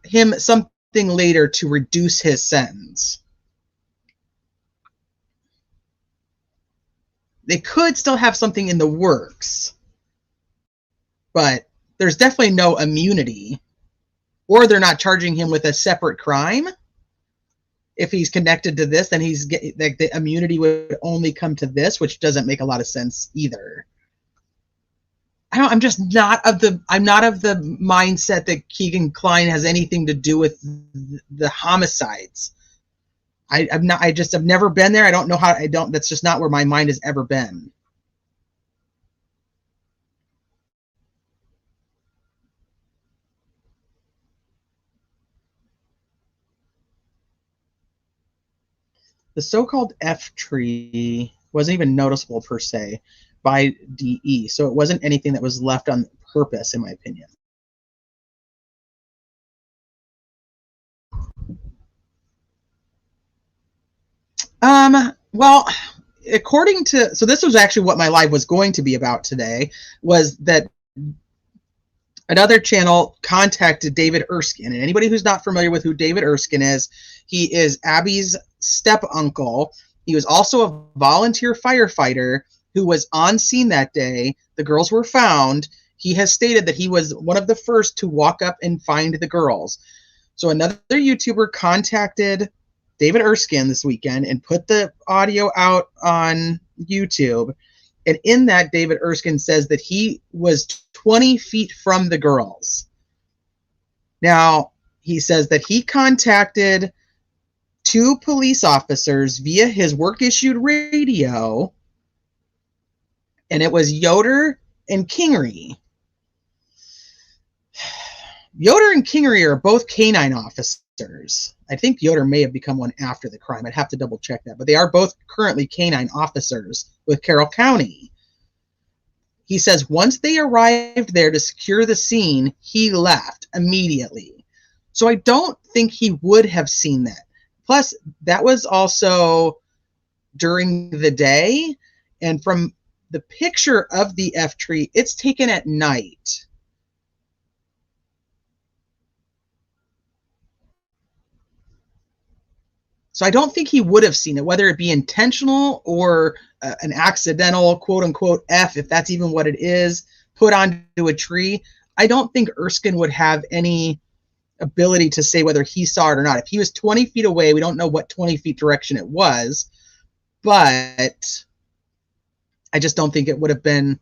Speaker 2: him something later to reduce his sentence. They could still have something in the works, but there's definitely no immunity, or they're not charging him with a separate crime. If he's connected to this, then the immunity would only come to this, which doesn't make a lot of sense either. I'm not of the mindset that Keegan Kline has anything to do with the homicides. I've never been there. I don't know how. That's just not where my mind has ever been. The so-called F tree wasn't even noticeable per se by DE, so it wasn't anything that was left on purpose, in my opinion. Well, according to, so this was actually what my live was going to be about today, was that another channel contacted David Erskine. And anybody who's not familiar with who David Erskine is, he is Abby's step uncle. He was also a volunteer firefighter who was on scene that day. The girls were found. He has stated that he was one of the first to walk up and find the girls. So another YouTuber contacted David Erskine this weekend and put the audio out on YouTube. And in that, David Erskine says that he was 20 feet from the girls. Now, he says that he contacted 2 police officers via his work-issued radio, and it was Yoder and Kingery. Yoder and Kingery are both canine officers. I think Yoder may have become one after the crime. I'd have to double check that. But they are both currently canine officers with Carroll County. He says once they arrived there to secure the scene, he left immediately. So I don't think he would have seen that. Plus, that was also during the day. And from the picture of the F tree, it's taken at night. So I don't think he would have seen it, whether it be intentional or an accidental, quote unquote, F, if that's even what it is, put onto a tree. I don't think Erskine would have any ability to say whether he saw it or not. If he was 20 feet away, we don't know what 20 feet direction it was, but I just don't think it would have been,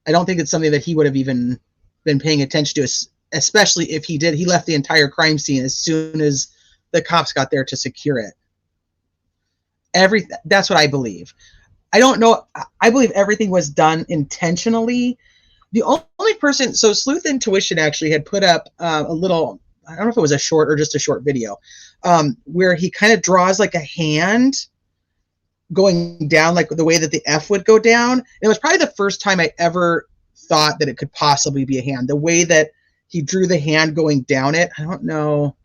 Speaker 2: I don't think it's something that he would have even been paying attention to, especially if he did. He left the entire crime scene as soon as the cops got there to secure it. That's what I believe. I don't know. I believe everything was done intentionally. The only person, so Sleuth Intuition actually had put up a little, I don't know if it was a short or just a short video, where he kind of draws like a hand going down, like the way that the F would go down. And it was probably the first time I ever thought that it could possibly be a hand. The way that he drew the hand going down it, I don't know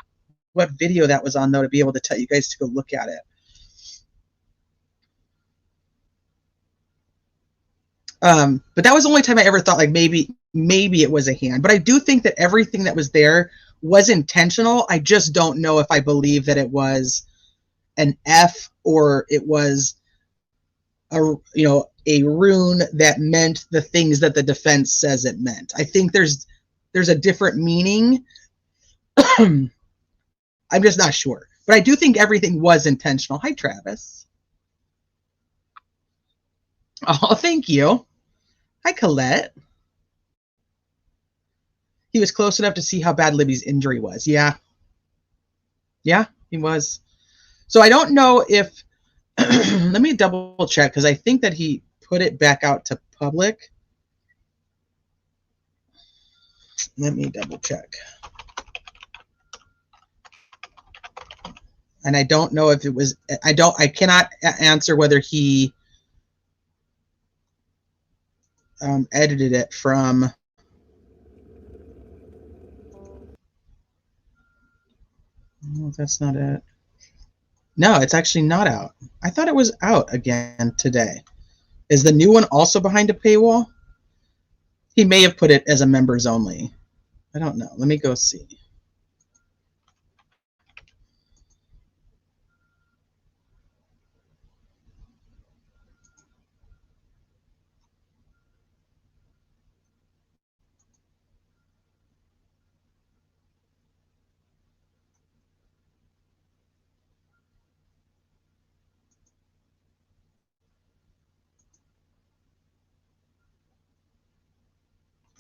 Speaker 2: what video that was on, though, to be able to tell you guys to go look at it. But that was the only time I ever thought like maybe it was a hand. But I do think that everything that was there was intentional. I just don't know if I believe that it was an F or it was a rune that meant the things that the defense says it meant. I think there's a different meaning. I'm just not sure. But I do think everything was intentional. Hi, Travis. Oh, thank you. Hi, Colette. He was close enough to see how bad Libby's injury was. Yeah. Yeah, he was. So I don't know if... let me double check, because I think that he put it back out to public. Let me double check. And I don't know if it was, I cannot answer whether he edited it from, oh, that's not it. No, it's actually not out. I thought it was out again today. Is the new one also behind a paywall? He may have put it as a members only. I don't know. Let me go see.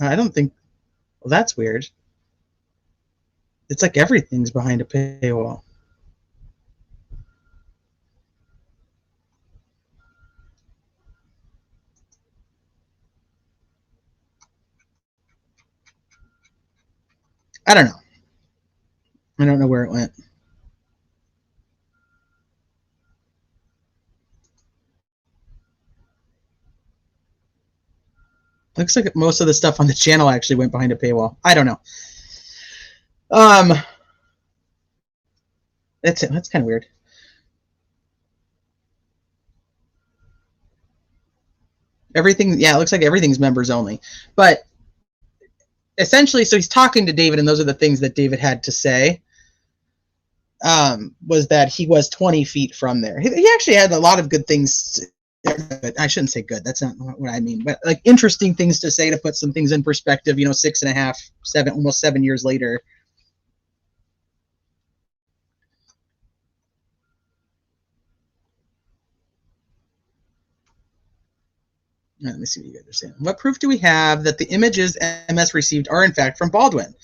Speaker 2: I don't think, well, that's weird. It's like everything's behind a paywall. I don't know. I don't know where it went. Looks like most of the stuff on the channel actually went behind a paywall. I don't know. That's it. That's kind of weird. Everything, yeah, it looks like everything's members only. But essentially, so he's talking to David, and those are the things that David had to say. Was that he was 20 feet from there. He actually had a lot of good things. I shouldn't say good. That's not what I mean. But like interesting things to say to put some things in perspective. You know, 6.5, 7, almost 7 years later. Let me see what you guys are saying. What proof do we have that the images MS received are in fact from Baldwin?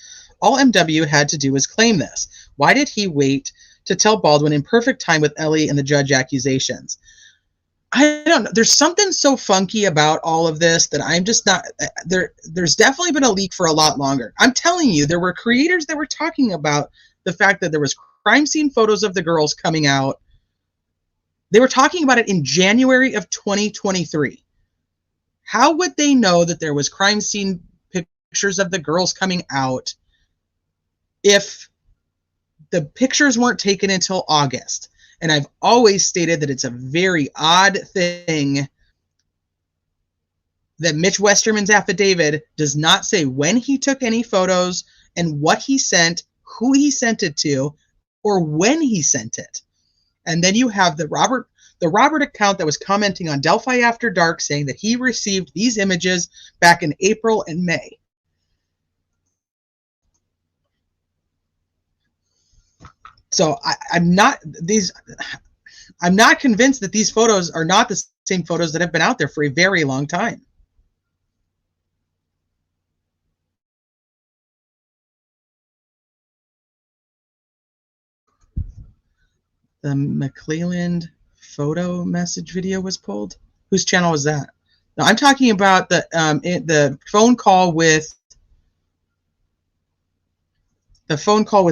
Speaker 2: All MW had to do was claim this. Why did he wait to tell Baldwin in perfect time with Ellie and the judge accusations? I don't know. There's something so funky about all of this that I'm just not there. There's definitely been a leak for a lot longer. I'm telling you, there were creators that were talking about the fact that there was crime scene photos of the girls coming out. They were talking about it in January of 2023. How would they know that there was crime scene pictures of the girls coming out if the pictures weren't taken until August? And I've always stated that it's a very odd thing that Mitch Westerman's affidavit does not say when he took any photos and what he sent, who he sent it to, or when he sent it. And then you have the Robert account that was commenting on Delphi After Dark saying that he received these images back in April and May. So I'm not convinced that these photos are not the same photos that have been out there for a very long time. The McClelland photo message video was pulled. Whose channel was that? No, I'm talking about the phone call with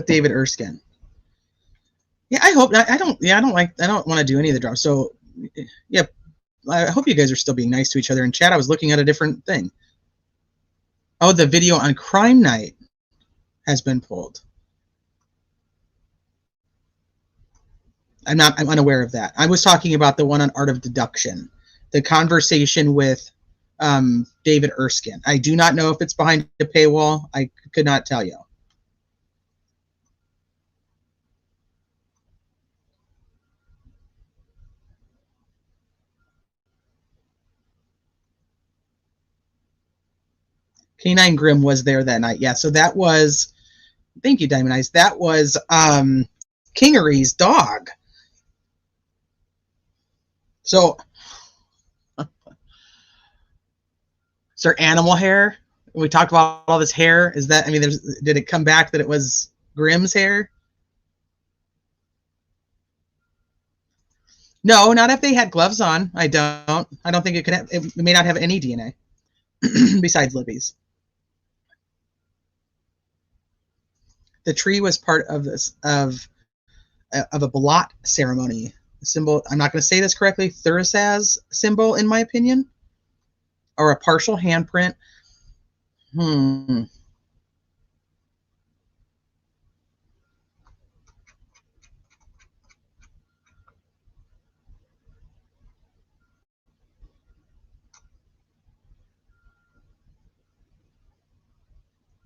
Speaker 2: David Erskine. Yeah, I hope not. I don't want to do any of the drops. So, yeah, I hope you guys are still being nice to each other in chat. I was looking at a different thing. Oh, the video on Crime Night has been pulled. I'm unaware of that. I was talking about the one on Art of Deduction, the conversation with David Erskine. I do not know if it's behind a paywall. I could not tell you. K9 Grimm was there that night. Yeah, so that was, thank you, Diamond Eyes. That was Kingery's dog. So, is there animal hair? We talked about all this hair. Is that, I mean, did it come back that it was Grimm's hair? No, not if they had gloves on. I don't think it could have, it may not have any DNA besides Libby's. The tree was part of this, of of a blot ceremony. A symbol, I'm not going to say this correctly, Thurisaz symbol, in my opinion, or a partial handprint.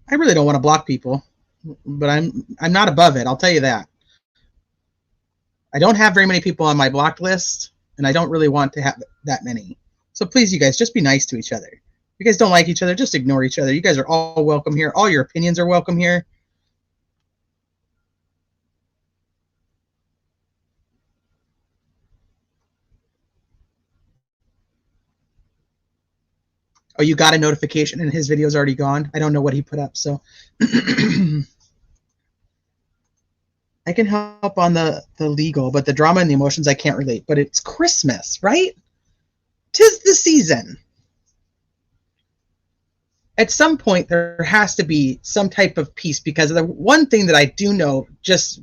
Speaker 2: I really don't want to block people, but I'm not above it. I'll tell you that. I don't have very many people on my blocked list, and I don't really want to have that many. So please, you guys, just be nice to each other. If you guys don't like each other, just ignore each other. You guys are all welcome here. All your opinions are welcome here. Oh, you got a notification and his video's already gone? I don't know what he put up, so. I can help on the legal, but the drama and the emotions I can't relate. But it's Christmas, right? 'Tis the season. At some point, there has to be some type of peace, because the one thing that I do know, just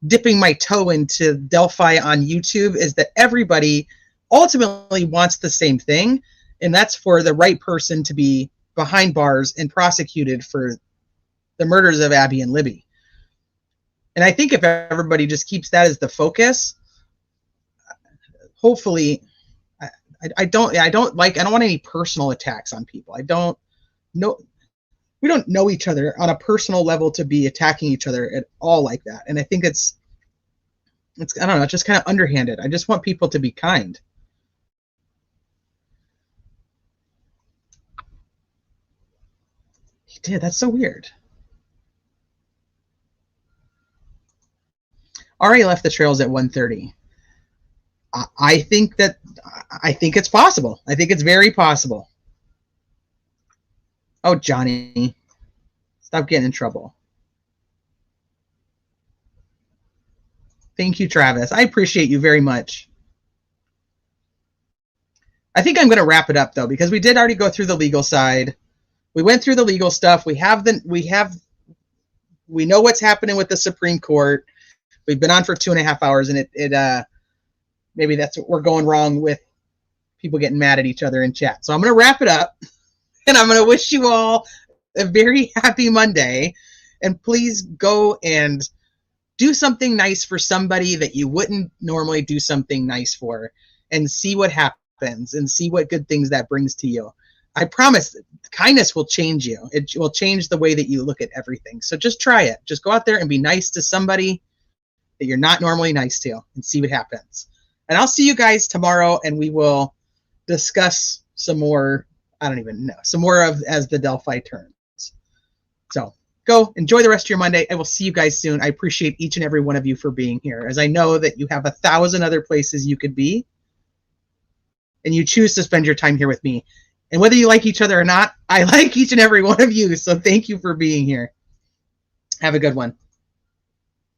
Speaker 2: dipping my toe into Delphi on YouTube, is that everybody ultimately wants the same thing, and that's for the right person to be behind bars and prosecuted for the murders of Abby and Libby. And I think if everybody just keeps that as the focus, hopefully, I don't want any personal attacks on people. I don't know. We don't know each other on a personal level to be attacking each other at all like that. And I think it's I don't know, it's just kind of underhanded. I just want people to be kind. He did. That's so weird. Already left the trails at 1:30. I think it's possible. I think it's very possible. Oh, Johnny, stop getting in trouble. Thank you, Travis. I appreciate you very much. I think I'm going to wrap it up, though, because we did already go through the legal side. We went through the legal stuff. We know what's happening with the Supreme Court. We've been on for 2.5 hours, and maybe that's what we're going wrong with, people getting mad at each other in chat. So I'm going to wrap it up, and I'm going to wish you all a very happy Monday. And please go and do something nice for somebody that you wouldn't normally do something nice for, and see what happens and see what good things that brings to you. I promise kindness will change you. It will change the way that you look at everything. So just try it. Just go out there and be nice to somebody that you're not normally nice to, and see what happens. And I'll see you guys tomorrow, and we will discuss some more, I don't even know, some more of as the Delphi turns. So go enjoy the rest of your Monday. I will see you guys soon. I appreciate each and every one of you for being here, as I know that you have 1,000 other places you could be, and you choose to spend your time here with me. And whether you like each other or not, I like each and every one of you. So thank you for being here. Have a good one.